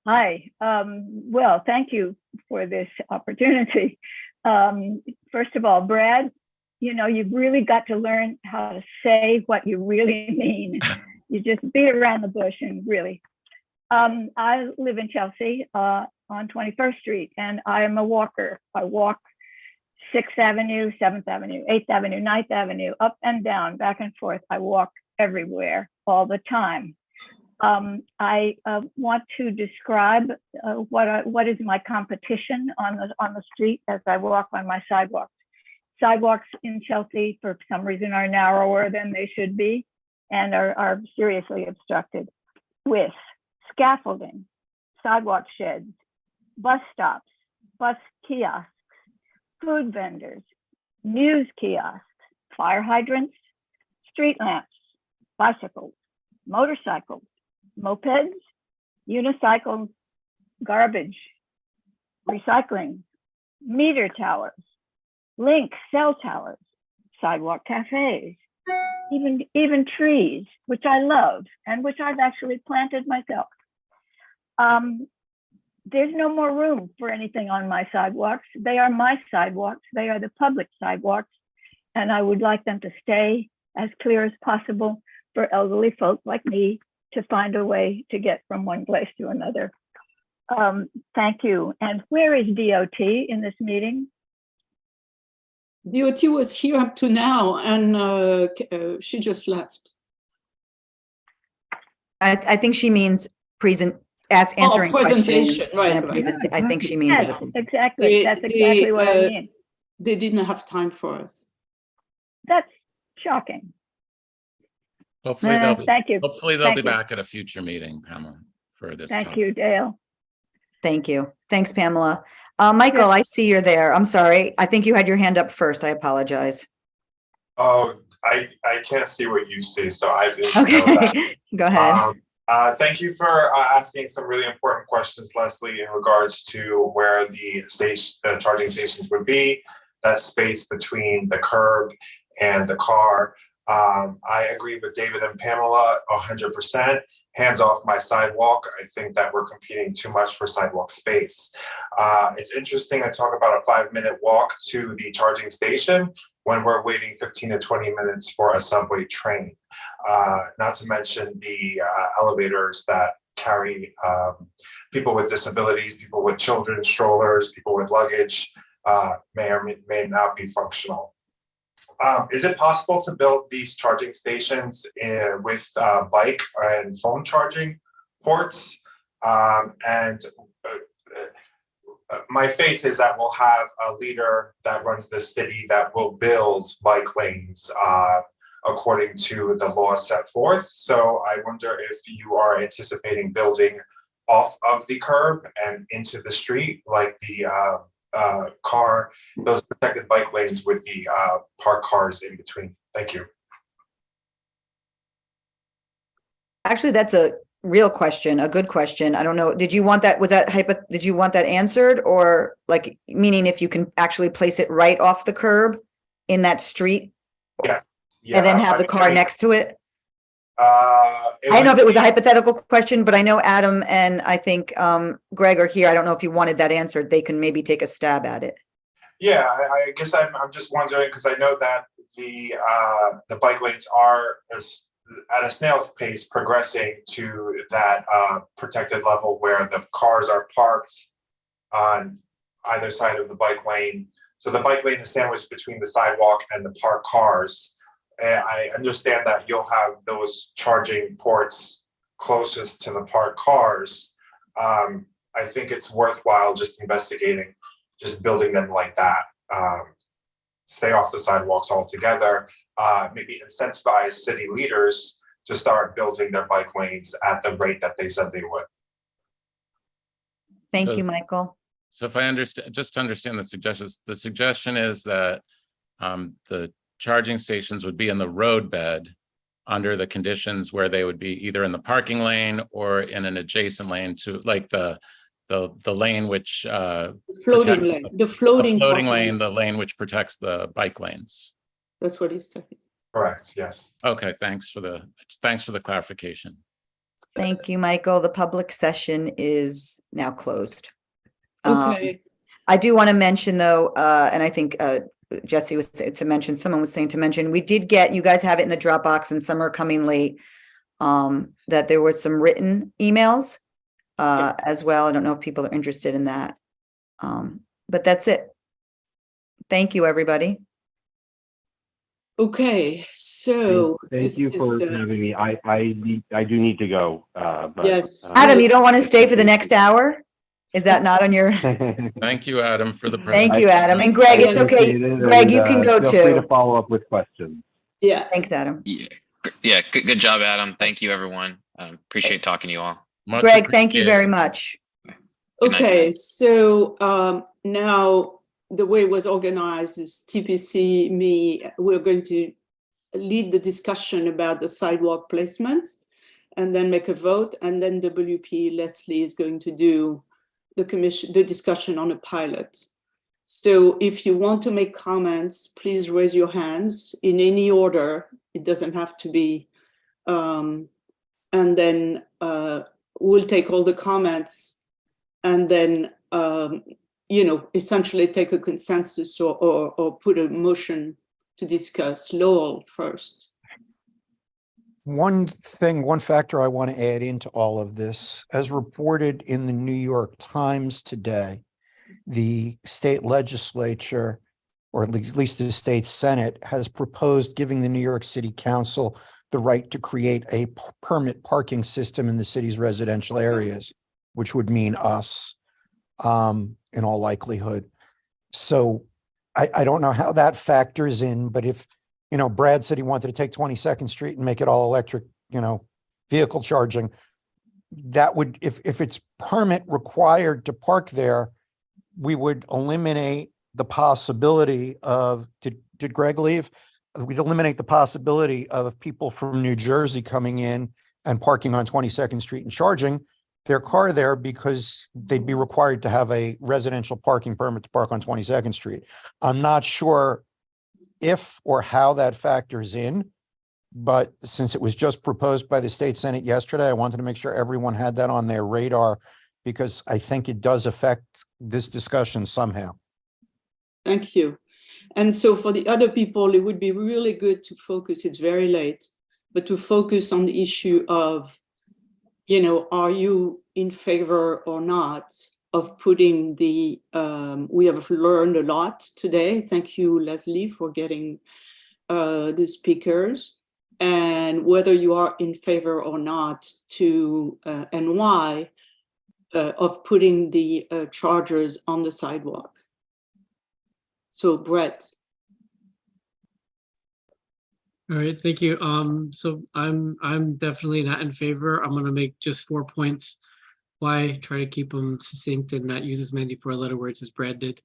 Hi. Well, thank you for this opportunity. First of all, Brad, you know, you've really got to learn how to say what you really mean. You just beat around the bush and really. I live in Chelsea on 21st Street, and I am a walker. I walk 6th Avenue, 7th Avenue, 8th Avenue, 9th Avenue, up and down, back and forth. I walk everywhere all the time. I want to describe what is my competition on the street as I walk on my sidewalks. Sidewalks in Chelsea, for some reason, are narrower than they should be and are seriously obstructed with scaffolding, sidewalk sheds, bus stops, bus kiosks, food vendors, news kiosks, fire hydrants, street lamps, bicycles, motorcycles, mopeds, unicycles, garbage, recycling, meter towers, link cell towers, sidewalk cafes, even trees, which I love and which I've actually planted myself. There's no more room for anything on my sidewalks. They are my sidewalks. They are the public sidewalks, and I would like them to stay as clear as possible for elderly folk like me to find a way to get from one place to another. Thank you. And where is DOT in this meeting? DOT was here up to now, and she just left. I think she means answering presentation, questions. right, And right. I think she means. Yes, exactly. That's exactly what I mean. They didn't have time for us. That's shocking. Hopefully they'll be, Thank you. Hopefully they'll Thank be you. back at a future meeting, Pamela, for this Thank topic. you, Dale. Thank you. Thanks, Pamela. Michael, I see you're there. I'm sorry. I think you had your hand up first. I apologize. Oh, I can't see what you see, so I didn't Okay, know that. go ahead. Thank you for asking some really important questions, Leslie, in regards to where the charging stations would be, that space between the curb and the car. I agree with David and Pamela 100%. Hands off my sidewalk. I think that we're competing too much for sidewalk space. It's interesting to talk about a 5-minute walk to the charging station when we're waiting 15 to 20 minutes for a subway train. Not to mention the elevators that carry people with disabilities, people with children, strollers, people with luggage, may or may not be functional. Is it possible to build these charging stations with bike and phone charging ports? My faith is that we'll have a leader that runs the city that will build bike lanes according to the law set forth. So I wonder if you are anticipating building off of the curb and into the street, like the those protected bike lanes with the parked cars in between. Thank you. Actually, that's a real question, a good question. I don't know. Did you want that? Did you want that answered, or like meaning if you can actually place it right off the curb in that street? Yeah. And then have the car next to it? I It don't know if would it was a be- hypothetical question, but I know Adam and I think Greg are here. I don't know if you wanted that answered. They can maybe take a stab at it. Yeah, I guess I'm just wondering, because I know that the bike lanes are at a snail's pace progressing to that protected level where the cars are parked on either side of the bike lane. So the bike lane is sandwiched between the sidewalk and the parked cars. I understand that you'll have those charging ports closest to the parked cars. I think it's worthwhile just investigating, just building them like that. Stay off the sidewalks altogether. Maybe incentivize city leaders to start building their bike lanes at the rate that they said they would. Thank you, Michael. So if I understand, just to understand the suggestion is that the charging stations would be in the roadbed under the conditions where they would be either in the parking lane or in an adjacent lane to, like the lane which Floating lane, the floating lane, lane. the lane which protects the bike lanes. That's what he's talking. Correct, yes. Okay, thanks for the clarification. Thank you, Michael. The public session is now closed. Okay. I do want to mention though, and I think Jesse was to mention, someone was saying to mention, we did get, you guys have it in the Dropbox and some are coming late, that there was some written emails as well. I don't know if people are interested in that. But that's it. Thank you, everybody. Okay, so Thank you for having me. I do need to go. But, yes. Adam, you don't want to stay for the next hour? Is that not on your? Thank you, Adam, for the Thank you, Adam. And Greg, it's okay. Greg, you can go feel free to too. follow up with questions. Yeah. Thanks, Adam. Yeah, good job, Adam. Thank you, everyone. Appreciate talking to you all. Greg, thank you very much. Okay, so now the way it was organized is TPC, me, we're going to lead the discussion about the sidewalk placement and then make a vote. And then WP Leslie is going to do the discussion on a pilot. So if you want to make comments, please raise your hands in any order. It doesn't have to be. And then we'll take all the comments and then, essentially take a consensus or put a motion to discuss. Lowell first. One factor I want to add into all of this, as reported in the New York Times today, the state legislature, or at least the state Senate, has proposed giving the New York City Council the right to create a permit parking system in the city's residential areas, which would mean us, in all likelihood. So I don't know how that factors in, but if, Brad said he wanted to take 22nd Street and make it all electric, vehicle charging, that would, if it's permit required to park there, we would eliminate the possibility of, did Greg leave? We'd eliminate the possibility of people from New Jersey coming in and parking on 22nd Street and charging their car there because they'd be required to have a residential parking permit to park on 22nd Street. I'm not sure if or how that factors in, but since it was just proposed by the state Senate yesterday, I wanted to make sure everyone had that on their radar because I think it does affect this discussion somehow. Thank you. And so for the other people, it would be really good to focus, it's very late, but to focus on the issue of, are you in favor or not of putting the, we have learned a lot today. Thank you, Leslie, for getting the speakers, and whether you are in favor or not to, and why, of putting the chargers on the sidewalk. So Brett. All right, thank you. So I'm definitely not in favor. I'm going to make just 4 points. Why? Try to keep them succinct and not use as many 4-letter words as Brad did.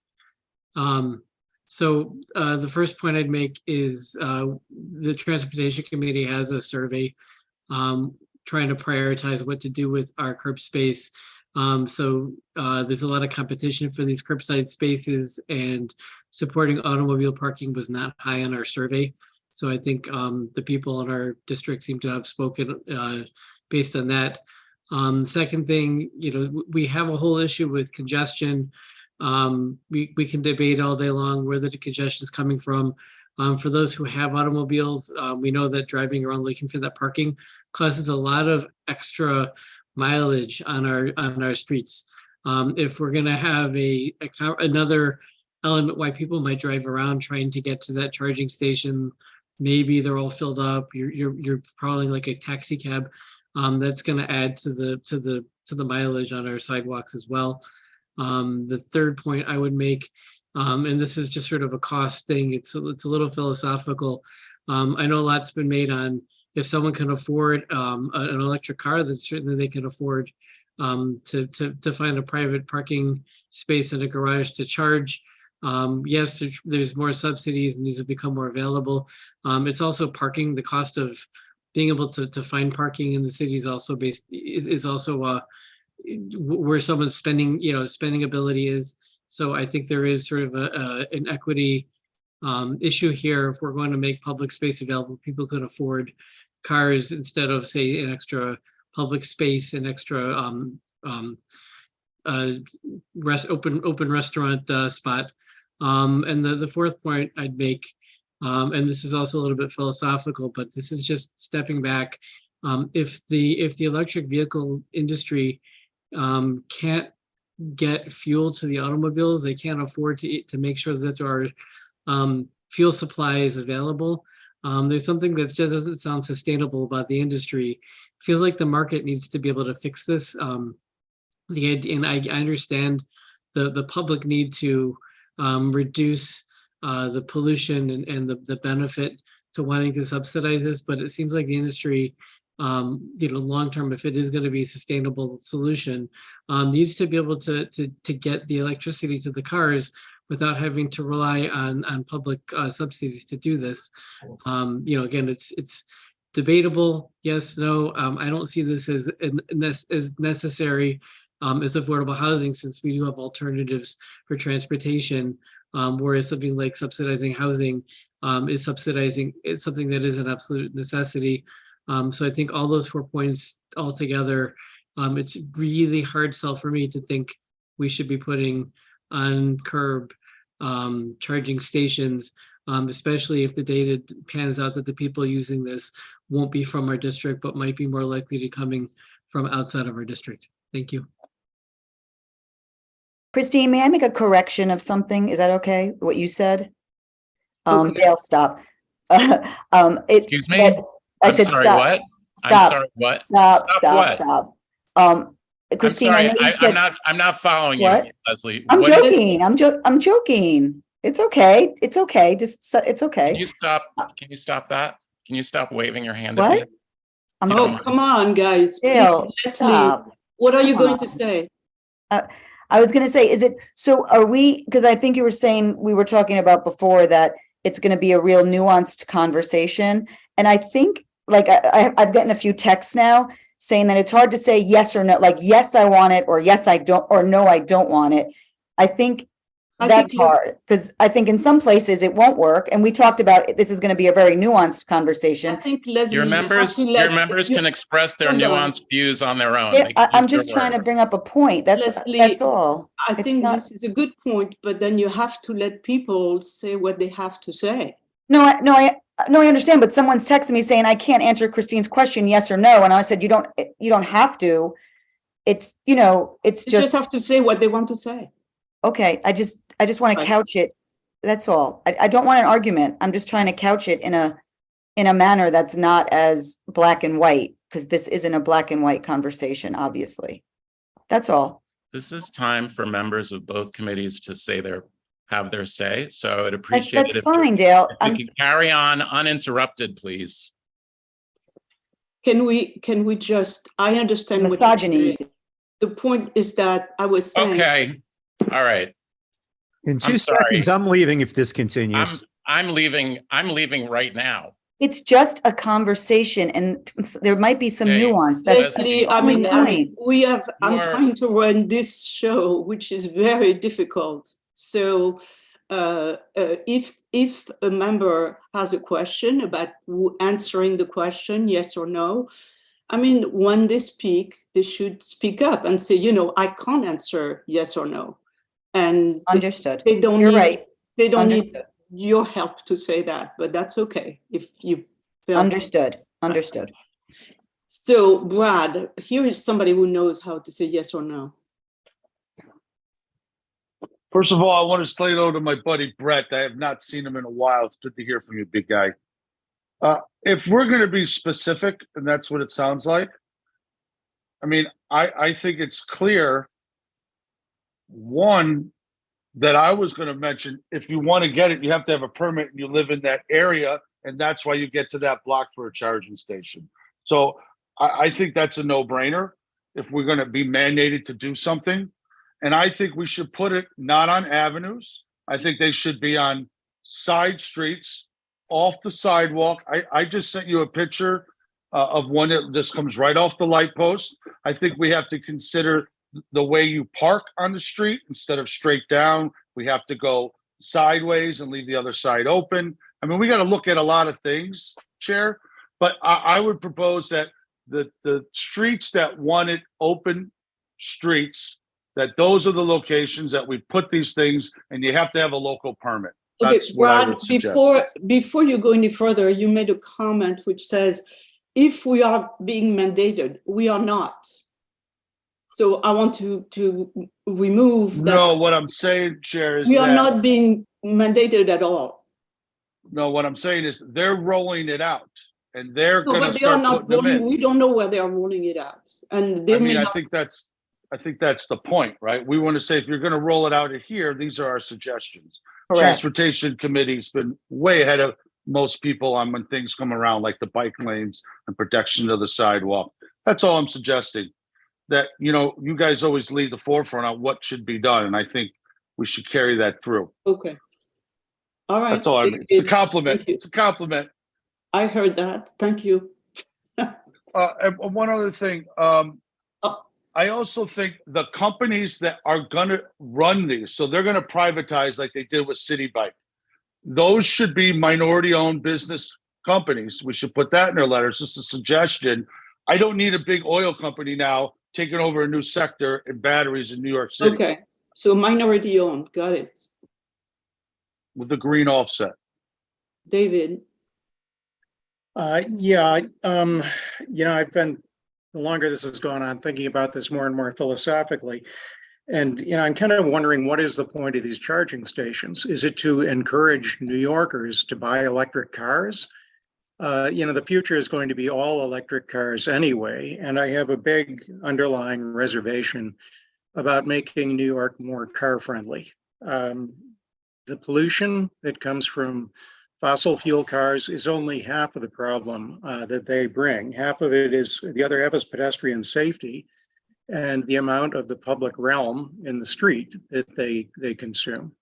So the first point I'd make is the Transportation Committee has a survey trying to prioritize what to do with our curb space. So there's a lot of competition for these curbside spaces, and supporting automobile parking was not high on our survey. So I think the people in our district seem to have spoken based on that. The second thing, we have a whole issue with congestion. We can debate all day long where the congestion is coming from. For those who have automobiles, we know that driving around looking for that parking causes a lot of extra mileage on our streets. If we're going to have another element why people might drive around trying to get to that charging station, maybe they're all filled up. You're probably like a taxi cab. That's going to add to the mileage on our sidewalks as well. The third point I would make, and this is just sort of a cost thing. It's a little philosophical. I know a lot's been made on if someone can afford an electric car, then certainly they can afford to find a private parking space in a garage to charge. Yes, there's more subsidies and these have become more available. It's also parking. The cost of being able to find parking in the city is also where someone's spending ability is. So I think there is sort of an equity issue here. If we're going to make public space available, people could afford cars instead of, say, an extra public space, an extra open restaurant spot. And the fourth point I'd make, and this is also a little bit philosophical, but this is just stepping back. If the electric vehicle industry can't get fuel to the automobiles, they can't afford to make sure that there are fuel supply is available. There's something that just doesn't sound sustainable about the industry. It feels like the market needs to be able to fix this. And I understand the public need to reduce the pollution and the benefit to wanting to subsidize this, but it seems like the industry, long term, if it is going to be a sustainable solution, needs to be able to get the electricity to the cars without having to rely on public subsidies to do this. Again, it's debatable. Yes, no. I don't see this as necessary as affordable housing, since we do have alternatives for transportation. Whereas something like subsidizing housing is something that is an absolute necessity. So I think all those 4 points all together, it's really hard sell for me to think we should be putting on curb charging stations, especially if the data pans out that the people using this won't be from our district, but might be more likely to coming from outside of our district. Thank you. Christine, may I make a correction of something? Is that okay? What you said? Okay. Dale, stop. Excuse me? I said sorry, stop. what? Stop. I'm sorry, what? Stop. Christine, I'm I sorry, know you said, I'm not following What? you, Leslie. I'm What- joking. I'm joking. It's okay. It's okay. It's okay. Can you stop? Can you stop that? Can you stop waving your hand What? at me? I'm You don't Oh, mind? come on, guys. Please, Dale, Leslie, stop. what are you Come going on. to say? I was going to say, are we, because I think you were saying, we were talking about before that it's going to be a real nuanced conversation. And I think, like, I've gotten a few texts now saying that it's hard to say yes or no, like, yes, I want it, or yes, I don't, or no, I don't want it. I think that's hard, because I think in some places it won't work. And we talked about, this is going to be a very nuanced conversation. I think, Leslie, Your members can express their Hold on. nuanced views on their own. Yeah, They can I'm use their just trying to words. bring up a point. That's Leslie, all. I It's think not- this is a good point, but then you have to let people say what they have to say. No, I understand, but someone's texting me saying I can't answer Christine's question, yes or no. And I said, you don't have to. It's, it's You just have to say what they want to say. okay. I just want to Right. couch it. That's all. I don't want an argument. I'm just trying to couch it in a manner that's not as black and white, because this isn't a black and white conversation, obviously. That's all. This is time for members of both committees to have their say. So I'd appreciate That's it. fine, Dale. If we could carry on uninterrupted, please. Can we just, I understand what you're Misogyny. saying. The point is that I was saying. Okay, all right. In two I'm sorry. seconds, I'm leaving if this continues. I'm leaving right now. It's just a conversation, and there might be some Okay. nuance. That's Leslie, the I only mean, point. I'm You're- trying to run this show, which is very difficult. So if a member has a question about answering the question, yes or no, I mean, when they speak, they should speak up and say, I can't answer yes or no. And Understood. They don't You're need, right. They don't need Understood. your help to say that, but that's okay if you feel. Understood. So Brad, here is somebody who knows how to say yes or no. First of all, I want to say hello to my buddy Brett. I have not seen him in a while. It's good to hear from you, big guy. If we're going to be specific, and that's what it sounds like, I mean, I think it's clear, one, that I was going to mention, if you want to get it, you have to have a permit and you live in that area, and that's why you get to that block for a charging station. So I think that's a no-brainer if we're going to be mandated to do something. And I think we should put it not on avenues. I think they should be on side streets, off the sidewalk. I just sent you a picture of one that just comes right off the light post. I think we have to consider the way you park on the street instead of straight down. We have to go sideways and leave the other side open. I mean, we got to look at a lot of things, Chair, but I would propose that the streets that wanted open streets, that those are the locations that we put these things, and you have to have a local permit. Okay, That's what I Brad, would suggest. before you go any further, you made a comment which says, if we are being mandated, we are not. So I want to remove that. No, what I'm saying, Chair, is we are that, not being mandated at all. no, what I'm saying is they're rolling it out, and they're No, going but to they are start not putting them rolling. in. We don't know where they are rolling it out, and they I may mean, not. I think that's the point, right? We want to say, if you're going to roll it out of here, these are our suggestions. Correct. Transportation Committee's been way ahead of most people on when things come around, like the bike lanes and protection of the sidewalk. That's all I'm suggesting. That, you know, you guys always lead the forefront on what should be done, and I think we should carry that through. Okay. All right. That's all I mean. It's a compliment. Thank you. It's a compliment. I heard that. Thank you. And one other thing. I also think the companies that are going to run these, so they're going to privatize like they did with City Bike. Those should be minority-owned business companies. We should put that in their letters. Just a suggestion. I don't need a big oil company now taking over a new sector in batteries in New York City. Okay. So minority owned. Got it. With the green offset. David. Yeah, you know, I've been, the longer this has gone on, thinking about this more and more philosophically. And, you know, I'm kind of wondering, what is the point of these charging stations? Is it to encourage New Yorkers to buy electric cars? You know, the future is going to be all electric cars anyway. And I have a big underlying reservation about making New York more car friendly. The pollution that comes from fossil fuel cars is only half of the problem that they bring. Half of it is, the other half is pedestrian safety and the amount of the public realm in the street that they consume.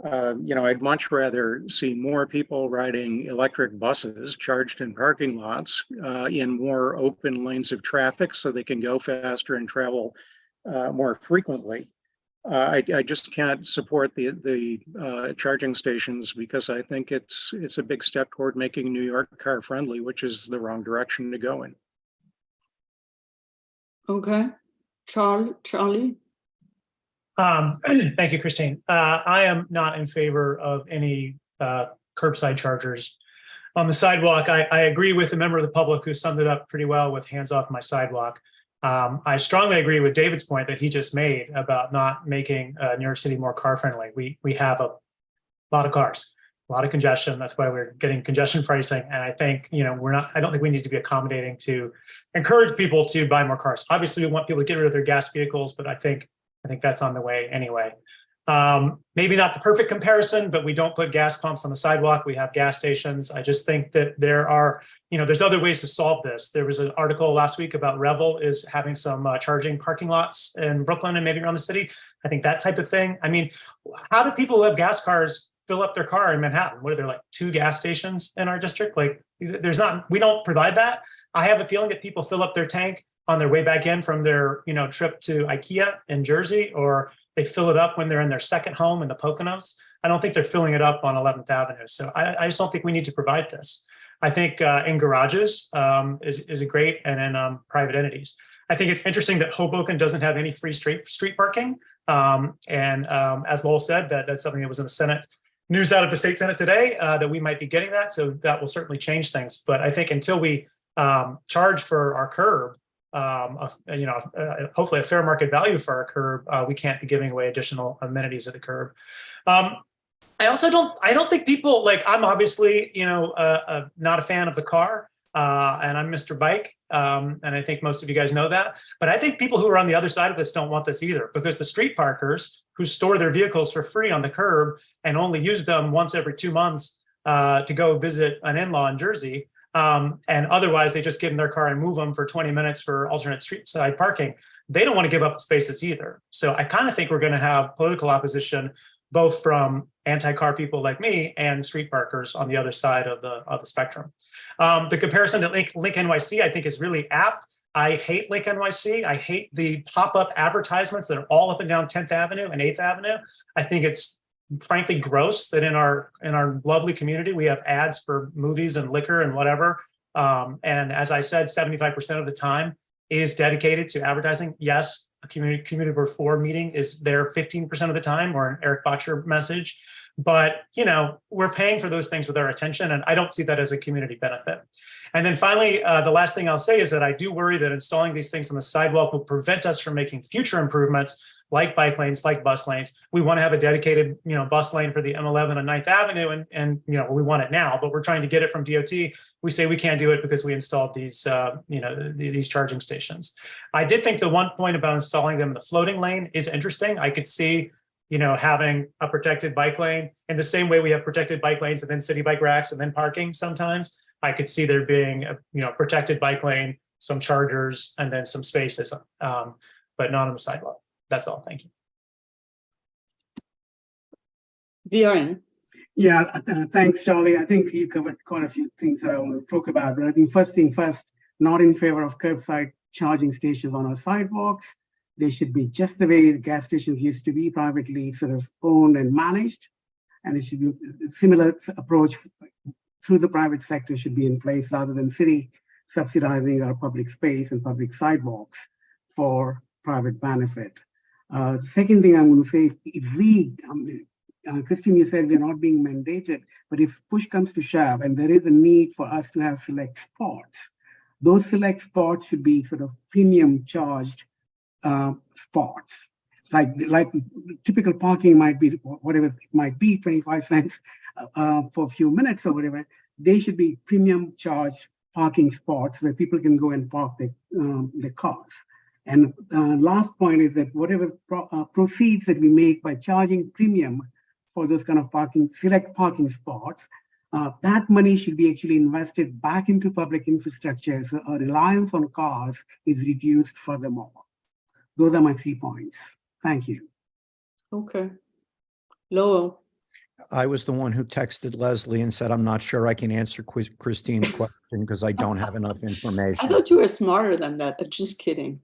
You know, I'd much rather see more people riding electric buses charged in parking lots in more open lanes of traffic so they can go faster and travel more frequently. I just can't support the charging stations because I think it's a big step toward making New York car friendly, which is the wrong direction to go in. Okay. Charlie. Thank you, Christine. I am not in favor of any curbside chargers on the sidewalk. I agree with the member of the public who summed it up pretty well with hands off my sidewalk. I strongly agree with David's point that he just made about not making New York City more car friendly. We have a lot of cars, a lot of congestion. That's why we're getting congestion pricing. And I think, you know, I don't think we need to be accommodating to encourage people to buy more cars. Obviously, we want people to get rid of their gas vehicles, but I think that's on the way anyway. Maybe not the perfect comparison, but we don't put gas pumps on the sidewalk. We have gas stations. I just think that there are, you know, there's other ways to solve this. There was an article last week about Revel is having some charging parking lots in Brooklyn and maybe around the city. I think that type of thing. I mean, how do people who have gas cars fill up their car in Manhattan? What are there, like 2 gas stations in our district? Like there's not, we don't provide that. I have a feeling that people fill up their tank on their way back in from their, you know, trip to IKEA in Jersey, or they fill it up when they're in their second home in the Poconos. I don't think they're filling it up on 11th Avenue. So I just don't think we need to provide this. I think in garages is a great, and in private entities. I think it's interesting that Hoboken doesn't have any free street parking. As Lowell said, that's something that was in the Senate news out of the state Senate today, that we might be getting that. So that will certainly change things. But I think until we charge for our curb, hopefully a fair market value for our curb, we can't be giving away additional amenities at the curb. I don't think people, like, I'm obviously, not a fan of the car, and I'm Mr. Bike. And I think most of you guys know that, but I think people who are on the other side of this don't want this either, because the street parkers who store their vehicles for free on the curb and only use them once every 2 months to go visit an in-law in Jersey, and otherwise they just get in their car and move them for 20 minutes for alternate street side parking. They don't want to give up the spaces either. So I kind of think we're going to have political opposition, both from anti-car people like me and street parkers on the other side of the spectrum. The comparison to Link NYC, I think, is really apt. I hate Link NYC. I hate the pop-up advertisements that are all up and down 10th Avenue and 8th Avenue. I think it's frankly gross that in our lovely community we have ads for movies and liquor and whatever. And as I said, 75% of the time is dedicated to advertising. Yes, a community board 4 meeting is there 15% of the time, or an Eric Botcher message. But, you know, we're paying for those things with our attention, and I don't see that as a community benefit. And then finally, the last thing I'll say is that I do worry that installing these things on the sidewalk will prevent us from making future improvements like bike lanes, like bus lanes. We want to have a dedicated, you know, bus lane for the M11 on 9th Avenue, and you know, we want it now, but we're trying to get it from DOT. We say we can't do it because we installed these, you know, these charging stations. I did think the one point about installing them in the floating lane is interesting. I could see, you know, having a protected bike lane in the same way we have protected bike lanes and then city bike racks and then parking sometimes. I could see there being a, you know, protected bike lane, some chargers, and then some spaces, but not on the sidewalk. That's all. Thank you. Bjorn. Yeah, thanks, Charlie. I think you covered quite a few things that I want to talk about. But I think first thing first, not in favor of curbside charging stations on our sidewalks. They should be just the way the gas stations used to be, privately sort of owned and managed. And it should be a similar approach through the private sector should be in place rather than city subsidizing our public space and public sidewalks for private benefit. Second thing I'm going to say, if we, Christine, you said we're not being mandated, but if push comes to shove and there is a need for us to have select spots, those select spots should be sort of premium charged spots. Like typical parking might be whatever it might be, 25 cents for a few minutes or whatever. They should be premium charged parking spots where people can go and park their cars. And last point is that whatever proceeds that we make by charging premium for those kind of select parking spots, that money should be actually invested back into public infrastructure, so our reliance on cars is reduced furthermore. Those are my 3 points. Thank you. Okay. Lowell. I was the one who texted Leslie and said, I'm not sure I can answer Christine's question because I don't have enough information. I thought you were smarter than that. Just kidding.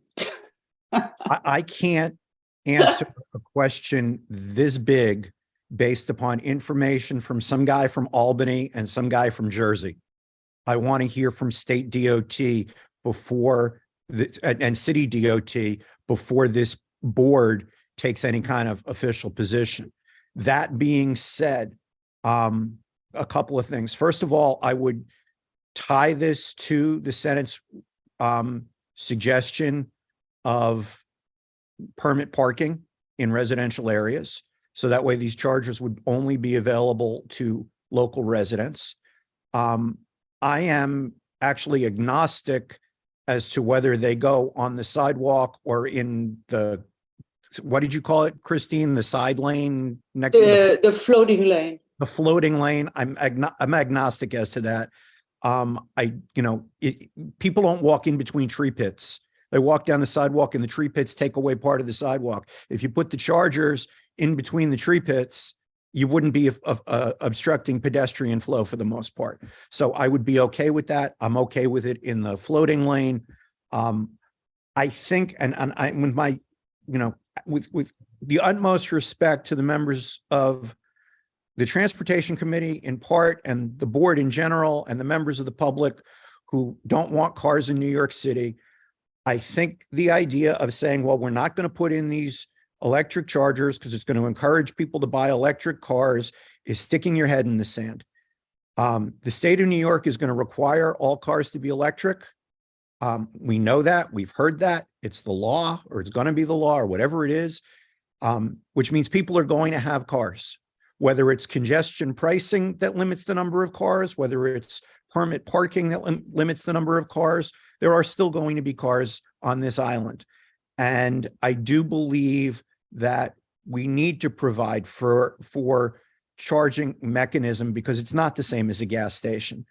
I can't answer a question this big based upon information from some guy from Albany and some guy from Jersey. I want to hear from state DOT before and city DOT before this board takes any kind of official position. That being said, a couple of things. First of all, I would tie this to the Senate's suggestion of permit parking in residential areas. So that way these chargers would only be available to local residents. I am actually agnostic as to whether they go on the sidewalk or in the, what did you call it, Christine? The side lane next to the floating lane. The floating lane. I'm agnostic as to that. People don't walk in between tree pits. They walk down the sidewalk and the tree pits take away part of the sidewalk. If you put the chargers in between the tree pits, you wouldn't be obstructing pedestrian flow for the most part. So I would be okay with that. I'm okay with it in the floating lane. I think, and I, with my, with the utmost respect to the members of the Transportation Committee in part, and the board in general, and the members of the public who don't want cars in New York City, I think the idea of saying, well, we're not going to put in these electric chargers because it's going to encourage people to buy electric cars is sticking your head in the sand. The state of New York is going to require all cars to be electric. We know that, we've heard that, it's the law, or it's going to be the law, or whatever it is, which means people are going to have cars, whether it's congestion pricing that limits the number of cars, whether it's permit parking that limits the number of cars, there are still going to be cars on this island. And I do believe that we need to provide for charging mechanism because it's not the same as a gas station.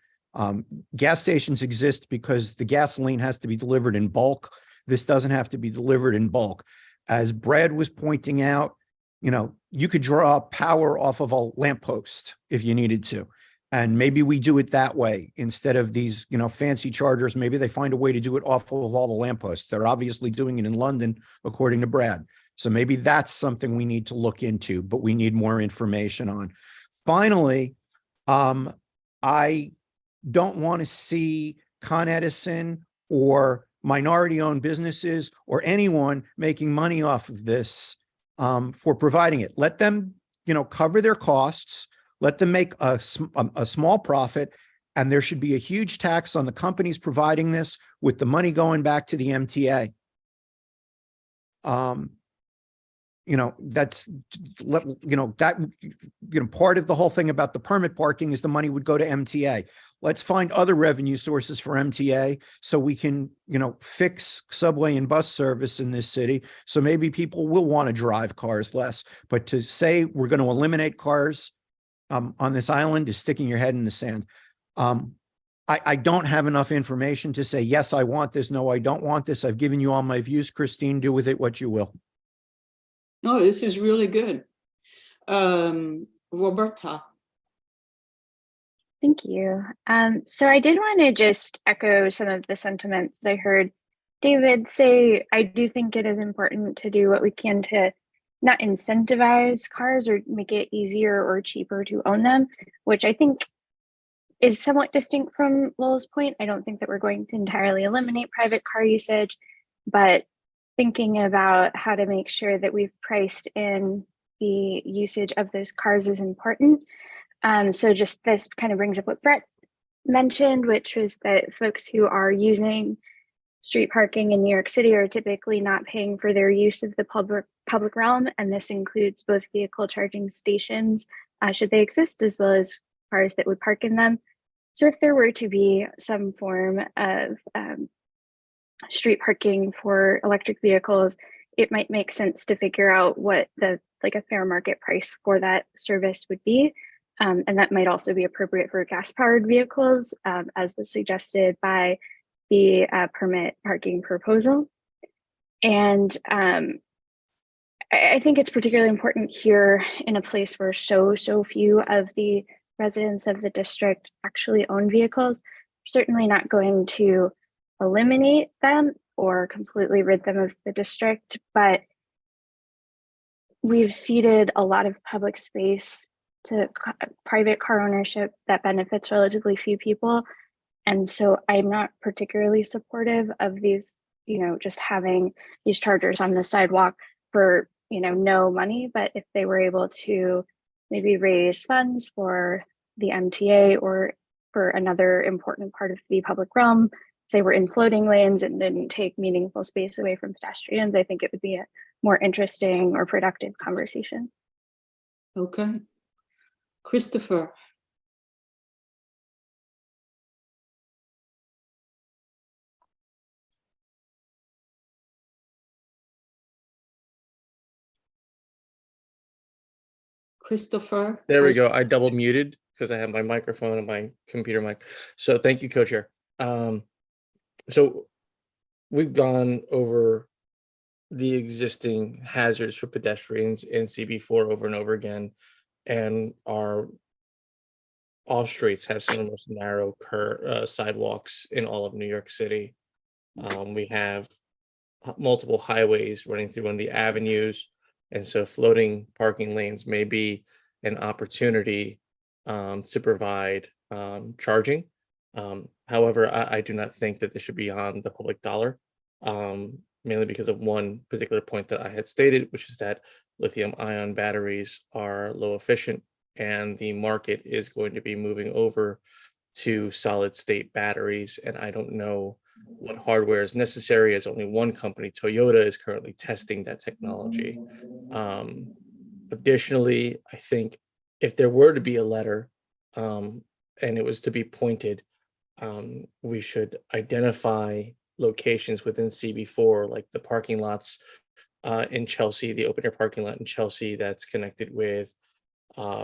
Gas stations exist because the gasoline has to be delivered in bulk. This doesn't have to be delivered in bulk. As Brad was pointing out, you could draw power off of a lamppost if you needed to. And maybe we do it that way instead of these, fancy chargers. Maybe they find a way to do it off of all the lampposts. They're obviously doing it in London, according to Brad. So maybe that's something we need to look into, but we need more information on. Finally, I don't want to see Con Edison or minority-owned businesses or anyone making money off of this for providing it. Let them, cover their costs. Let them make a small profit, and there should be a huge tax on the companies providing this, with the money going back to the MTA. That's part of the whole thing about the permit parking is the money would go to MTA. Let's find other revenue sources for MTA so we can, fix subway and bus service in this city. So maybe people will want to drive cars less, but to say we're going to eliminate cars on this island is sticking your head in the sand. I don't have enough information to say, yes, I want this. No, I don't want this. I've given you all my views. Christine, do with it what you will. No, this is really good. Roberta. Thank you. So I did want to just echo some of the sentiments that I heard David say. I do think it is important to do what we can to not incentivize cars or make it easier or cheaper to own them, which I think is somewhat distinct from Lowell's point. I don't think that we're going to entirely eliminate private car usage, but thinking about how to make sure that we've priced in the usage of those cars is important. So just this kind of brings up what Brett mentioned, which was that folks who are using street parking in New York City are typically not paying for their use of the public realm, and this includes both vehicle charging stations, should they exist, as well as cars that would park in them. So if there were to be some form of street parking for electric vehicles, it might make sense to figure out what a fair market price for that service would be. And that might also be appropriate for gas-powered vehicles, as was suggested by the permit parking proposal. And I think it's particularly important here in a place where so few of the residents of the district actually own vehicles. We're certainly not going to eliminate them or completely rid them of the district, but we've ceded a lot of public space to private car ownership that benefits relatively few people. And so I'm not particularly supportive of these, just having these chargers on the sidewalk for, no money. But if they were able to maybe raise funds for the MTA or for another important part of the public realm, if they were in floating lanes and didn't take meaningful space away from pedestrians, I think it would be a more interesting or productive conversation. Okay. Christopher. Christopher. There we go. I double muted because I have my microphone and my computer mic. So thank you, co-chair. So we've gone over the existing hazards for pedestrians in CB4 over and over again, and our off streets have some of the most narrow sidewalks in all of New York City. We have multiple highways running through one of the avenues, and so floating parking lanes may be an opportunity to provide charging. However, I do not think that this should be on the public dollar, mainly because of one particular point that I had stated, which is that lithium-ion batteries are low efficient, and the market is going to be moving over to solid-state batteries. And I don't know what hardware is necessary, as only one company, Toyota, is currently testing that technology. Additionally, I think if there were to be a letter and it was to be pointed, we should identify locations within CB4, like the parking lots in Chelsea, the open air parking lot in Chelsea that's connected with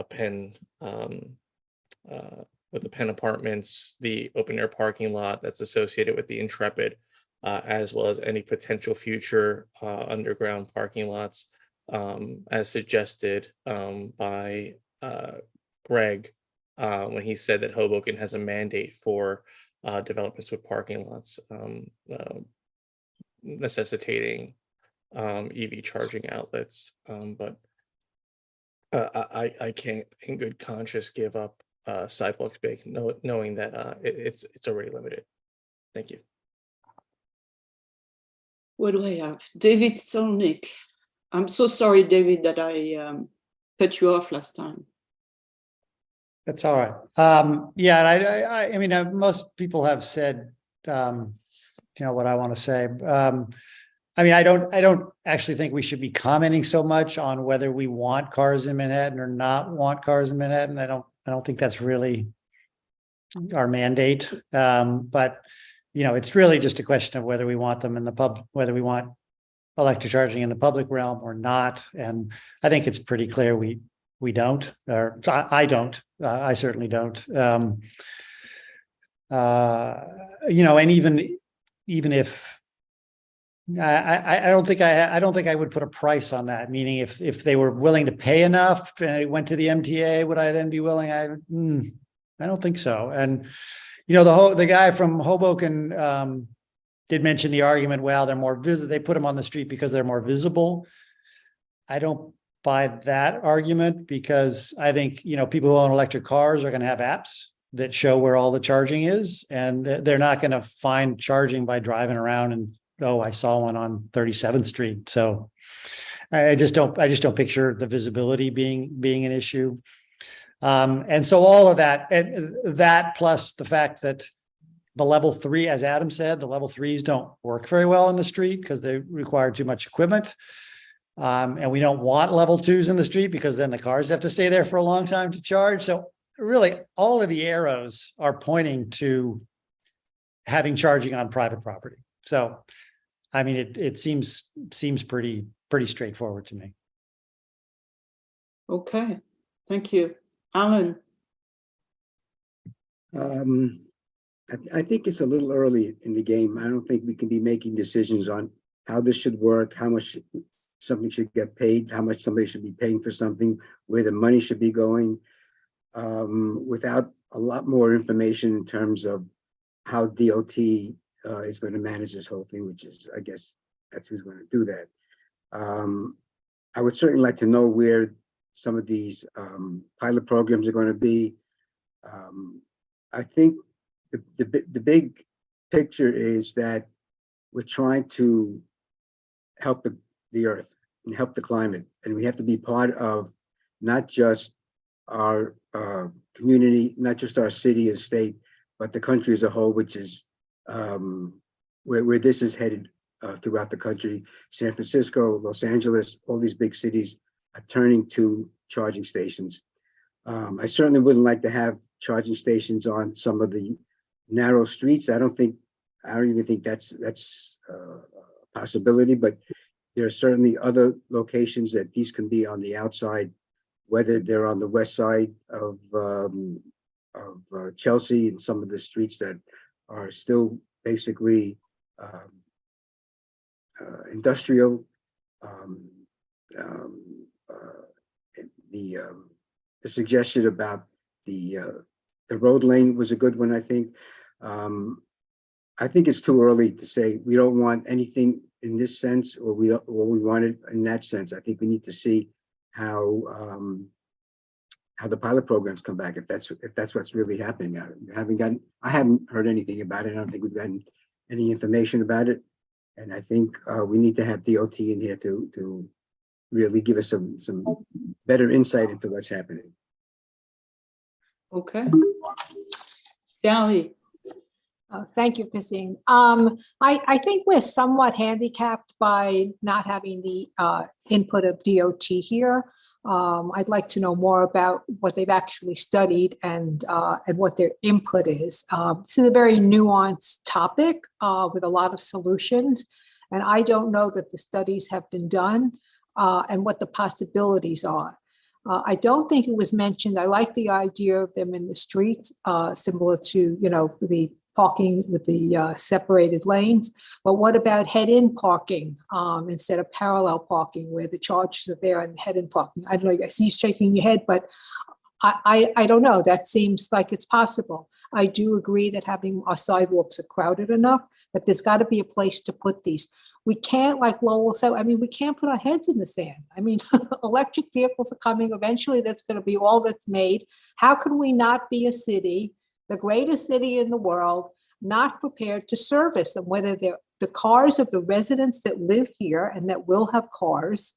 Penn, with the Penn Apartments, the open air parking lot that's associated with the Intrepid, as well as any potential future underground parking lots, as suggested by Greg when he said that Hoboken has a mandate for developments with parking lots necessitating EV charging outlets. But I can't in good conscience give up sidewalk space, knowing that it's already limited. Thank you. What do I have? David Solnick. I'm so sorry, David, that I cut you off last time. That's all right. Yeah, I mean, most people have said, what I want to say. I mean, I don't actually think we should be commenting so much on whether we want cars in Manhattan or not want cars in Manhattan. I don't think that's really our mandate. But it's really just a question of whether we want them in the whether we want electric charging in the public realm or not. And I think it's pretty clear we don't, or I don't. I certainly don't. And even if I don't think I would put a price on that. Meaning, if they were willing to pay enough and it went to the MTA, would I then be willing? I don't think so. And the guy from Hoboken did mention the argument. Well, they're more visible. They put them on the street because they're more visible. I don't buy that argument, because I think people who own electric cars are going to have apps that show where all the charging is, and they're not going to find charging by driving around and, oh, I saw one on 37th Street. So I just don't picture the visibility being an issue. And so all of that plus the fact that the level 3, as Adam said, the level 3s don't work very well in the street because they require too much equipment. And we don't want level 2s in the street because then the cars have to stay there for a long time to charge. So really, all of the arrows are pointing to having charging on private property. So, I mean, it seems pretty straightforward to me. Okay, thank you. Alan. I think it's a little early in the game. I don't think we can be making decisions on how this should work, how much something should get paid, how much somebody should be paying for something, where the money should be going, without a lot more information in terms of how DOT is going to manage this whole thing, which is, I guess, that's who's going to do that. I would certainly like to know where some of these pilot programs are going to be. I think the big picture is that we're trying to help the earth and help the climate, and we have to be part of not just our community, not just our city and state, but the country as a whole, which is where this is headed throughout the country. San Francisco, Los Angeles, all these big cities are turning to charging stations. I certainly wouldn't like to have charging stations on some of the narrow streets. I don't even think that's a possibility, but there are certainly other locations that these can be on the outside, whether they're on the west side of Chelsea and some of the streets that are still basically industrial. The suggestion about the road lane was a good one, I think. I think it's too early to say we don't want anything in this sense, or we want it in that sense. I think we need to see how the pilot programs come back, if that's what's really happening. I haven't heard anything about it. I don't think we've gotten any information about it, and I think we need to have DOT in here to really give us some better insight into what's happening. Okay, Sally. Thank you, Christine. I think we're somewhat handicapped by not having the input of DOT here. I'd like to know more about what they've actually studied and what their input is. This is a very nuanced topic with a lot of solutions, and I don't know that the studies have been done and what the possibilities are. I don't think it was mentioned. I like the idea of them in the streets, similar to the parking with the separated lanes. But what about head-in parking instead of parallel parking where the charges are there and head-in parking? I don't know, I see you shaking your head, but I don't know. That seems like it's possible. I do agree that having our sidewalks are crowded enough, but there's got to be a place to put these. We can't, like Lowell said, I mean, we can't put our heads in the sand. I mean, electric vehicles are coming. Eventually, that's going to be all that's made. How can we not be a city, the greatest city in the world, not prepared to service them, whether they're the cars of the residents that live here and that will have cars,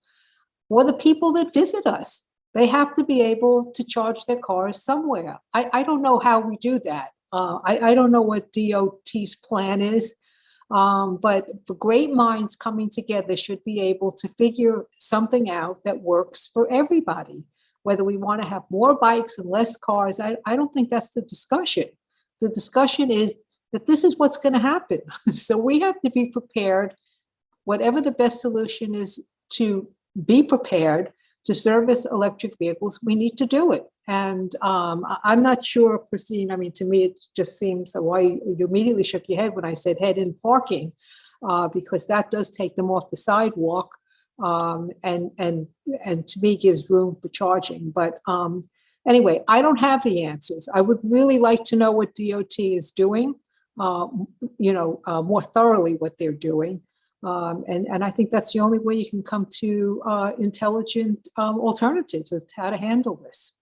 or the people that visit us? They have to be able to charge their cars somewhere. I don't know how we do that. I don't know what DOT's plan is. But the great minds coming together should be able to figure something out that works for everybody. Whether we want to have more bikes and less cars, I don't think that's the discussion. The discussion is that this is what's going to happen. So we have to be prepared, whatever the best solution is to be prepared to service electric vehicles, we need to do it. And I'm not sure, Christine, I mean, to me, it just seems why you immediately shook your head when I said head in parking, because that does take them off the sidewalk and to me gives room for charging. But anyway, I don't have the answers. I would really like to know what DOT is doing, more thoroughly what they're doing. And I think that's the only way you can come to intelligent alternatives of how to handle this.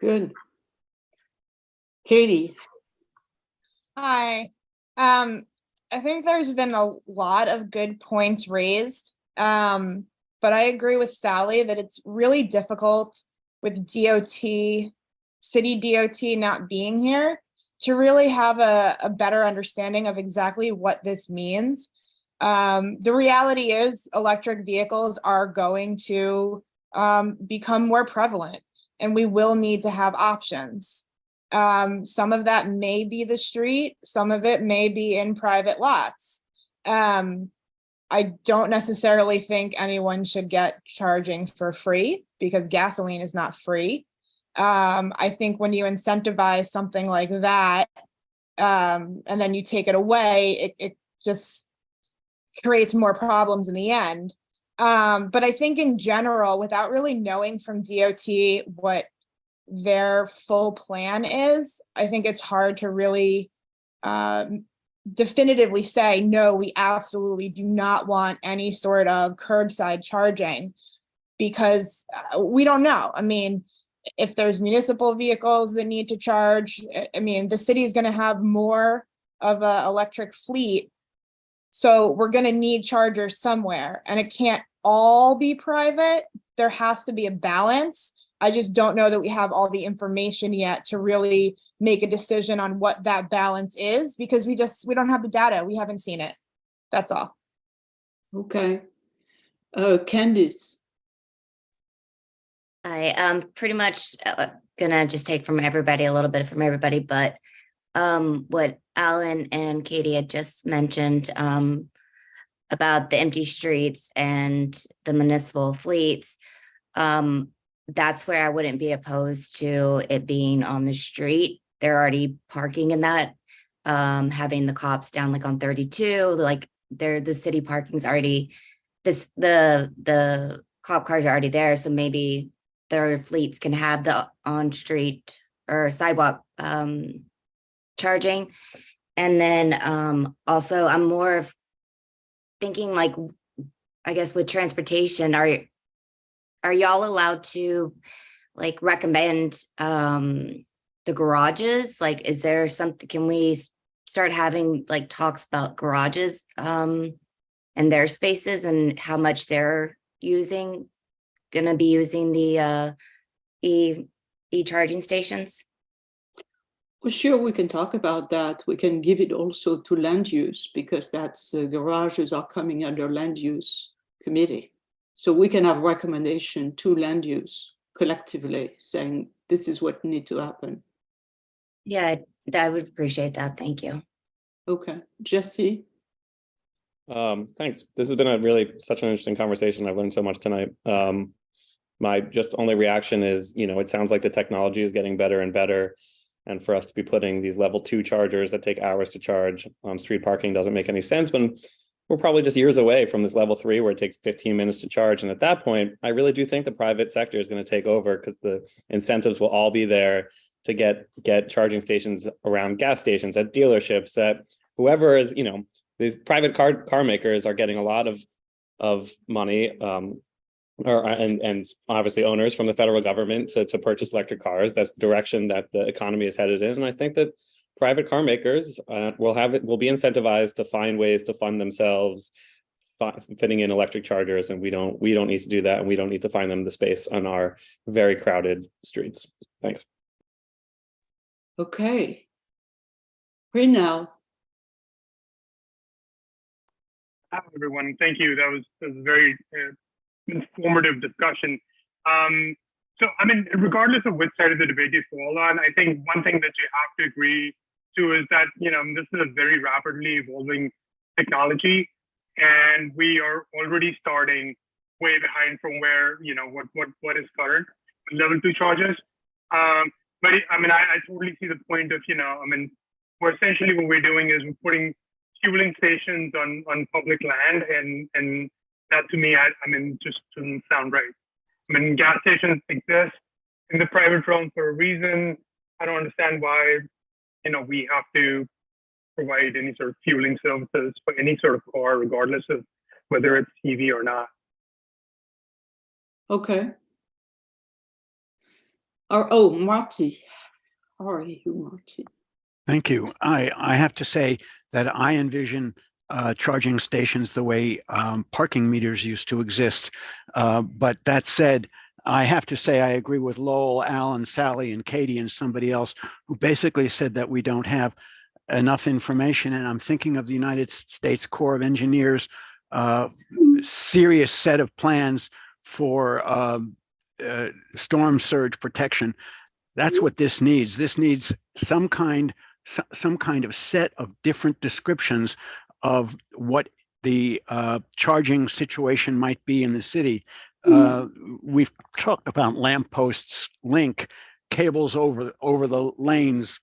Good. Katie. Hi. I think there's been a lot of good points raised, but I agree with Sally that it's really difficult with DOT, city DOT not being here to really have a better understanding of exactly what this means. The reality is electric vehicles are going to become more prevalent, and we will need to have options. Some of that may be the street, some of it may be in private lots. I don't necessarily think anyone should get charging for free because gasoline is not free. I think when you incentivize something like that, and then you take it away, it just creates more problems in the end. But I think in general, without really knowing from DOT what their full plan is, I think it's hard to really definitively say, no, we absolutely do not want any sort of curbside charging, because we don't know. I mean, if there's municipal vehicles that need to charge, I mean, the city is going to have more of an electric fleet. So we're going to need chargers somewhere, and it can't all be private. There has to be a balance. I just don't know that we have all the information yet to really make a decision on what that balance is, because we don't have the data. We haven't seen it. That's all. Okay. Candice. I pretty much gonna just take from everybody a little bit from everybody, but what Alan and Katie had just mentioned about the empty streets and the municipal fleets, that's where I wouldn't be opposed to it being on the street. They're already parking in that, having the cops down like on 32, like the city parking's already, the cop cars are already there, so maybe their fleets can have the on-street or sidewalk charging. And then also I'm more of thinking, like, I guess with transportation, are y'all allowed to like recommend the garages? Like, is there something, can we start having like talks about garages and their spaces and how much they're gonna be using the e-charging stations? Well, sure, we can talk about that. We can give it also to land use, because that's garages are coming under land use committee. So we can have recommendation to land use collectively saying this is what needs to happen. Yeah, I would appreciate that. Thank you. Okay, Jesse. Thanks. This has been such an interesting conversation. I've learned so much tonight. My just only reaction is, it sounds like the technology is getting better and better. And for us to be putting these level 2 chargers that take hours to charge on street parking doesn't make any sense when we're probably just years away from this level 3 where it takes 15 minutes to charge. And at that point, I really do think the private sector is going to take over, because the incentives will all be there to get charging stations around gas stations, at dealerships, that whoever is, these private car makers are getting a lot of money, and obviously owners from the federal government to purchase electric cars. That's the direction that the economy is headed in. And I think that private car makers will be incentivized to find ways to fund themselves fitting in electric chargers, and we don't need to do that, and we don't need to find them the space on our very crowded streets. Thanks. Okay. Now. Hi, everyone. Thank you. That was a very informative discussion. So, I mean, regardless of which side of the debate you fall on, I think one thing that you have to agree to is that, this is a very rapidly evolving technology, and we are already starting way behind from where, what is current with level 2 charges. But I mean, I totally see the point of, we're essentially what we're doing is we're putting fueling stations on public land, and that to me, just doesn't sound right. I mean, gas stations exist in the private realm for a reason. I don't understand why, we have to provide any sort of fueling services for any sort of car, regardless of whether it's EV or not. Okay. Marty. How are you, Marty? Thank you. I have to say that I envision charging stations the way parking meters used to exist. But that said, I have to say I agree with Lowell, Alan, Sally, and Katie, and somebody else who basically said that we don't have enough information. And I'm thinking of the United States Corps of Engineers' serious set of plans for storm surge protection. That's what this needs. This needs some kind of set of different descriptions of what the charging situation might be in the city. We've talked about lampposts, link, cables over the lanes,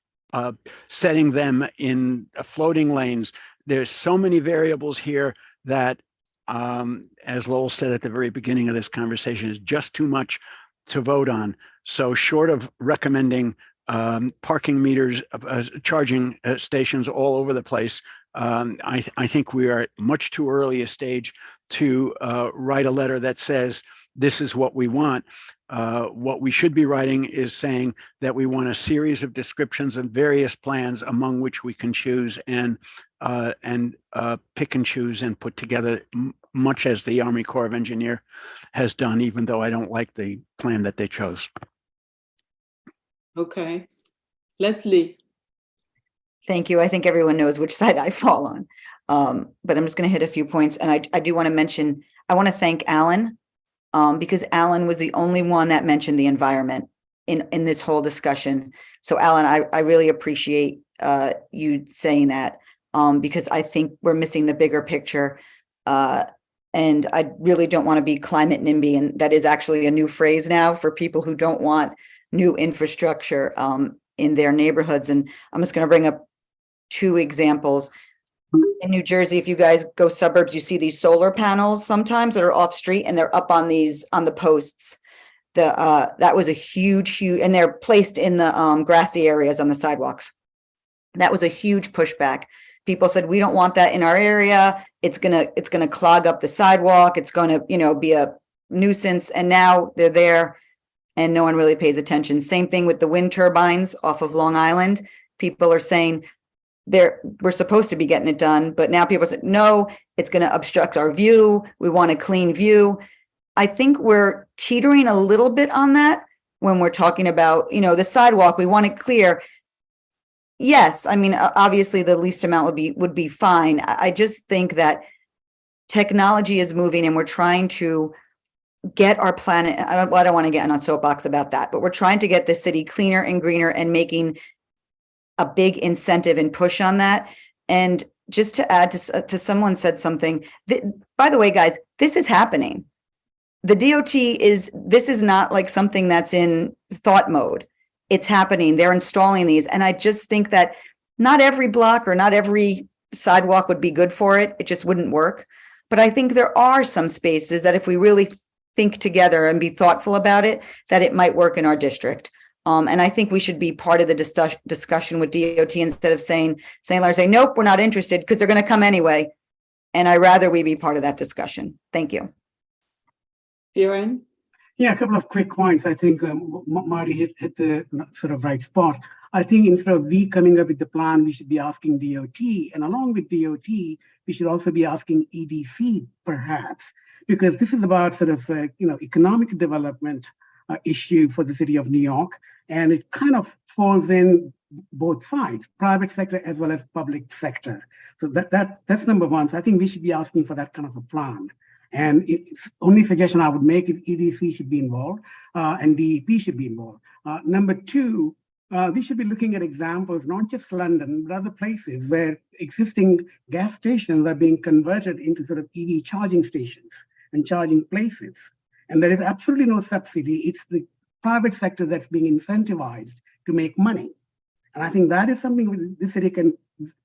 setting them in floating lanes. There's so many variables here that, as Lowell said at the very beginning of this conversation, is just too much to vote on. So short of recommending parking meters, charging stations all over the place, I think we are at much too early a stage to write a letter that says this is what we want. What we should be writing is saying that we want a series of descriptions and various plans among which we can choose and pick and choose and put together, much as the Army Corps of Engineers has done, even though I don't like the plan that they chose. Okay. Leslie. Thank you. I think everyone knows which side I fall on. But I'm just going to hit a few points. And I do want to mention, I want to thank Alan, because Alan was the only one that mentioned the environment in this whole discussion. So Alan, I really appreciate you saying that, because I think we're missing the bigger picture. And I really don't want to be climate NIMBY. And that is actually a new phrase now for people who don't want new infrastructure in their neighborhoods. And I'm just going to bring up two examples. In New Jersey, if you guys go suburbs, you see these solar panels sometimes that are off street and they're up on the posts. That was a huge, and they're placed in the grassy areas on the sidewalks. That was a huge pushback. People said, we don't want that in our area. It's gonna clog up the sidewalk. It's gonna, be a nuisance. And now they're there and no one really pays attention. Same thing with the wind turbines off of Long Island. People are saying we're supposed to be getting it done, but now people say, no, it's going to obstruct our view. We want a clean view. I think we're teetering a little bit on that when we're talking about, the sidewalk, we want it clear. Yes. I mean, obviously the least amount would be fine. I just think that technology is moving and we're trying to get our planet. I don't want to get on a soapbox about that, but we're trying to get the city cleaner and greener and making a big incentive and push on that. And just to add to someone said something, by the way, guys, this is happening. The DOT this is not like something that's in thought mode. It's happening. They're installing these. And I just think that not every block or not every sidewalk would be good for it. It just wouldn't work. But I think there are some spaces that if we really think together and be thoughtful about it, that it might work in our district. And I think we should be part of the discussion with DOT instead of saying nope, we're not interested, because they're going to come anyway. And I'd rather we be part of that discussion. Thank you. Kieran? Yeah, a couple of quick points. I think Marty hit the sort of right spot. I think instead of we coming up with the plan, we should be asking DOT, and along with DOT, we should also be asking EDC perhaps, because this is about sort of economic development issue for the city of New York, and it kind of falls in both sides, private sector as well as public sector. So that's number one. So I think we should be asking for that kind of a plan. And it's only suggestion I would make is EDC should be involved and DEP should be involved. Number two, we should be looking at examples, not just London, but other places where existing gas stations are being converted into sort of EV charging stations and charging places. And there is absolutely no subsidy. It's the private sector that's being incentivized to make money. And I think that is something the city can,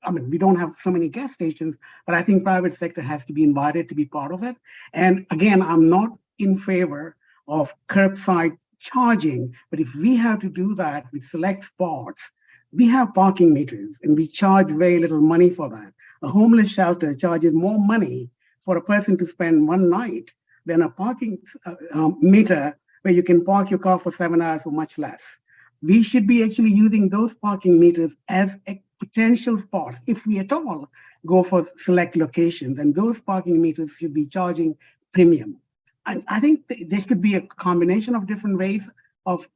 I mean, we don't have so many gas stations, but I think private sector has to be invited to be part of it. And again, I'm not in favor of curbside charging, but if we have to do that with select spots, we have parking meters and we charge very little money for that. A homeless shelter charges more money for a person to spend one night than a parking meter where you can park your car for 7 hours for much less. We should be actually using those parking meters as potential spots, if we at all go for select locations, and those parking meters should be charging premium. And I think there could be a combination of different ways of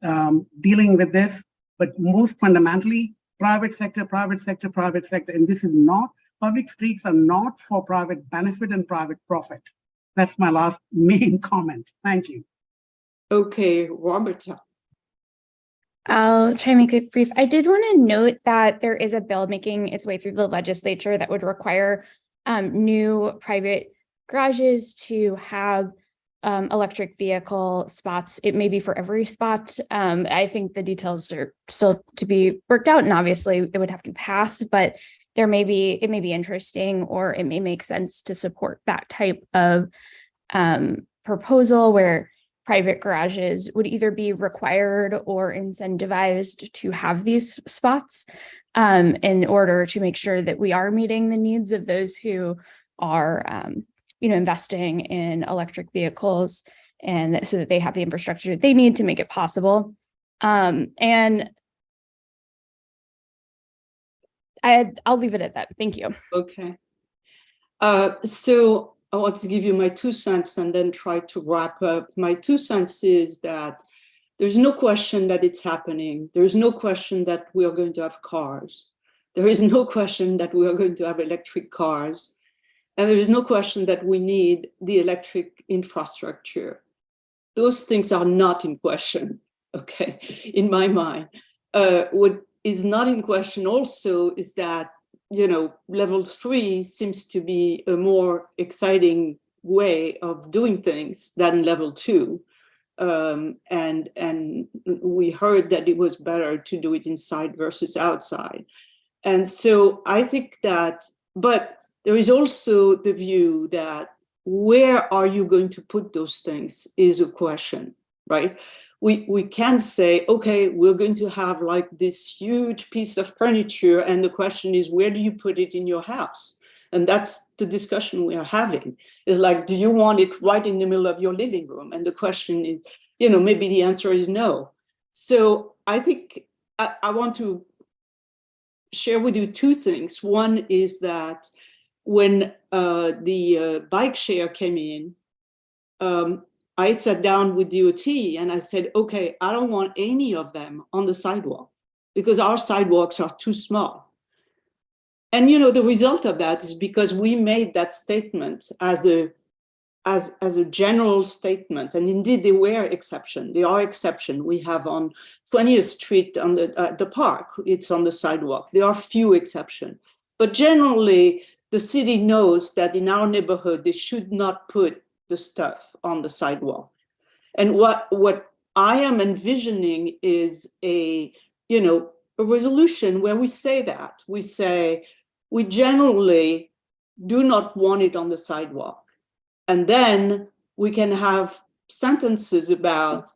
dealing with this, but most fundamentally, private sector, private sector, private sector, and this is not, public streets are not for private benefit and private profit. That's my last main comment. Thank you. Okay, Roberta. I'll try and make it brief. I did want to note that there is a bill making its way through the legislature that would require new private garages to have electric vehicle spots. It may be for every spot. I think the details are still to be worked out, and obviously it would have to pass, but it may be interesting, or it may make sense to support that type of proposal where private garages would either be required or incentivized to have these spots in order to make sure that we are meeting the needs of those who are investing in electric vehicles, and so that they have the infrastructure they need to make it possible. And I'll leave it at that. Thank you. Okay. So I want to give you my 2 cents and then try to wrap up. My 2 cents is that there's no question that it's happening. There's no question that we are going to have cars. There is no question that we are going to have electric cars. And there is no question that we need the electric infrastructure. Those things are not in question, okay, in my mind. What is not in question also is that, level 3 seems to be a more exciting way of doing things than level 2. And we heard that it was better to do it inside versus outside. And so I think that, but there is also the view that where are you going to put those things is a question, right? We can't say, okay, we're going to have like this huge piece of furniture, and the question is, where do you put it in your house? And that's the discussion we are having, is like, do you want it right in the middle of your living room? And the question is, maybe the answer is no. So I think I want to share with you 2 things. One is that when the bike share came in, I sat down with DOT and I said, okay, I don't want any of them on the sidewalk because our sidewalks are too small. And the result of that is because we made that statement as a general statement, and indeed they were exception. They are exception. We have on 20th Street on the park, it's on the sidewalk. There are few exceptions, but generally the city knows that in our neighborhood they should not put the stuff on the sidewalk. And what I am envisioning is a resolution where we say that. We say, we generally do not want it on the sidewalk. And then we can have sentences about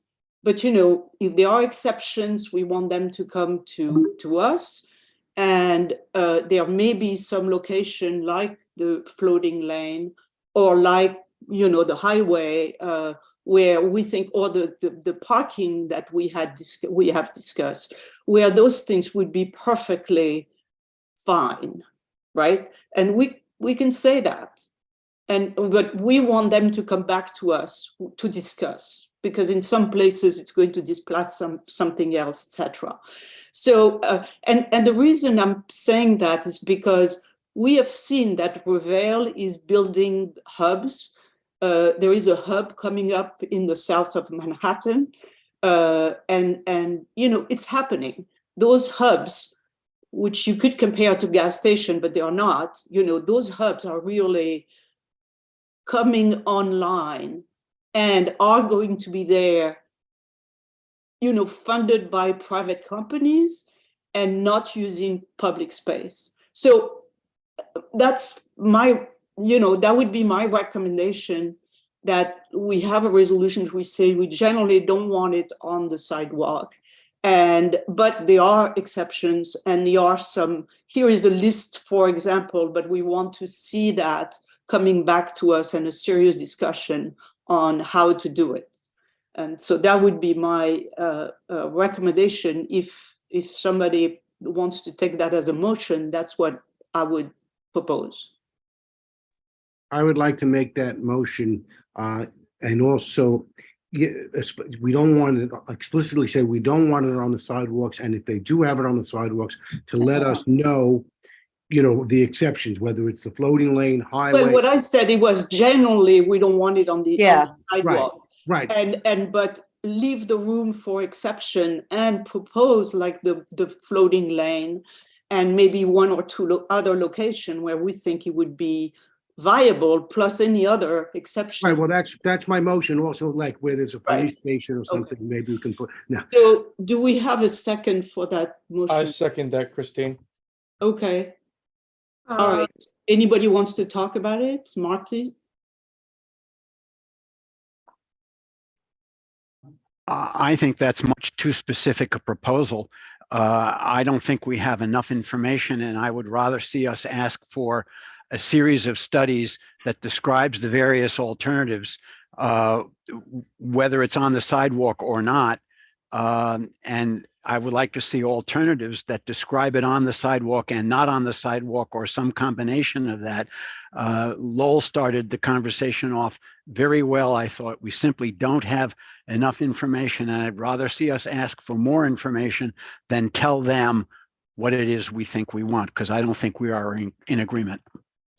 But, you know, if there are exceptions, we want them to come to us. And there may be some location like the floating lane or like, you know, the highway where we think, or the parking that we have discussed, where those things would be perfectly fine, right? And we can say that. But we want them to come back to us to discuss, because in some places it's going to displace something else, etc. So, and the reason I'm saying that is because we have seen that Reveal is building hubs. There is a hub coming up in the south of Manhattan, and you know, it's happening. Those hubs, which you could compare to gas station, but they are not, you know, those hubs are really coming online and are going to be there, you know, funded by private companies and not using public space. So that's my, you know, that would be my recommendation, that we have a resolution we say we generally don't want it on the sidewalk. But there are exceptions, and there are some, here is the list, for example, but we want to see that coming back to us and a serious discussion on how to do it. And so that would be my recommendation. If somebody wants to take that as a motion, that's what I would propose. I would like to make that motion, and also, we don't want it, explicitly say we don't want it on the sidewalks, and if they do have it on the sidewalks, to let us know, you know, the exceptions, whether it's the floating lane, highway. Well, what I said, it was generally we don't want it on the sidewalk. Right. But leave the room for exception and propose like the floating lane and maybe one or two other location where we think it would be viable, plus any other exception. Right, well, that's my motion also, like where there's a police station or something, maybe we can put, now. So do we have a second for that motion? I second that, Christine. Okay. All right. Anybody wants to talk about it? Marty? I think that's much too specific a proposal. I don't think we have enough information, and I would rather see us ask for a series of studies that describes the various alternatives, whether it's on the sidewalk or not. And I would like to see alternatives that describe it on the sidewalk and not on the sidewalk, or some combination of that. Lowell started the conversation off very well. I thought we simply don't have enough information, and I'd rather see us ask for more information than tell them what it is we think we want, because I don't think we are in agreement.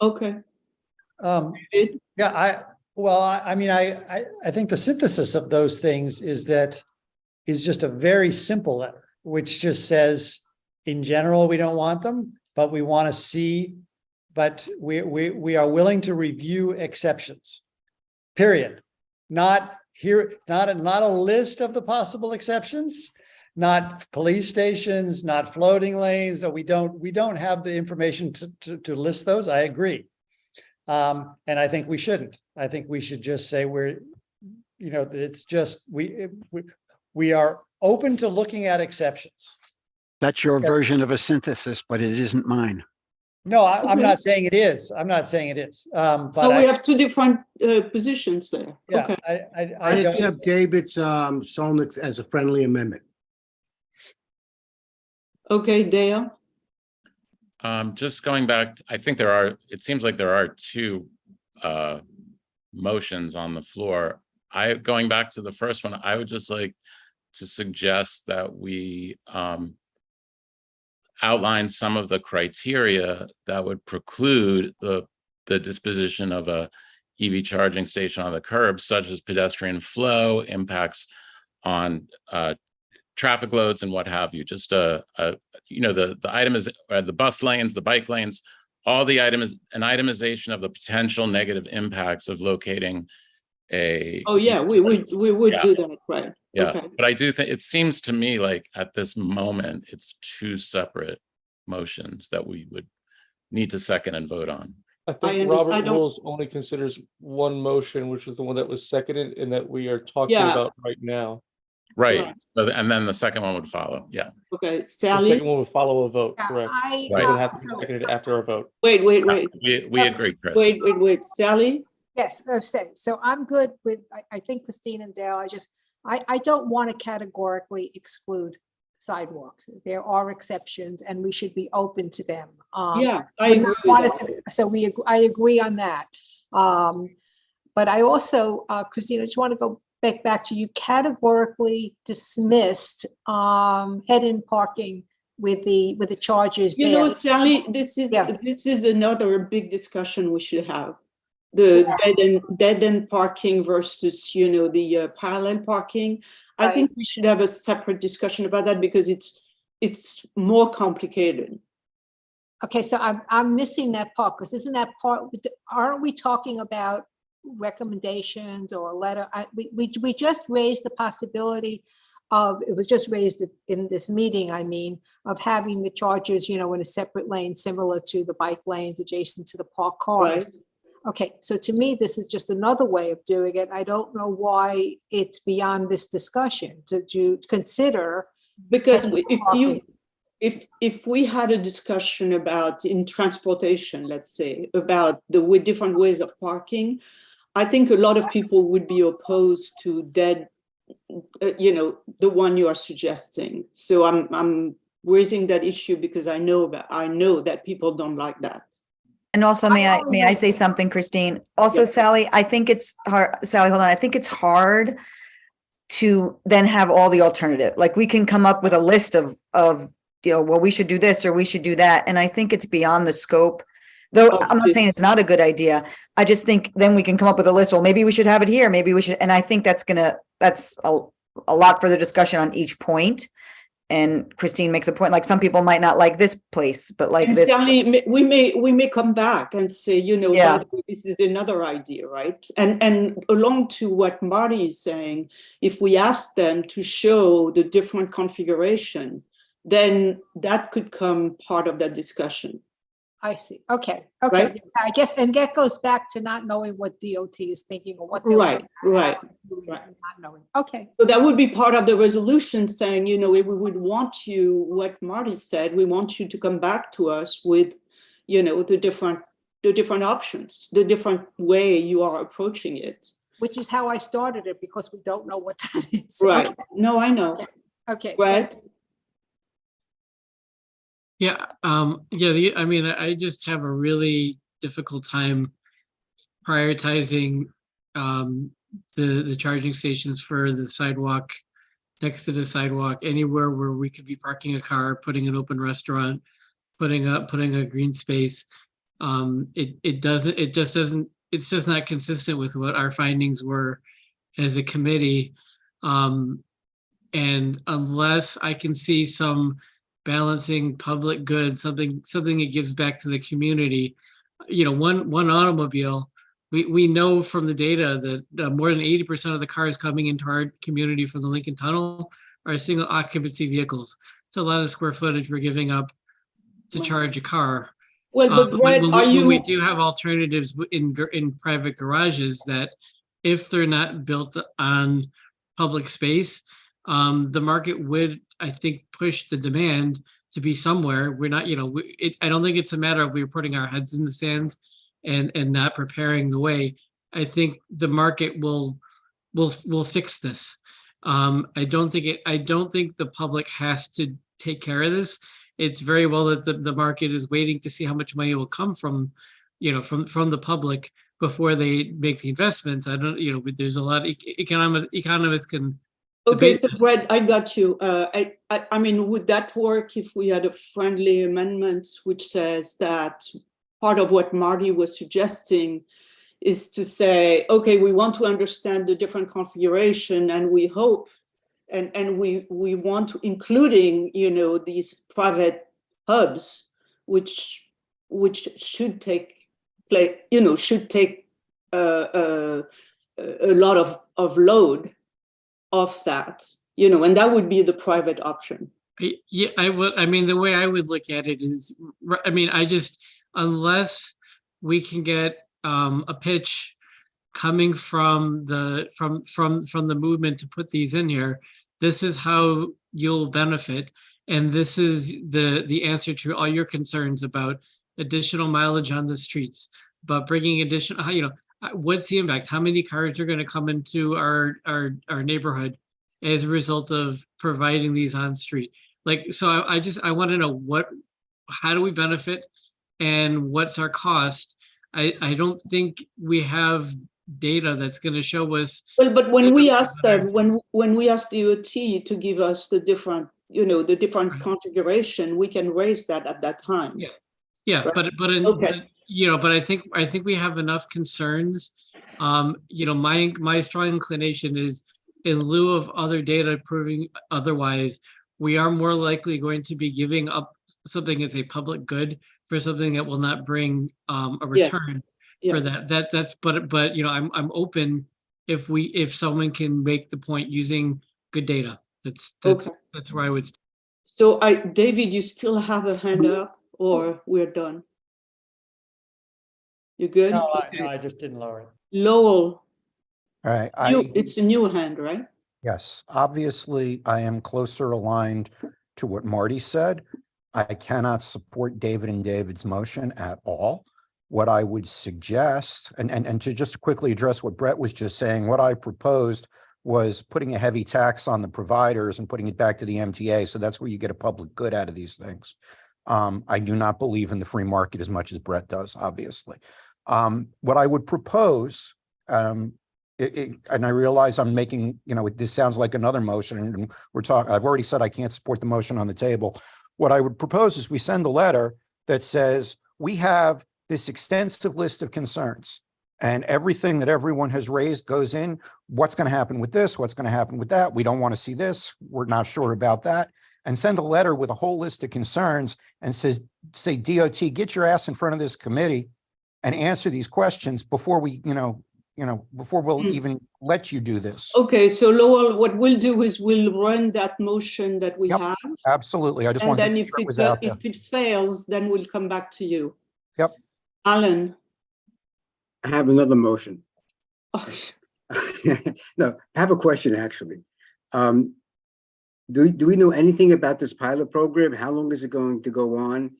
Okay. Yeah, I think the synthesis of those things is just a very simple letter, which just says, in general, we don't want them, but we want to see, but we are willing to review exceptions, period. Not a list of the possible exceptions, not police stations, not floating lanes. We don't have the information to list those. I agree. And I think we shouldn't. I think we should just say that it's just, we are open to looking at exceptions. That's your version of a synthesis, but it isn't mine. No, I'm not saying it is. I'm not saying it is. But so we have two different positions there. Yeah, okay. I accept David's Solnick's as a friendly amendment. Okay, Dale. Just going back, I think it seems like there are two motions on the floor. Going back to the first one, I would just like to suggest that we outline some of the criteria that would preclude the disposition of a EV charging station on the curb, such as pedestrian flow, impacts on traffic loads and what have you. Just the item is the bus lanes, the bike lanes, all the an itemization of the potential negative impacts of locating a. Oh yeah, we would do that, right? Yeah, okay. But I do think it seems to me like at this moment it's two separate motions that we would need to second and vote on. I think Robert Rules only considers one motion, which was the one that was seconded and that we are talking about right now. Right. And then the second one would follow. Yeah. Okay, The Sally? second one would follow a vote, correct? I, Right. It would have to be so- seconded after a vote. Wait. We agree, Chris. Wait, Sally? Yes, so I'm good with, I think Christine and Dale, I don't want to categorically exclude sidewalks. There are exceptions and we should be open to them. Yeah, I would agree not with want it that. to- So I agree on that. But I also, Christine, I just want to go back to you categorically dismissed head-in parking with the charges You there. know, Sally, this is another big discussion we should have. The dead-end parking versus, the parallel parking. I think we should have a separate discussion about that because it's more complicated. Okay, so I'm missing that part, because isn't that part, aren't we talking about recommendations or a letter? We just raised the possibility of, it was just raised in this meeting, I mean, of having the chargers, in a separate lane, similar to the bike lanes adjacent to the parked cars. Right. Okay, so to me, this is just another way of doing it. I don't know why it's beyond this discussion to consider. Because if we had a discussion about in transportation, let's say, about the different ways of parking, I think a lot of people would be opposed to the one you are suggesting. So I'm raising that issue because I know that people don't like that. And also, may I say something, Christine? Also, Yes. Sally, I think it's hard, Sally, hold on. I think it's hard to then have all the alternative. Like, we can come up with a list of, well, we should do this or we should do that. And I think it's beyond the scope, though I'm not saying it's not a good idea. I just think then we can come up with a list. Well, maybe we should have it here. Maybe we should. And I think that's a lot further discussion on each point. And Christine makes a point, like some people might not like this place, but like and this. Stanley, we may come back and say, Yeah. by the way, this is another idea, right? And along to what Marty is saying, if we ask them to show the different configuration, then that could come part of that discussion. I see. Okay. Right? I guess, and that goes back to not knowing what DOT is thinking or what. Right. Not knowing. Okay. So that would be part of the resolution saying, we would want you, what Marty said, we want you to come back to us with, the different options, the different way you are approaching it. Which is how I started it, because we don't know what that is. Right. Okay. No, I know. Okay. Right. Yeah, I just have a really difficult time prioritizing the charging stations for the sidewalk, next to the sidewalk, anywhere where we could be parking a car, putting an open restaurant, putting a green space. It's just not consistent with what our findings were as a committee. And unless I can see some balancing public good, something that gives back to the community, one automobile, we know from the data that more than 80% of the cars coming into our community from the Lincoln Tunnel are single occupancy vehicles. It's a lot of square footage we're giving up to charge a car. Well, but Brett, when we do have alternatives in private garages that, if they're not built on public space, the market would, I think, push the demand to be somewhere. We're not, I don't think it's a matter of we're putting our heads in the sands and not preparing the way. I think the market will fix this. I don't think the public has to take care of this. It's very well that the market is waiting to see how much money will come from the public before they make the investments. I don't, there's a lot of economists can. Okay, so Brett, I got you. I mean, would that work if we had a friendly amendment which says that part of what Marty was suggesting is to say, okay, we want to understand the different configuration, and we hope, and we want to, including, these private hubs, which should take a lot of load of that, and that would be the private option. Yeah, I would. I mean, the way I would look at it is, unless we can get a pitch coming from the movement to put these in here, this is how you'll benefit. And this is the answer to all your concerns about additional mileage on the streets, but bringing additional, what's the impact? How many cars are going to come into our neighborhood as a result of providing these on street? Like, so I want to know how do we benefit and what's our cost? I don't think we have data that's going to show us. Well, but when we asked them, when we asked DOT to give us the different, the different configuration, we can raise that at that time. Yeah. Yeah, right? but I think we have enough concerns. My strong inclination is, in lieu of other data proving otherwise, we are more likely going to be giving up something as a public good for something that will not bring a return for that. But I'm open if someone can make the point using good data. That's where I would start. So David, you still have a hand up, or we're done? You good? No, I just didn't lower it. Lowell. All right. It's a new hand, right? Yes, obviously I am closer aligned to what Marty said. I cannot support David and David's motion at all. What I would suggest, and to just quickly address what Brett was just saying, what I proposed was putting a heavy tax on the providers and putting it back to the MTA. So that's where you get a public good out of these things. I do not believe in the free market as much as Brett does, obviously. What I would propose, and I realize I'm making, this sounds like another motion, and I've already said I can't support the motion on the table. What I would propose is we send a letter that says, we have this extensive list of concerns, and everything that everyone has raised goes in. What's going to happen with this? What's going to happen with that? We don't want to see this. We're not sure about that. And send a letter with a whole list of concerns and say, DOT, get your ass in front of this committee and answer these questions before we, before we'll even let you do this. Okay, so Lowell, what we'll do is we'll run that motion that we have. Absolutely. I just wanted to make sure it was out there. If it fails, then we'll come back to you. Yep. Alan. I have another motion. No, I have a question actually. Do we know anything about this pilot program? How long is it going to go on?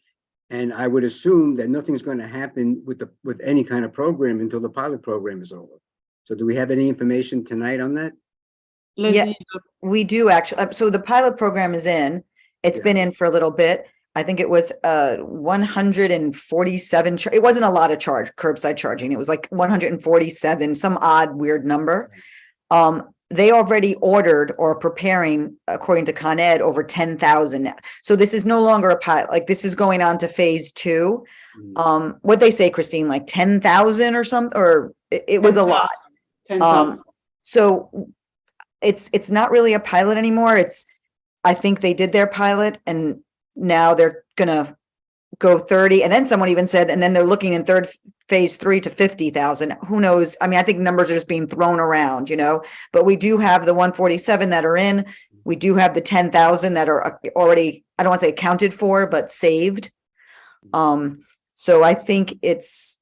And I would assume that nothing's going to happen with any kind of program until the pilot program is over. So do we have any information tonight on that? Yeah, we do actually. So the pilot program is in. It's been in for a little bit. I think it was 147. It wasn't a lot of curbside charging. It was like 147, some odd weird number. They already ordered or preparing, according to Con Ed, over 10,000. So this is no longer a pilot. Like, this is going on to phase 2. What'd they say, Christine? Like 10,000 or something? Or it was a lot. 10,000. So it's not really a pilot anymore. I think they did their pilot and now they're gonna go 30. And then someone even said, and then they're looking in phase 3 to 50,000. Who knows? I mean, I think numbers are just being thrown around, but we do have the 147 that are in. We do have the 10,000 that are already, I don't want to say accounted for, but saved. So I think it's.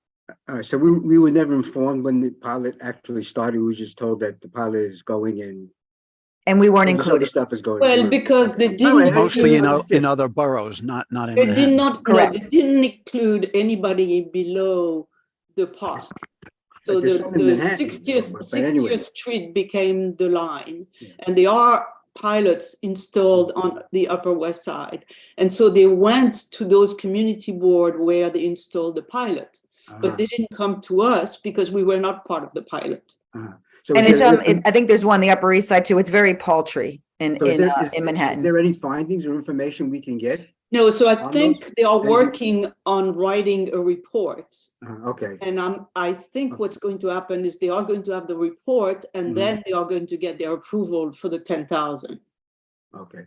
All right, so we were never informed when the pilot actually started. We were just told that the pilot is going in. And we weren't included. Stuff is going. Well, because they didn't. Mostly in other boroughs, not in. They did not. Correct. No, they didn't include anybody below the park. So the 60th Street became the line, and there are pilots installed on the Upper West Side, and so they went to those community board where they installed the pilot, but they didn't come to us because we were not part of the pilot. So and it's I think there's one on the Upper East Side too. It's very paltry in Manhattan. Is there any findings or information we can get? No, so I think they are working on writing a report. Okay. And I think what's going to happen is they are going to have the report, and then they are going to get their approval for the 10,000. Okay.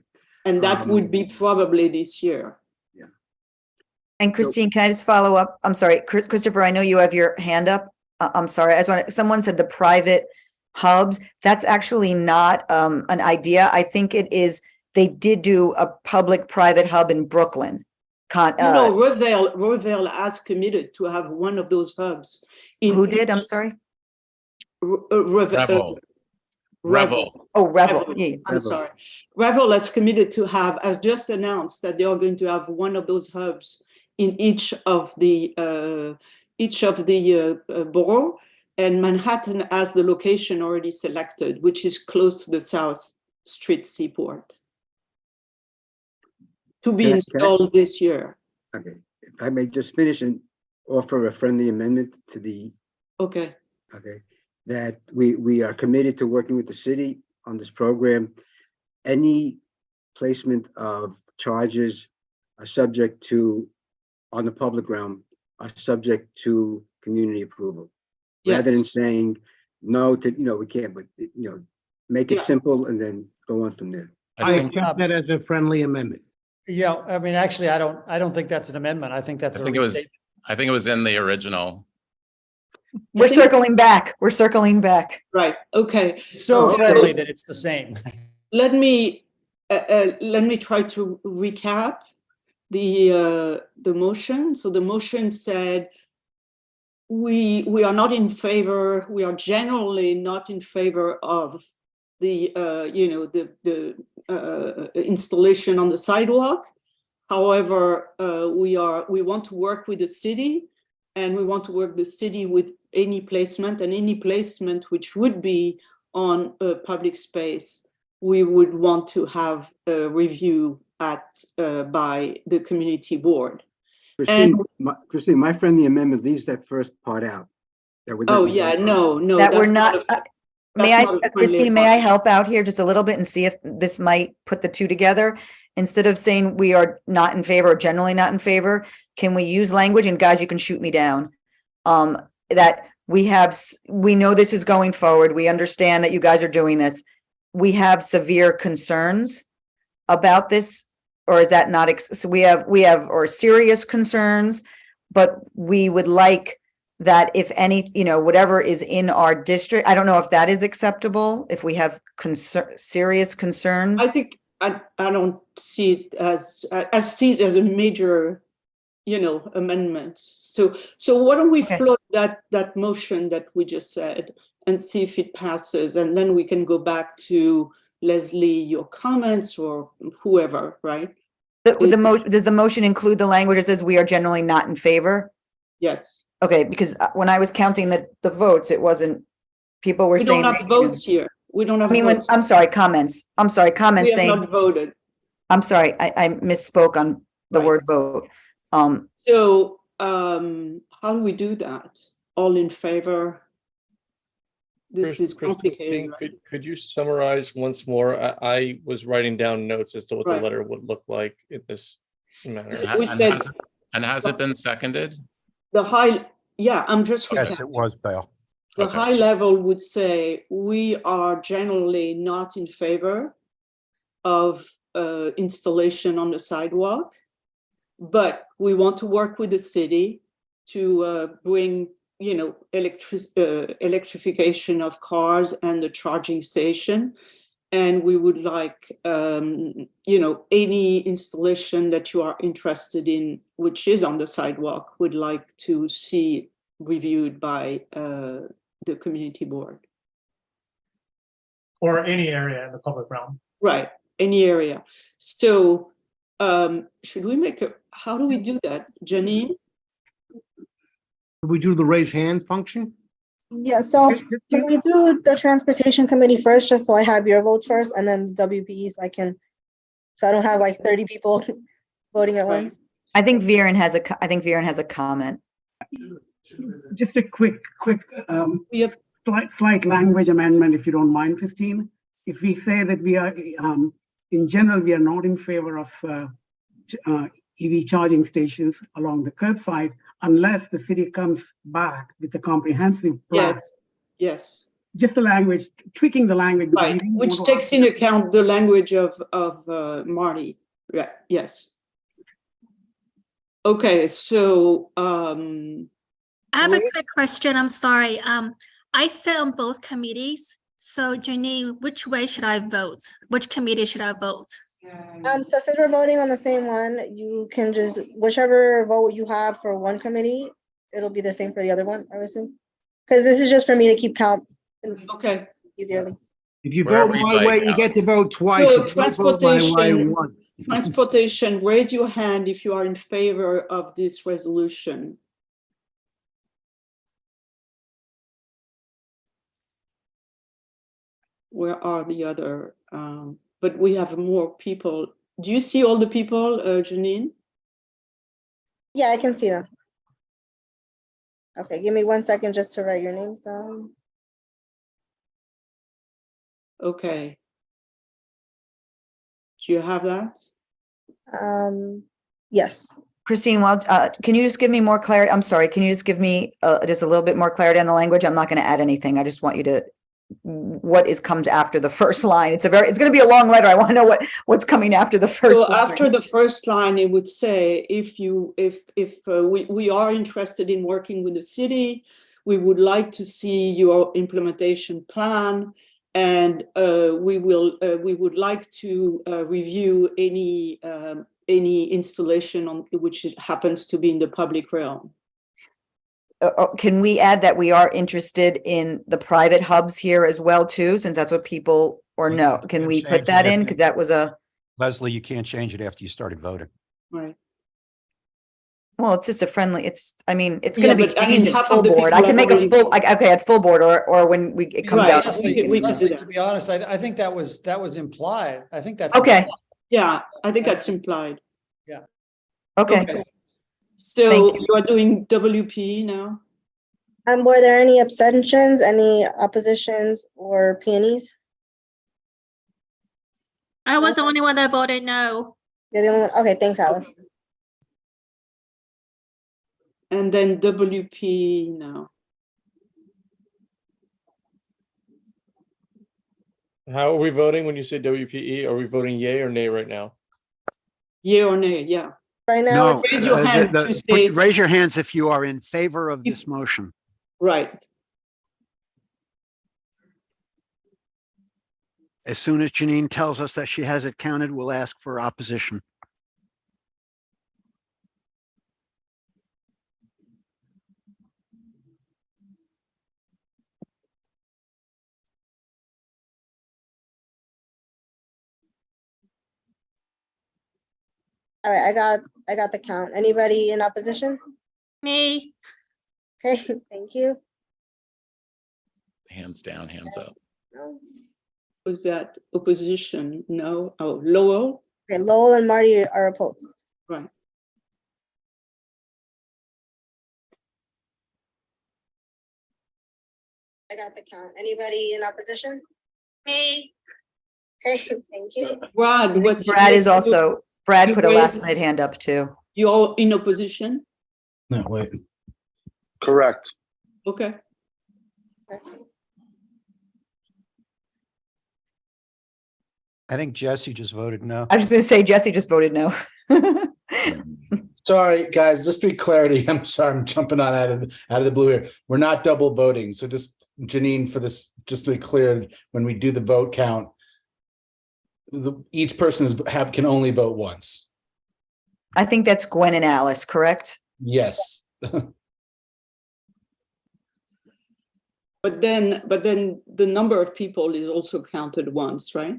And that would be probably this year. Yeah. And Christine, can I just follow up? I'm sorry, Christopher, I know you have your hand up. I'm sorry. Someone said the private hubs. That's actually not an idea. I think it is. They did do a public-private hub in Brooklyn. Revell has committed to have one of those hubs. Who did? I'm sorry. Revel. Oh, Revel. Yeah. I'm Revel. sorry. Revel has committed to have, has just announced that they are going to have one of those hubs in each of the borough, and Manhattan has the location already selected, which is close to the South Street Seaport, to be installed this year. Okay, if I may just finish and offer a friendly amendment to the, Okay. okay, that we are committed to working with the city on this program. Any placement of charges are subject to, on the public realm, are subject to community approval. Yes. Rather than saying no to, we can't, but, make it simple and then go on from there. I accept that as a friendly amendment. Yeah, I mean, actually, I don't think that's an amendment. I think that's I a think it was, restatement. I think it was in the original. We're circling back. We're circling back. Right. Okay. So friendly that it's the same. Let me try to recap the motion. So the motion said we are not in favor. We are generally not in favor of the installation on the sidewalk. However, we want to work with the city, and we want to work the city with any placement, and any placement which would be on a public space, we would want to have a review by the community board. Christine, my friendly amendment leaves that first part out. No, that we're not. that's Christine, may I help out here just a little bit and see if this might put the two together? Instead of saying we are not in favor or generally not in favor, can we use language, and guys, you can shoot me down, that we know this is going forward. We understand that you guys are doing this. We have severe concerns about this, or is that not, so we have or serious concerns, but we would like that if any, whatever is in our district, I don't know if that is acceptable, if we have serious concerns. I think I don't see it as, I see it as a major, amendment. So why don't we float that motion that we just said and see if it passes, and then we can go back to Leslie, your comments, or whoever, right? Does the motion include the language that says we are generally not in favor? Yes. Okay, because when I was counting the votes, it wasn't, people were saying. We don't have votes here. We don't have votes. I'm sorry, comments. Comments we saying. have not voted. I'm sorry, I misspoke on the word vote. So how do we do that? All in favor? This is complicated. Christine, could you summarize once more? I was writing down notes as to what the letter would look like in this manner. We said, and has it been seconded? I'm just yes, it was, Dale. The high level would say we are generally not in favor of installation on the sidewalk, but we want to work with the city to bring electrification of cars and the charging station, and we would like any installation that you are interested in which is on the sidewalk, would like to see reviewed by the community board, or any area in the public realm, right? Any area. So should we how do we do that, Janine? Do we do the raise hand function? Yeah, so can we do the transportation committee first, just so I have your votes first, and then the WPE, so I don't have like 30 people voting at once. I think Viren has a comment. Just a quick slight language amendment, if you don't mind, Christine. If we say that we are, in general, we are not in favor of EV charging stations along the curbside, unless the city comes back with a comprehensive plan. Yes. Just the language, tweaking the language. Right, which takes into account the language of Marty. Right. Yes. Okay, so I have a quick question. I'm sorry. I sit on both committees. So Janine, which way should I vote? Which committee should I vote? So since we're voting on the same one, you can just, whichever vote you have for one committee, it'll be the same for the other one, I would assume. Because this is just for me to keep count. Okay. Easily. If you Wherever vote you'd my like, way, you get to Alex. vote twice. So If you vote my way transportation, once. transportation, raise your hand if you are in favor of this resolution. Where are the other, but we have more people. Do you see all the people, Janine? Yeah, I can see them. Okay, give me 1 second just to write your names down. Okay. Do you have that? Yes. Christine, well, can you just give me more clarity? I'm sorry, can you just give me just a little bit more clarity on the language? I'm not going to add anything. I just want you to, what comes after the first line? It's going to be a long letter. I want to know what's coming after the first So line. after the first line, it would say, if we are interested in working with the city, we would like to see your implementation plan, and we would like to review any installation on which happens to be in the public realm. Can we add that we are interested in the private hubs here as well too, since that's what people, or no? Can we put that in? Because that was a. Leslie, you can't change it after you started voting. Right. Well, it's just a friendly, I mean, it's going to be I mean, changed at half full of the board. I people can make have a full, okay, at full board or when it comes out. Leslie, to be honest, I think that was implied. I think that's. Okay. Implied. Yeah, I think that's implied. Yeah. Okay. So you are doing WP now? Were there any abstentions, any oppositions or peonies? I was the only one that voted no. You're the only one? Okay, thanks, Alice. And then WP now. How are we voting when you say WPE? Are we voting yay or nay right now? Yay or nay, yeah. Right now, No, raise your hand to say. raise your hands if you are in favor of this motion. Right. As soon as Janine tells us that she has it counted, we'll ask for opposition. all right, I got the count. Anybody in opposition? Me. Okay, thank you. Hands down, hands up. No. Was that opposition? No. Oh, Lowell? Okay, Lowell and Marty are opposed. Right. I got the count. Anybody in opposition? Me. Okay, thank you. Brad, Brad put a last minute hand up too. You're in opposition? No, wait. Correct. Okay. I think Jesse just voted no. I was just going to say Jesse just voted no. Sorry, guys, just to be clarity, I'm sorry, I'm jumping on out of the blue here. We're not double voting. So just Janine, for this, just to be clear, when we do the vote count, each person can only vote once. I think that's Gwen and Alice, correct? Yes. But then the number of people is also counted once, right?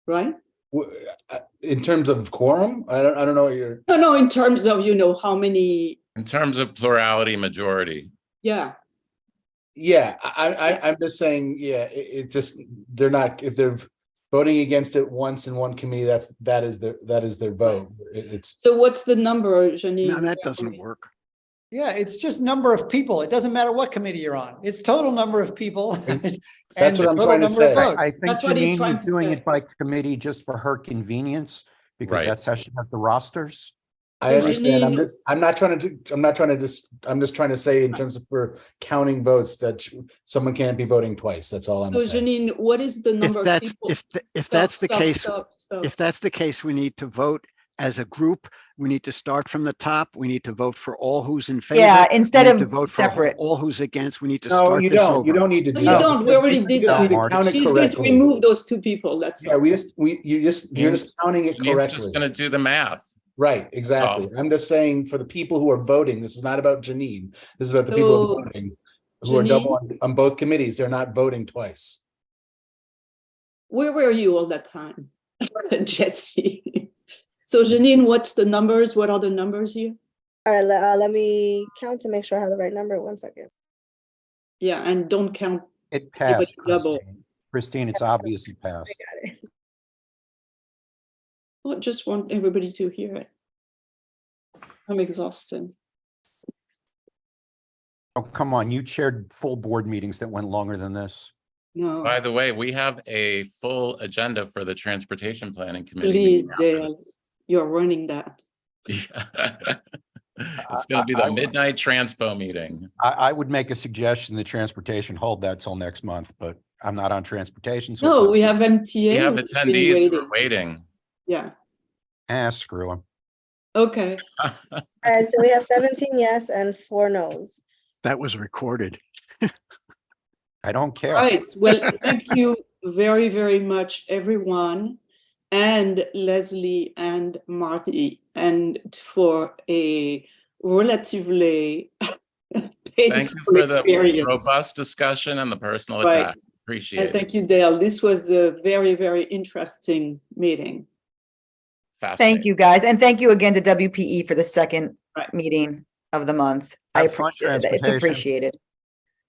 Right? In terms of quorum, I don't know what you're. No, in terms of, how many. In terms of plurality majority. Yeah. Yeah, I'm just saying, yeah, it just, they're not, if they're voting against it once in one committee, that is their vote. It's. So what's the number, Janine? No, that doesn't work. Yeah, it's just number of people. It doesn't matter what committee you're on. It's total number of people. That's what I'm trying to say. I think That's what he's Janine trying is to doing say. it by committee just for her convenience, because Right. that's how she has the rosters. I understand. Janine- I'm just trying to say in terms of for counting votes that someone can't be voting twice. That's all I'm So saying. Janine, what is the number of people? If that's the case, Stop. if that's the case, we need to vote as a group. We need to start from the top. We need to vote for all who's in favor. Yeah, instead We need of to vote separate. For all who's against. We need to No, start you this don't. over. You don't need to No, do you that. don't. We because already you did just need that. to count it She's going to correctly. remove those two people. That's Yeah, you're just counting it Janine's correctly. just going to do the math. Right, exactly. I'm just saying for the people who are voting, this is not about Janine. This is about the people who are voting. who are double Janine? on both committees. They're not voting twice. Where were you all that time? Jesse. So Janine, what's the numbers? What are the numbers here? All right, let me count to make sure I have the right number. 1 second. Yeah, and don't count. It passed, Double. Christine, it's obvious it I passed. got it. I just want everybody to hear it. I'm exhausted. Oh, come on, you chaired full board meetings that went longer than this. No, By the way, we have a full agenda for the Transportation Planning Committee. please, meeting after Dale, you're running that. this. It's going to be the midnight transpo meeting. I would make a suggestion the transportation hold that till next month, but I'm not on transportation. So No, we have MTA. We have who's been attendees who are waiting. Yeah, screw them. okay. All right, so we have 17 yes and 4 no's. That was recorded. I don't care. Right, well, thank you very, very much, everyone, and Leslie and Marty, and for a relatively Thank painful you for the experience. robust discussion and the personal Right. attack. Appreciate And it. thank you, Dale. This was a very, very interesting meeting. Thank you, guys. And thank you again to WPE for the second meeting of the month. I Have fun, appreciate it. It's transportation. appreciated.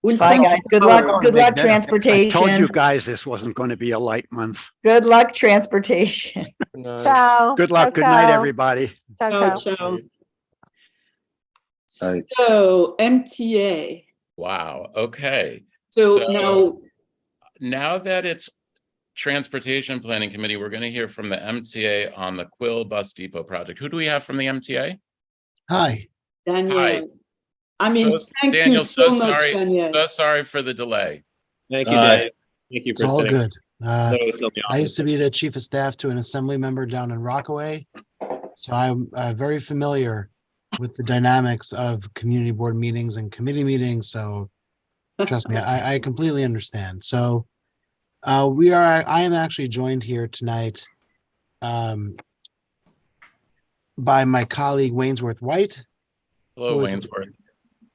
We'll Bye, see. guys. Good Oh, luck. Good big luck, dinner. I told you transportation. guys this wasn't going to be a light month. Good luck, transportation. Ciao. Good luck. Ciao, Good night, ciao. everybody. Ciao, Ciao, ciao. ciao. So MTA. Wow. Okay. So now that it's Transportation Planning Committee, we're going to hear from the MTA on the Quill Bus Depot project. Who do we have from the MTA? Hi. Daniel. Hi. I mean, thank Daniel, you so much, sorry. Daniel. So sorry for the delay. Thank you, Dave. Thank you It's for all sitting. good. No, it's still in the I used to office. be the chief of staff to an assembly member down in Rockaway. So I'm very familiar with the dynamics of community board meetings and committee meetings. So trust me, I completely understand. So I am actually joined here tonight by my colleague Wainsworth White. Hello, Wainsworth.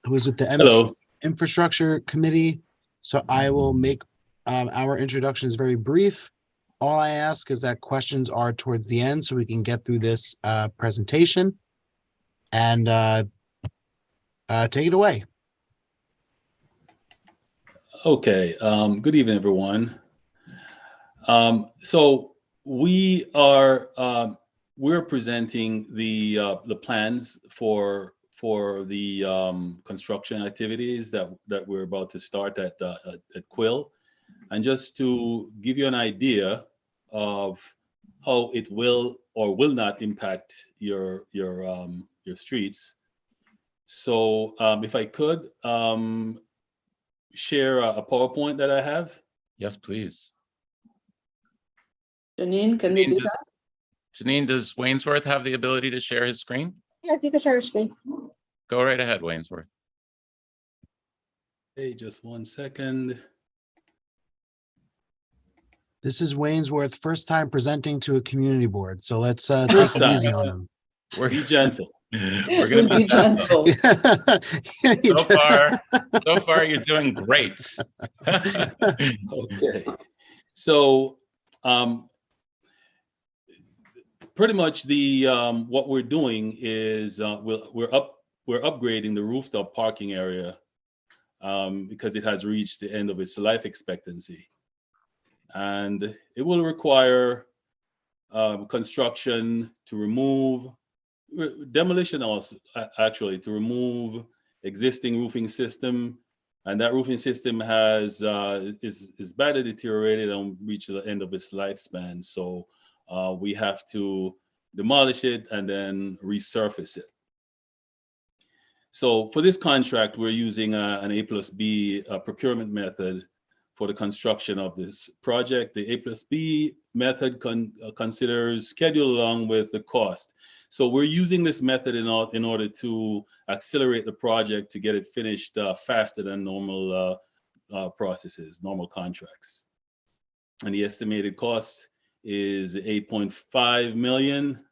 Who is with the Hello. Infrastructure Committee. So I will make our introductions very brief. All I ask is that questions are towards the end so we can get through this presentation and take it away. Okay, good evening, everyone. So we're presenting the plans for the construction activities that we're about to start at Quill, and just to give you an idea of how it will or will not impact your streets. So if I could share a PowerPoint that I have. Yes, please. Janine, can you do that? Janine, does Wainsworth have the ability to share his screen? Yes, you can share your screen. Go right ahead, Wainsworth. Hey, just 1 second. This is Wainsworth, first time presenting to a community board. So let's take it easy on him. We're Be gentle. We're going to be gentle. So far, you're doing great. Okay. So pretty much what we're doing is we're upgrading the rooftop parking area because it has reached the end of its life expectancy, and it will require construction to remove demolition, also actually to remove existing roofing system, and that roofing system is badly deteriorated and reached the end of its lifespan. So we have to demolish it and then resurface it. So for this contract, we're using an A+B procurement method for the construction of this project. The A+B method considers schedule along with the cost. So we're using this method in order to accelerate the project to get it finished faster than normal processes, normal contracts. And the estimated cost is 8.5 million.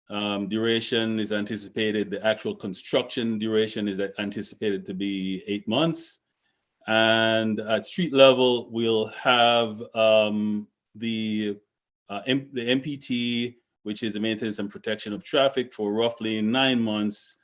duration is anticipated, the actual construction duration is anticipated to be 8 months. And at street level, we'll have the MPT, which is the maintenance and protection of traffic, for roughly 9 months.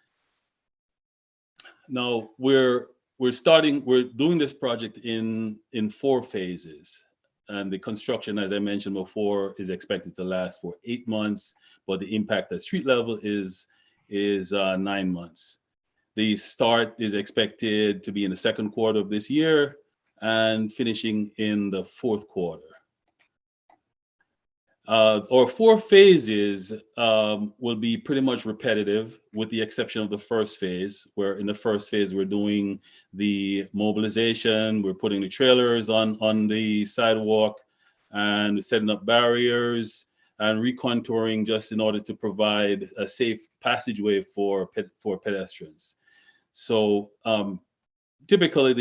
Now we're doing this project in 4 phases. And the construction, as I mentioned before, is expected to last for 8 months, but the impact at street level is 9 months. The start is expected to be in the second quarter of this year and finishing in the fourth quarter. Our 4 phases will be pretty much repetitive, with the exception of the first phase, where in the first phase we're doing the mobilization, we're putting the trailers on the sidewalk and setting up barriers and recontouring, just in order to provide a safe passageway for pedestrians. So typically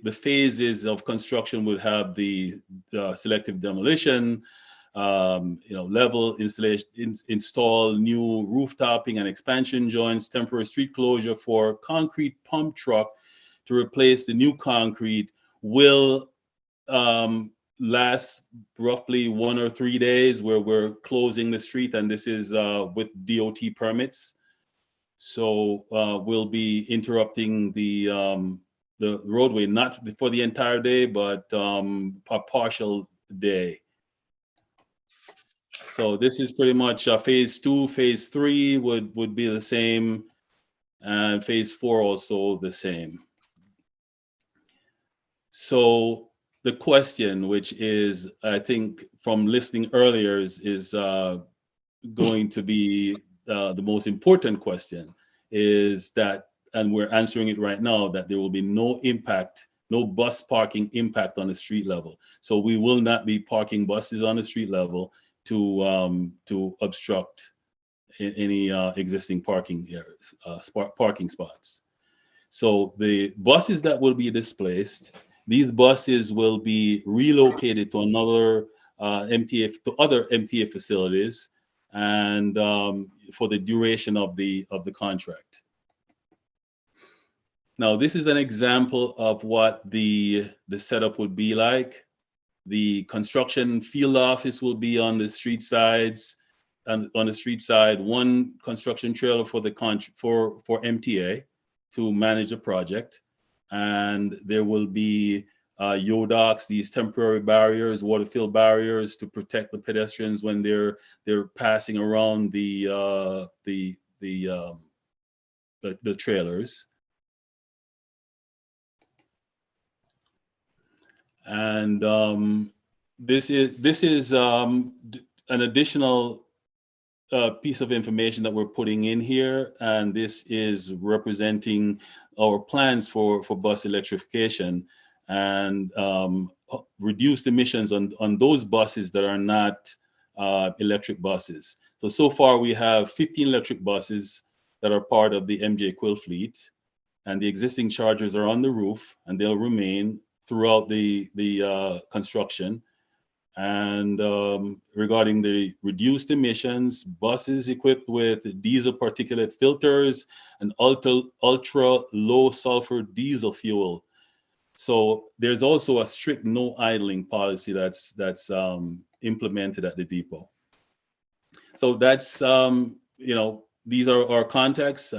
the phases of construction would have the selective demolition, level installation, install new roof topping and expansion joints, temporary street closure for concrete pump truck to replace the new concrete will last roughly 1 or 3 days, where we're closing the street, and this is with DOT permits. So we'll be interrupting the roadway, not for the entire day, but a partial day. So this is pretty much phase 2. Phase 3 would be the same, and phase 4 also the same. So the question, which is, I think from listening earlier, is going to be the most important question, is that, and we're answering it right now, that there will be no impact, no bus parking impact on the street level. So we will not be parking buses on the street level to obstruct any existing parking areas, parking spots. So the buses that will be displaced, these buses will be relocated to another other MTA facilities, and for the duration of the contract. Now, this is an example of what the setup would be like. The construction field office will be on the street sides, and on the street side, 1 construction trailer for MTA to manage the project, and there will be YODOCs, these temporary barriers, water fill barriers, to protect the pedestrians when they're passing around the trailers. And this is an additional piece of information that we're putting in here, and this is representing our plans for bus electrification and reduced emissions on those buses that are not electric buses. So far we have 15 electric buses that are part of the MJ Quill fleet, and the existing chargers are on the roof, and they'll remain throughout the construction. And regarding the reduced emissions, buses equipped with diesel particulate filters and ultra low sulfur diesel fuel. So there's also a strict no idling policy that's implemented at the depot. So that's these are our contacts.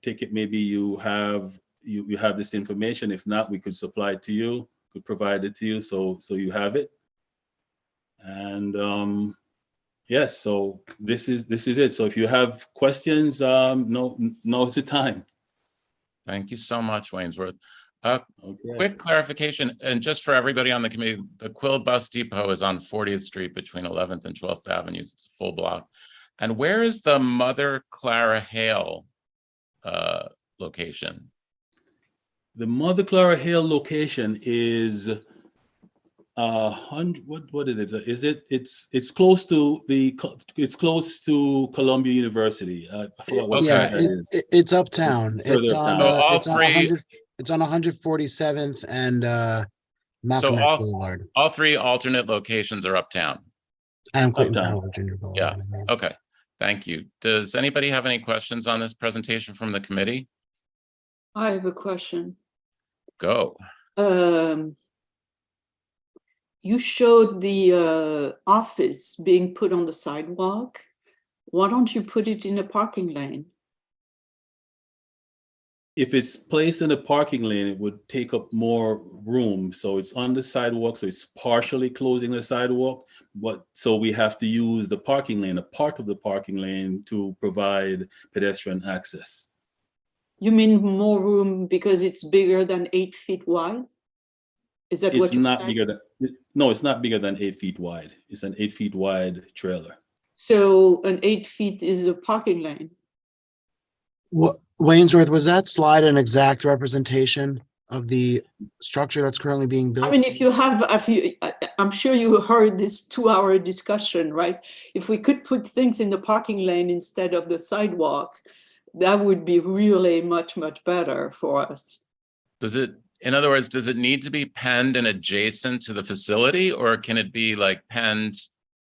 Take it, maybe you have this information. If not, we could supply it to you, could provide it to you, so you have it. And yes, so this is it. So if you have questions, now's the time. Thank you so much, Wainsworth. Quick clarification, and just for everybody on the committee, the Quill Bus Depot is on 40th Street between 11th and 12th Avenues. It's a full block. And where is the Mother Clara Hale location? The Mother Clara Hale location is what is it? It's close to Columbia University. I forgot what that is. It's uptown. It's on all three. It's on 147th and Malcolm X Boulevard. All 3 alternate locations are uptown. And Clayton Powell Jr. Boulevard. Yeah. Okay. Thank you. Does anybody have any questions on this presentation from the committee? I have a question. Go. You showed the office being put on the sidewalk. Why don't you put it in a parking lane? If it's placed in a parking lane, it would take up more room. So it's on the sidewalk, so it's partially closing the sidewalk. But so we have to use the parking lane, a part of the parking lane, to provide pedestrian access. You mean more room because it's bigger than 8 feet wide? Is that what It's you're not saying? bigger than, no, it's not bigger than 8 feet wide. It's an 8 feet wide trailer. So an 8 feet is a parking lane. What, Waynesworth, was that slide an exact representation of the structure that's currently being built? I mean, if you have, I'm sure you heard this 2-hour discussion, right? If we could put things in the parking lane instead of the sidewalk, that would be really much, much better for us. Does it, in other words, does it need to be penned and adjacent to the facility, or can it be like penned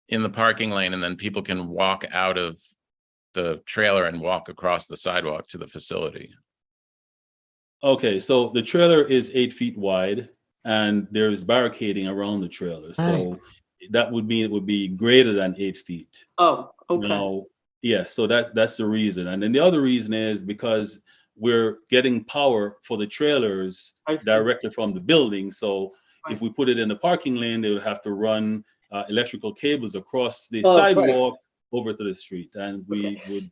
in the parking lane and then people can walk out of the trailer and walk across the sidewalk to the facility? Okay, so the trailer is 8 feet wide and there's barricading around the trailer. So that would mean it would be greater than 8 feet. Oh, okay. Now, yeah, so that's the reason. And then the other reason is because we're getting power for the trailers directly from the building. So if we put it in the parking lane, they would have to run electrical cables across the sidewalk over to the street, and we would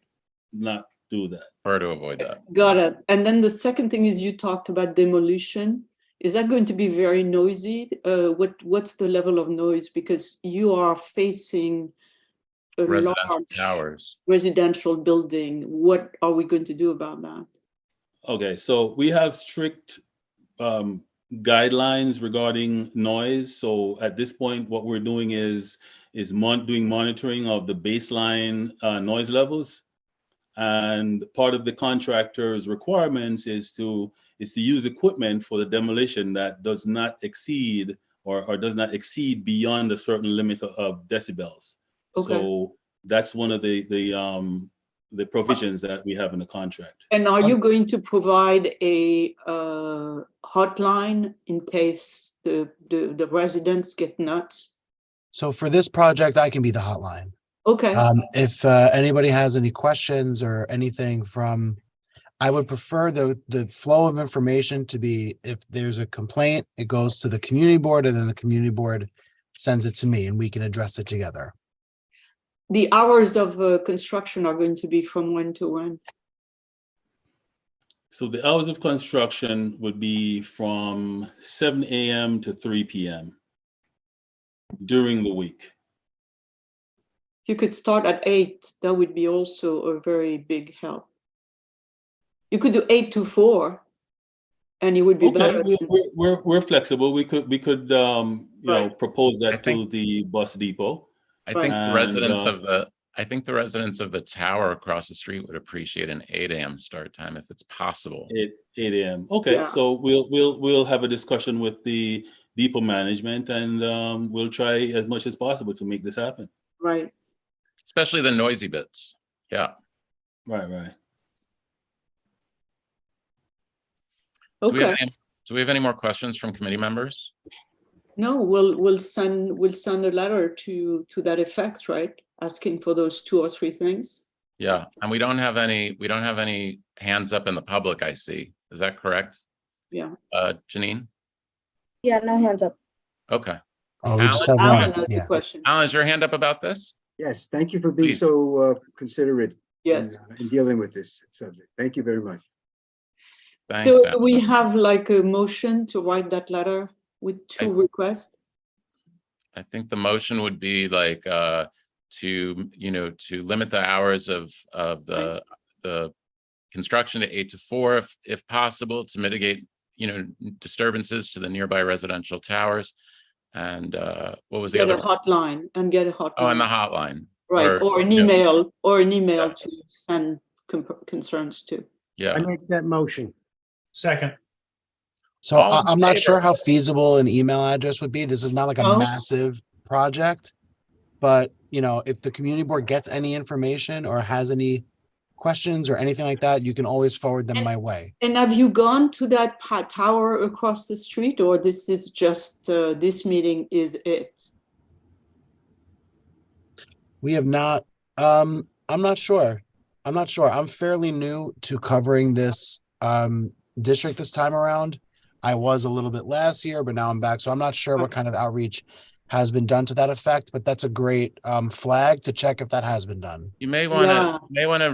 not do that. Or to avoid that. Got it. And then the second thing is you talked about demolition. Is that going to be very noisy? What's the level of noise? Because you are facing a Residential large towers. residential building. What are we going to do about that? Okay, so we have strict guidelines regarding noise. So at this point, what we're doing is doing monitoring of the baseline noise levels. And part of the contractor's requirements is to use equipment for the demolition that does not exceed or does not exceed beyond a certain limit of decibels. Okay. So that's one of the provisions that we have in the contract. And are you going to provide a hotline in case the residents get nuts? So for this project, I can be the hotline. Okay. If anybody has any questions or anything from, I would prefer the flow of information to be, if there's a complaint, it goes to the community board and then the community board sends it to me and we can address it together. The hours of construction are going to be from when to when? So the hours of construction would be from 7 a.m. to 3 p.m. during the week. If you could start at 8, that would be also a very big help. You could do 8 to 4, and it would be better. We're flexible. We could you know, propose that to the bus depot. I think the residents of the residents of the tower across the street would appreciate an 8 a.m. start time if it's possible. 8 a.m. Okay, Yeah. so we'll have a discussion with the depot management, and we'll try as much as possible to make this happen. Right. Especially the noisy bits. Yeah. Right. Okay. Do we have any more questions from committee members? No, we'll send a letter to that effect, right? Asking for those 2 or 3 things. Yeah, and we don't have any hands up in the public, I see. Is that correct? Yeah. Janine? Yeah, no hands up. Okay. Oh, we just have Alan one. has a Yeah. question. Alan, is your hand up about this? Yes, thank you for being Please. so considerate Yes. in dealing with this subject. Thank you very much. Thanks, So do Alan. we have like a motion to write that letter with 2 requests? I think the motion would be like to limit the hours of the construction to 8 to 4 if possible, to mitigate disturbances to the nearby residential towers. And what was the other one? Get a hotline. Oh, and the hotline. Right, or an email, to send concerns to. Yeah. I make that motion. Second. So I'm not sure how feasible an email address would be. This is not like a massive project. but you know, if the community board gets any information or has any questions or anything like that, you can always forward them my way. And have you gone to that tower across the street, or this is just, this meeting is it? We have not, I'm not sure. I'm fairly new to covering this district this time around. I was a little bit last year, but now I'm back. So I'm not sure what kind of outreach has been done to that effect, but that's a great flag to check if that has been done. You may want to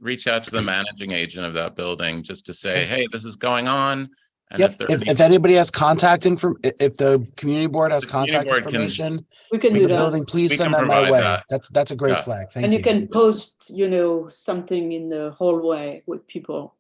reach out to the managing agent of that building just to say, hey, this is going on. And Yep. If anybody has contact if the community board has contact information, we can for do the that. building, please We send can that my provide way. that. That's a great Yeah. flag. Thank And you. you can post, you know, something in the hallway with people,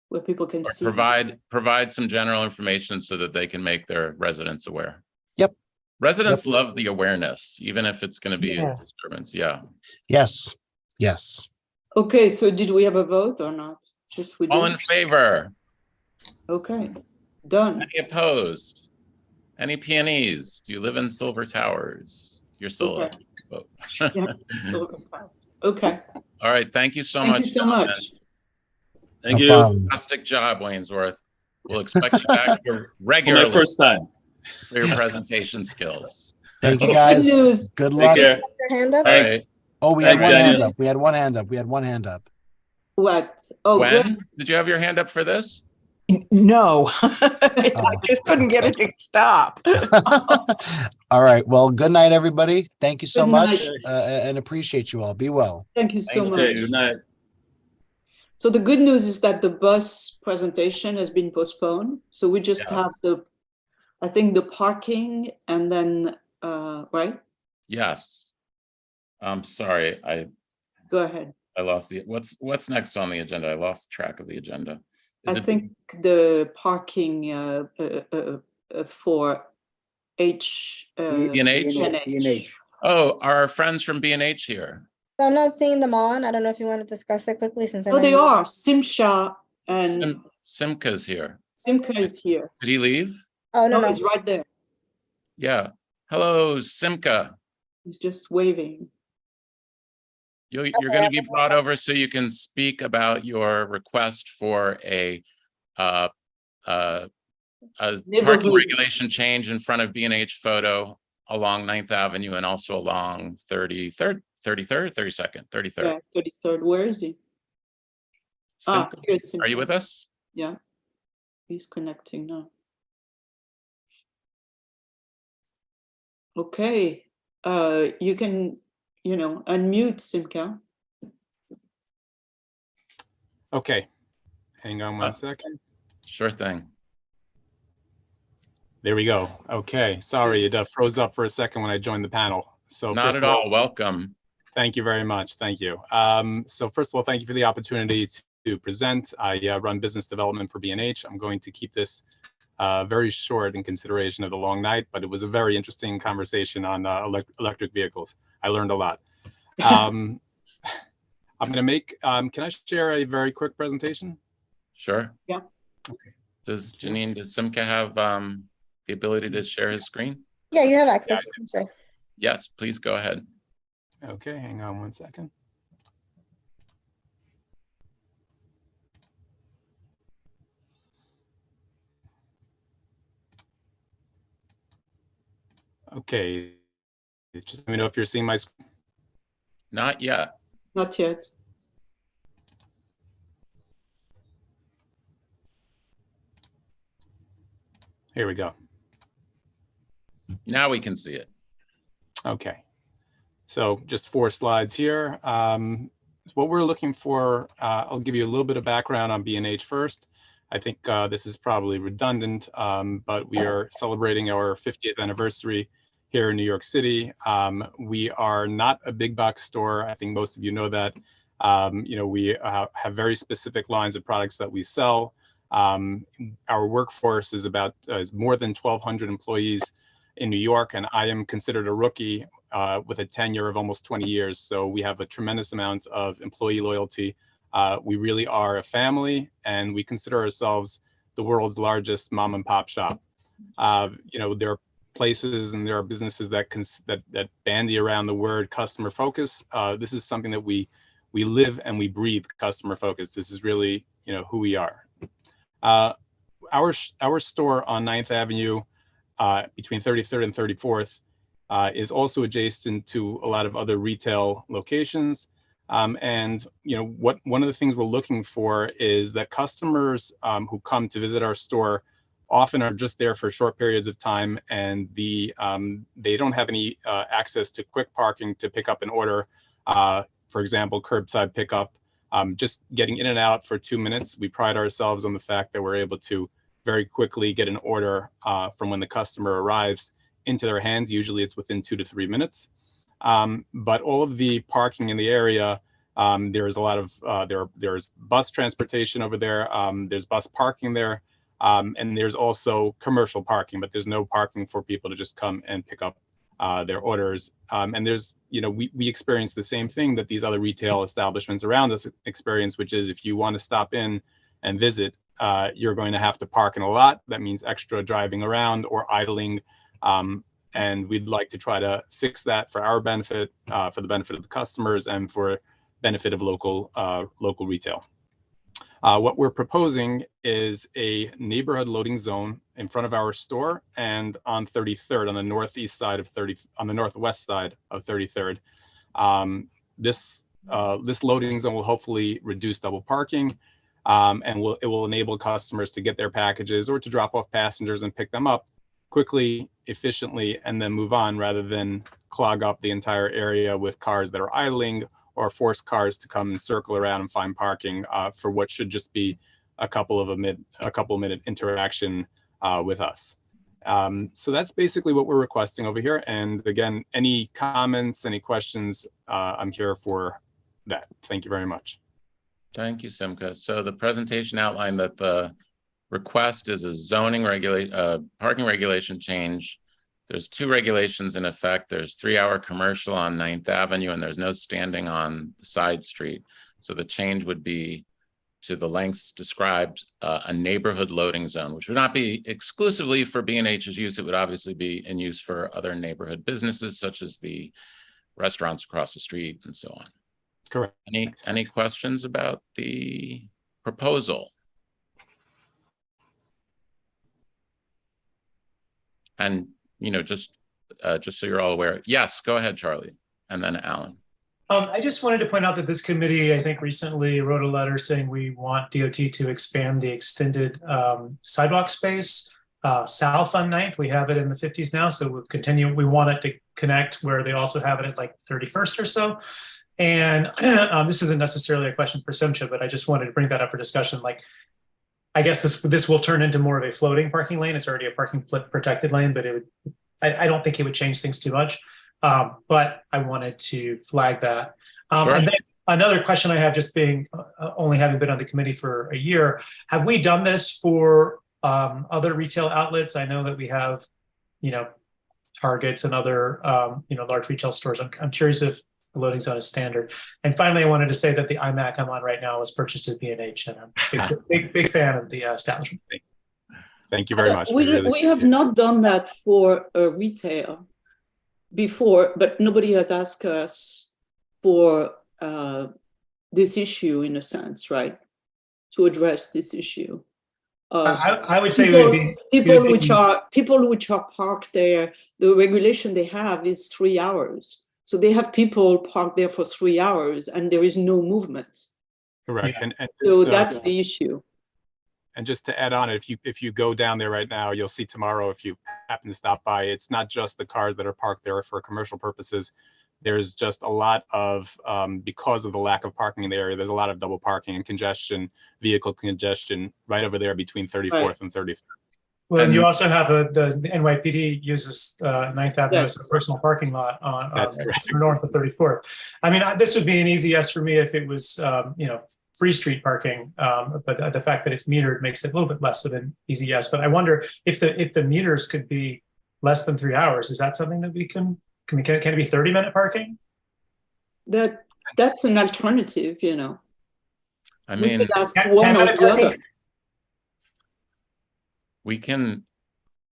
where people can Or see. provide some general information so that they can make their residents aware. Yep. Residents love the awareness, even if it's going to be a Yes. disturbance. Yeah. Yes. Yes. Okay, so did we have a vote or not? Just we All did? in favor? Okay, done. Any opposed? Any peonies? Do you live in Silver Towers? You're still Okay. a vote. Yeah, okay. All right. Thank you so Thank much. you so gentlemen. much. Thank No you. problem. Fantastic job, Wainsworth. We'll expect you back here For regularly my first time. for your presentation skills. Thank you Good guys. news. Good Take luck. care. Your hand up? All Thanks. right. Oh, we had Thanks, one Daniel. hand up. We had one hand up. We had one hand up. What? Oh, Gwen, Gwen, did you have your hand up for this? No, I just couldn't get it to stop. All right. Well, good night, everybody. Thank you so Good much night. and appreciate you all. Be well. thank you so Thank much. Okay, good night. So the good news is that the bus presentation has been postponed. So we just Yes. have I think the parking and then, right? Yes. I'm sorry. Go ahead. I lost what's next on the agenda? I lost track of the agenda. Is I it- think the parking for B&H? B&H. Oh, are our friends from B&H here? So I'm not seeing them on. I don't know if you want to discuss it quickly since I'm. Oh, they are. Simsha and Simca's here. Simka is here. Did he leave? Oh, no, no. He's right there. Yeah. Hello, Simca. He's just waving. You're going to be brought over so you can speak about your request for a parking Neighborhood. regulation change in front of B&H Photo along 9th Avenue and also along 33rd, 32nd, 33rd. Yeah, 33rd. Where is he? Simca, here's are you Simka. with us? Yeah, he's connecting now. Okay, you can, unmute Simka. Okay, hang on one second. Sure thing. There we go. Okay, sorry, it froze up for a second when I joined the panel. So Not first at of all. Welcome. Thank you very much. Thank you. So first of all, thank you for the opportunity to present. I run business development for B&H. I'm going to keep this very short in consideration of the long night, but it was a very interesting conversation on electric vehicles. I learned a lot. I'm going to make, can I share a very quick presentation? Sure. Yeah. Okay. Does Simca have the ability to share his screen? Yeah, you have access. Sure. Yes, please go ahead. Okay, hang on one second. Okay, just let me know if you're seeing my screen. Not yet. Not yet. Here we go. Now we can see it. Okay, so just 4 slides here. What we're looking for, I'll give you a little bit of background on B&H first. I think this is probably redundant, but we are celebrating our 50th anniversary here in New York City. We are not a big box store. I think most of you know that. We have very specific lines of products that we sell. Our workforce is more than 1,200 employees in New York, and I am considered a rookie with a tenure of almost 20 years. So we have a tremendous amount of employee loyalty. We really are a family, and we consider ourselves the world's largest mom and pop shop. There are places and there are businesses that that bandy around the word customer focus. This is something that we live and we breathe customer focus. This is really, you know, who we are. Our store on 9th Avenue between 33rd and 34th is also adjacent to a lot of other retail locations. And you know, one of the things we're looking for is that customers who come to visit our store often are just there for short periods of time, and they don't have any access to quick parking to pick up an order. For example, curbside pickup, just getting in and out for 2 minutes. We pride ourselves on the fact that we're able to very quickly get an order from when the customer arrives into their hands. Usually it's within 2 to 3 minutes. But all of the parking in the area, there's a lot of, there's bus transportation over there. There's bus parking there. And there's also commercial parking, but there's no parking for people to just come and pick up their orders. And there's, you know, we experience the same thing that these other retail establishments around us experience, which is if you want to stop in and visit, you're going to have to park in a lot. That means extra driving around or idling. And we'd like to try to fix that for our benefit, for the benefit of the customers and for benefit of local retail. What we're proposing is a neighborhood loading zone in front of our store and on 33rd, on the northwest side of 33rd. This loading zone will hopefully reduce double parking, and it will enable customers to get their packages or to drop off passengers and pick them up quickly, efficiently, and then move on rather than clog up the entire area with cars that are idling or force cars to come and circle around and find parking for what should just be a couple minute interaction with us. So that's basically what we're requesting over here. And again, any comments, any questions, I'm here for that. Thank you very much. Thank you, Simca. So the presentation outlined that the request is a zoning parking regulation change. There's 2 regulations in effect. There's 3-hour commercial on 9th Avenue, and there's no standing on the side street. So the change would be to the lengths described, a neighborhood loading zone, which would not be exclusively for B&H's use. It would obviously be in use for other neighborhood businesses, such as the restaurants across the street and so on. Correct. Any questions about the proposal? And you know, just so you're all aware. Yes, go ahead, Charlie, and then Alan. I just wanted to point out that this committee, I think, recently wrote a letter saying we want DOT to expand the extended sidewalk space south on 9th. We have it in the 50s now, so we'll continue. We want it to connect where they also have it at like 31st or so. And this isn't necessarily a question for Simcha, but I just wanted to bring that up for discussion. Like, I guess this will turn into more of a floating parking lane. It's already a parking protected lane, but I don't think it would change things too much. But I wanted to flag that. Sure. And then another question I have, just being only having been on the committee for a year, have we done this for other retail outlets? I know that we have, you know, Targets and other, you know, large retail stores. I'm curious if the loading zone is standard. And finally, I wanted to say that the iMac I'm on right now was purchased at B&H, and I'm a big fan of the establishment. Thank you very much. We have not done that for retail before, but nobody has asked us for this issue, in a sense, right? To address this issue. I would say people which are parked there. The regulation they have is 3 hours. So they have people parked there for 3 hours and there is no movement. Correct. Yeah. And so that's the issue. And just to add on, if you go down there right now, you'll see tomorrow, if you happen to stop by, it's not just the cars that are parked there for commercial purposes. There's just a lot of, because of the lack of parking in the area, there's a lot of double parking and congestion, vehicle congestion right over there between 34th and 33rd. Well, and you also have the NYPD uses 9th Avenue as a personal parking lot on north of 34th. I mean, this would be an easy yes for me if it was, you know, free street parking. But the fact that it's metered makes it a little bit less of an easy yes. But I wonder if the meters could be less than 3 hours. Is that something that we can it be 30-minute parking? That's an alternative, you know. I mean, we could ask one or the other. We can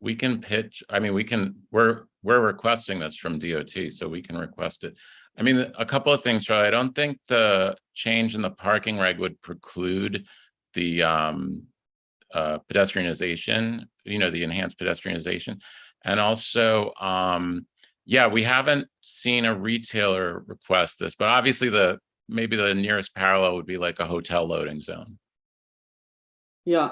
we can pitch, I mean, we're requesting this from DOT, so we can request it. I mean, a couple of things, Charlie. I don't think the change in the parking reg would preclude the pedestrianization, the enhanced pedestrianization. And also, yeah, we haven't seen a retailer request this, but obviously maybe the nearest parallel would be like a hotel loading zone. Yeah.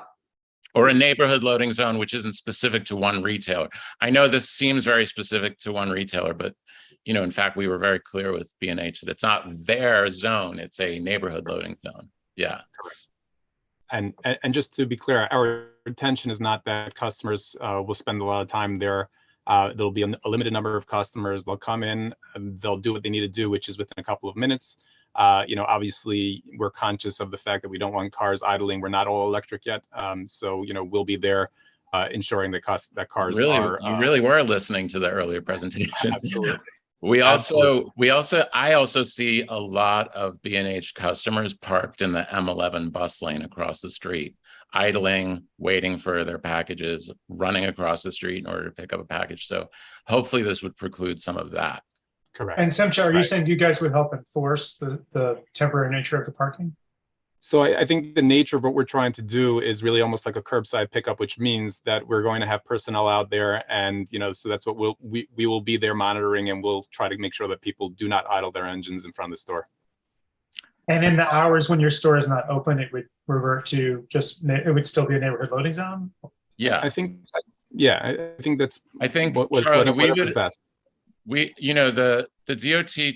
Or a neighborhood loading zone, which isn't specific to one retailer. I know this seems very specific to one retailer, but in fact, we were very clear with B&H that it's not their zone, it's a neighborhood loading zone. Yeah. And just to be clear, our intention is not that customers will spend a lot of time there. There'll be a limited number of customers. They'll come in, and they'll do what they need to do, which is within a couple of minutes. Obviously, we're conscious of the fact that we don't want cars idling. We're not all electric yet, so we'll be there ensuring that cars are. You really were listening to the earlier presentation. Absolutely. I also see a lot of B&H customers parked in the M11 bus lane across the street, idling, waiting for their packages, running across the street in order to pick up a package. So hopefully this would preclude some of that. Correct. And Simcha, are you saying you guys would help enforce the temporary nature of the parking? So I think the nature of what we're trying to do is really almost like a curbside pickup, which means that we're going to have personnel out there, and so that's what we will be there monitoring, and we'll try to make sure that people do not idle their engines in front of the store. And in the hours when your store is not open, it would revert to it would still be a neighborhood loading zone? Yeah, I think that's Charlie, whatever's best. The DOT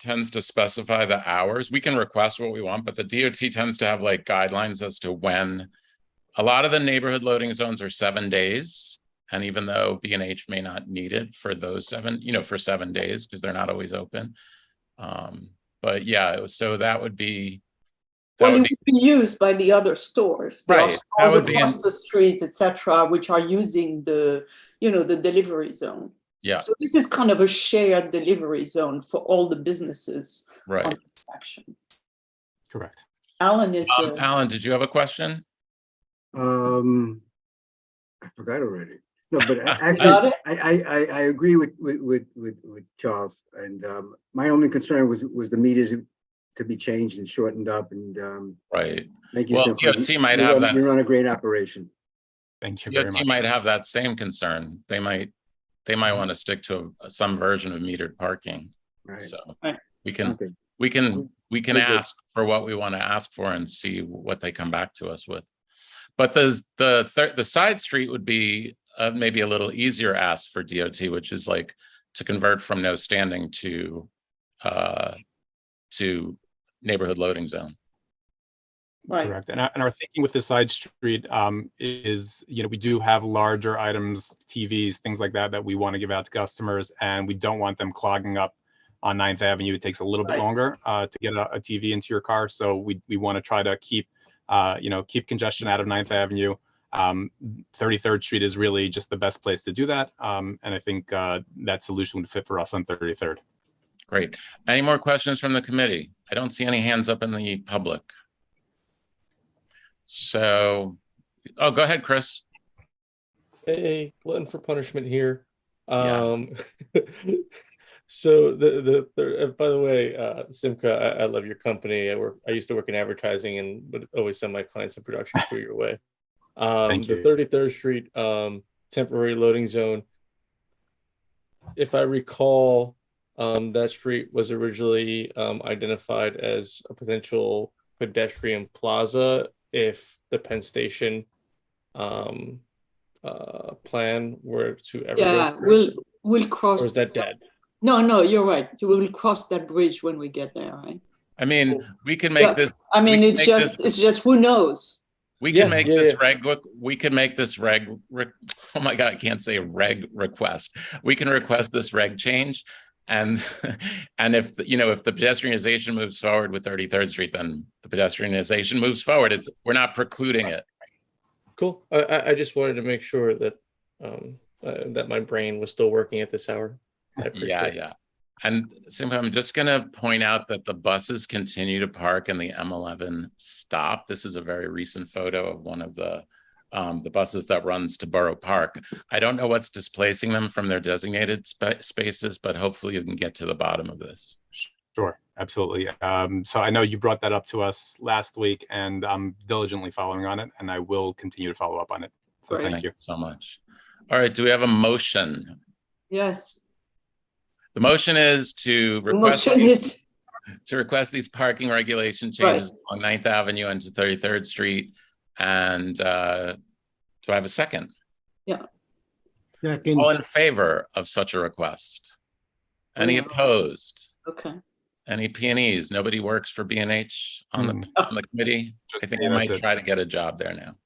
tends to specify the hours. We can request what we want, but the DOT tends to have like guidelines as to when. A lot of the neighborhood loading zones are 7 days, and even though B&H may not need it for those 7 days because they're not always open. But yeah, so that would be. It would be used by the other stores. There are stores across the street, etc., which are using the delivery zone. Yeah. So this is kind of a shared delivery zone for all the businesses on this section. Correct. Alan is. Alan, did you have a question? I forgot already. No, but actually, I agree with Charles. And my only concern was the meters to be changed and shortened up and make you simple. DOT might have that. You run a great operation. Thank you very much. DOT might have that same concern. They might want to stick to some version of metered parking. Right. So we can ask for what we want to ask for and see what they come back to us with. But the side street would be maybe a little easier ask for DOT, which is like to convert from no standing to neighborhood loading zone. Right. Correct. And our thinking with the side street is, we do have larger items, TVs, things like that we want to give out to customers, and we don't want them clogging up on 9th Avenue. It takes a little bit longer to get a TV into your car. So we want to try to keep congestion out of 9th Avenue. 33rd Street is really just the best place to do that. And I think that solution would fit for us on 33rd. Great. Any more questions from the committee? I don't see any hands up in the public. So, go ahead, Chris. Hey, glutton for punishment here. Yeah. So by the way, Simca, I love your company. I used to work in advertising and would always send my clients in production through your way. Thank you. The 33rd Street temporary loading zone. If I recall, that street was originally identified as a potential pedestrian plaza if the Penn Station plan were to ever go through. We'll cross. Or is that dead? No, you're right. We will cross that bridge when we get there, right? I mean, we can make this. I mean, it's just who knows. We can make this reg. We can make this reg. Oh my God, I can't say reg request. We can request this reg change, and if the pedestrianization moves forward with 33rd Street, then the pedestrianization moves forward. We're not precluding it. Cool. I just wanted to make sure that that my brain was still working at this hour. Yeah. And simply, I'm just going to point out that the buses continue to park in the M11 stop. This is a very recent photo of one of the the buses that runs to Borough Park. I don't know what's displacing them from their designated spaces, but hopefully you can get to the bottom of this. Sure, absolutely. So I know you brought that up to us last week, and I'm diligently following on it, and I will continue to follow up on it. So Great. thank you so much. All right, do we have a motion? Yes. The motion is to request these parking regulation changes on 9th Avenue and to 33rd Street. And do I have a second? Yeah. Second. All in favor of such a request? Any opposed? Okay. Any P&Es? Nobody works for B&H on the committee? I think I might try to get a job there now.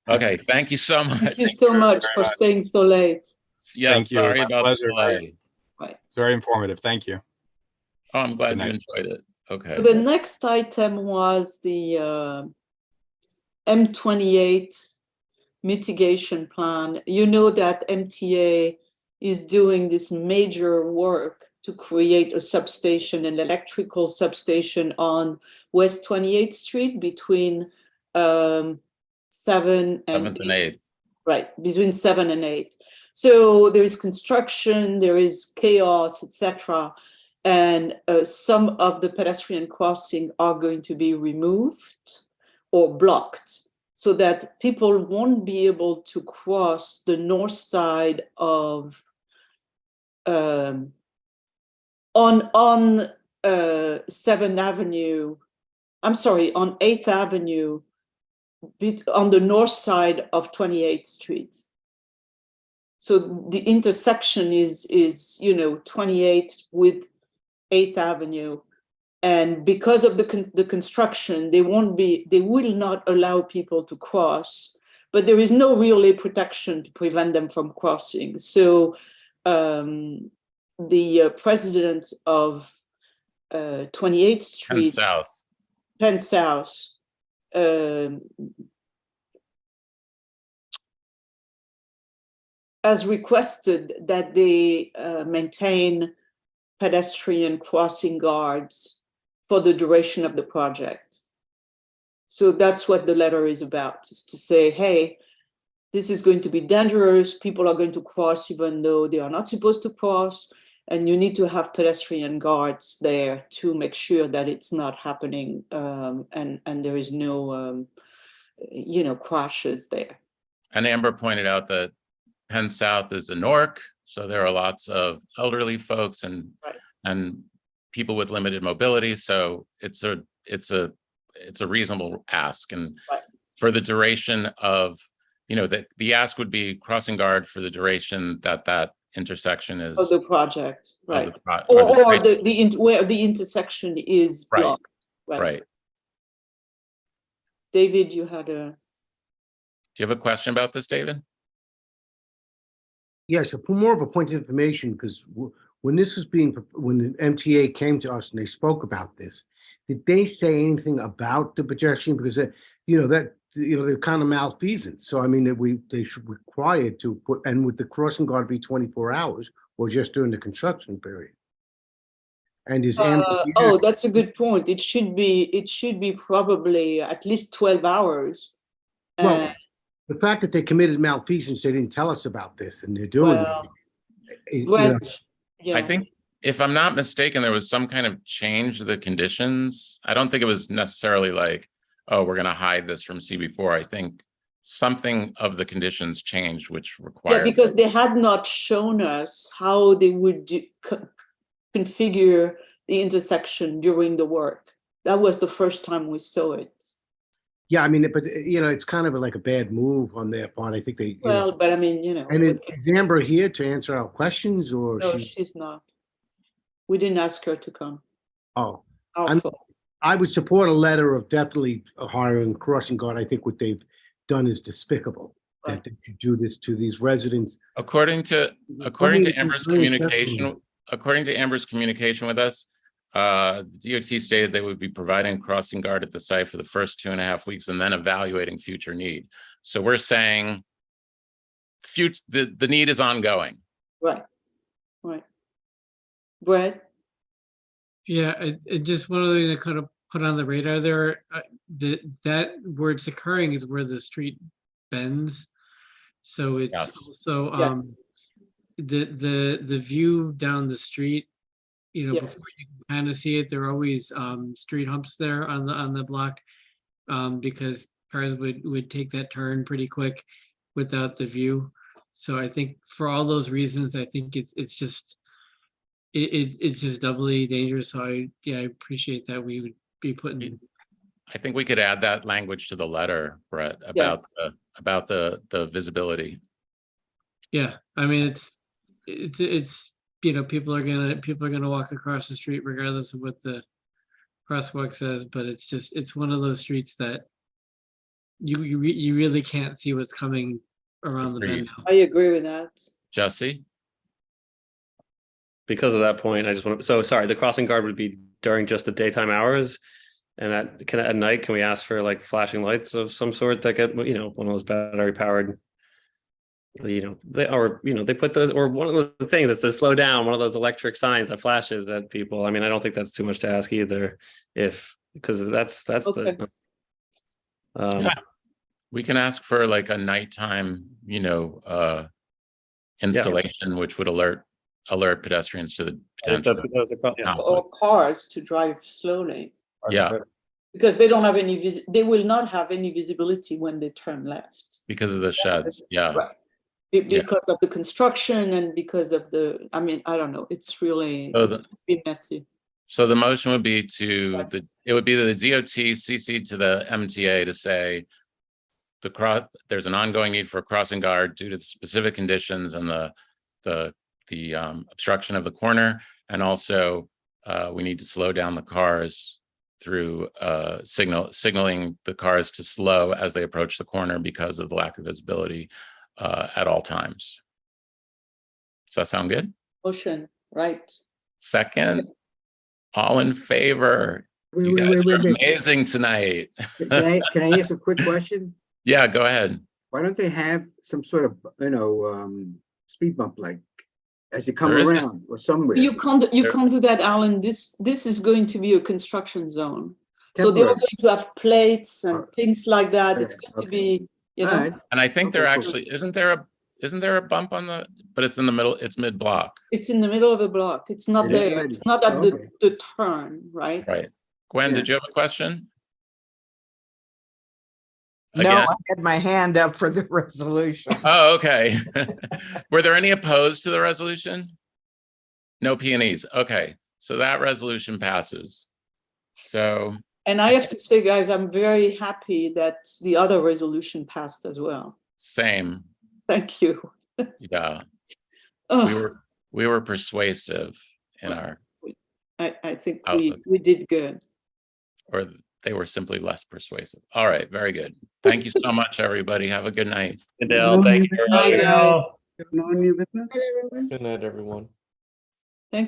Okay, thank you so much. Thank you so much for staying so late. Yeah, thank you. Sorry My about pleasure. the delay. Right. It's very informative. Thank you. Oh, I'm glad you enjoyed it. Okay. So the next item was the M28 mitigation plan. You know that MTA is doing this major work to create a substation, an electrical substation on West 28th Street between 7th and 8th. Right, between 7 and 8. So there is construction, there is chaos, etc. And some of the pedestrian crossing are going to be removed or blocked so that people won't be able to cross the north side of on 7th Avenue, I'm sorry, on 8th Avenue, on the north side of 28th Street. So the intersection is 28th with 8th Avenue. And because of the construction, they will not allow people to cross, but there is no really protection to prevent them from crossing. So the president of 28th Street, Penn South, has requested that they maintain pedestrian crossing guards for the duration of the project. So that's what the letter is about, is to say, hey, this is going to be dangerous. People are going to cross even though they are not supposed to cross. And you need to have pedestrian guards there to make sure that it's not happening and there is no, crashes there. And Amber pointed out that Penn South is a NORC, so there are lots of elderly folks and people with limited mobility. So it's a reasonable ask, and for the duration of, the ask would be crossing guard for the duration that intersection is of the project, right? Or where the intersection is blocked, right. David, you had a. Do you have a question about this, David? Yes, more of a point of information, because when this was when the MTA came to us and they spoke about this, did they say anything about the pedestrian? Because they're kind of malfeasant. So I mean, they should require to put, and with the crossing guard be 24 hours or just during the construction period. And is that's a good point. It should be probably at least 12 hours. Well, the fact that they committed malfeasance, they didn't tell us about this, and they're doing it. I think, if I'm not mistaken, there was some kind of change to the conditions. I don't think it was necessarily like, oh, we're going to hide this from CB4. I think something of the conditions changed, which required. Yeah, because they had not shown us how they would configure the intersection during the work. That was the first time we saw it. Yeah, I mean, but it's kind of like a bad move on their part. I think they. But I mean, And is Amber here to answer our questions, or? No, she's not. We didn't ask her to come. Oh, Our fault. I would support a letter of definitely hiring crossing guard. I think what they've done is despicable. That they should do this to these residents. According to Amber's communication with us, the DOT stated they would be providing crossing guard at the site for the first 2.5 weeks and then evaluating future need. So we're saying the need is ongoing. Right. Brad? Yeah, it just one other thing to kind of put on the radar there. That where it's occurring is where the street bends. So it's Yes. also Yes. the view down the street, you know, Yes. before you can kind of see it, there are always street humps there on the block, because cars would take that turn pretty quick without the view. So I think for all those reasons, I think it's just doubly dangerous. So I appreciate that we would be putting. I think we could add that language to the letter, Brett, about the visibility. Yeah, I mean it's you know, people are gonna walk across the street regardless of what the crosswalk says, but it's one of those streets that you really can't see what's coming around the bend. I agree with that. Jesse? Because of that point, I just want to, so sorry, the crossing guard would be during just the daytime hours. And at night, can we ask for like flashing lights of some sort that get, you know, one of those battery powered, you know, they put those, or one of the things that says slow down, one of those electric signs that flashes at people. I mean, I don't think that's too much to ask either, because that's Okay. Yeah. We can ask for like a nighttime, you know, installation, which would alert pedestrians to the potential. Or cars to drive slowly. Yeah, Because they don't have any they will not have any visibility when they turn left. because of the sheds. Yeah. Right. Because of the construction and because of the, I mean, I don't know. It's really been messy. So the motion would be it would be the DOT CC to the MTA to say there's an ongoing need for a crossing guard due to the specific conditions and the obstruction of the corner, and also we need to slow down the cars through signaling the cars to slow as they approach the corner because of the lack of visibility at all times. Does that sound good? Motion, right. Second, all in favor? You guys are amazing tonight. Can I ask a quick question? Yeah, go ahead. Why don't they have some sort of, you know, speed bump, like as you come There is around or somewhere? You can't do that, Alan. This is going to be a construction zone. So they are Temporary. going to have plates and things like that. It's going to be, you know. And I think there actually isn't there a bump on the, but it's in the middle, it's mid-block. It's in the middle of the block. It's not there. It's not at the turn, right? Right. Gwen, did you have a question? No, Again? I had my hand up for the resolution. Oh, okay. Were there any opposed to the resolution? No P&Es. Okay. So that resolution passes. So. And I have to say, guys, I'm very happy that the other resolution passed as well. Same. Thank you. Yeah. Oh. We were persuasive in our. I think we did good. Or they were simply less persuasive. All right, very good. Thank you so much, everybody. Have a good night. Adele, thank you. Bye, guys. No new business? Good night, everyone.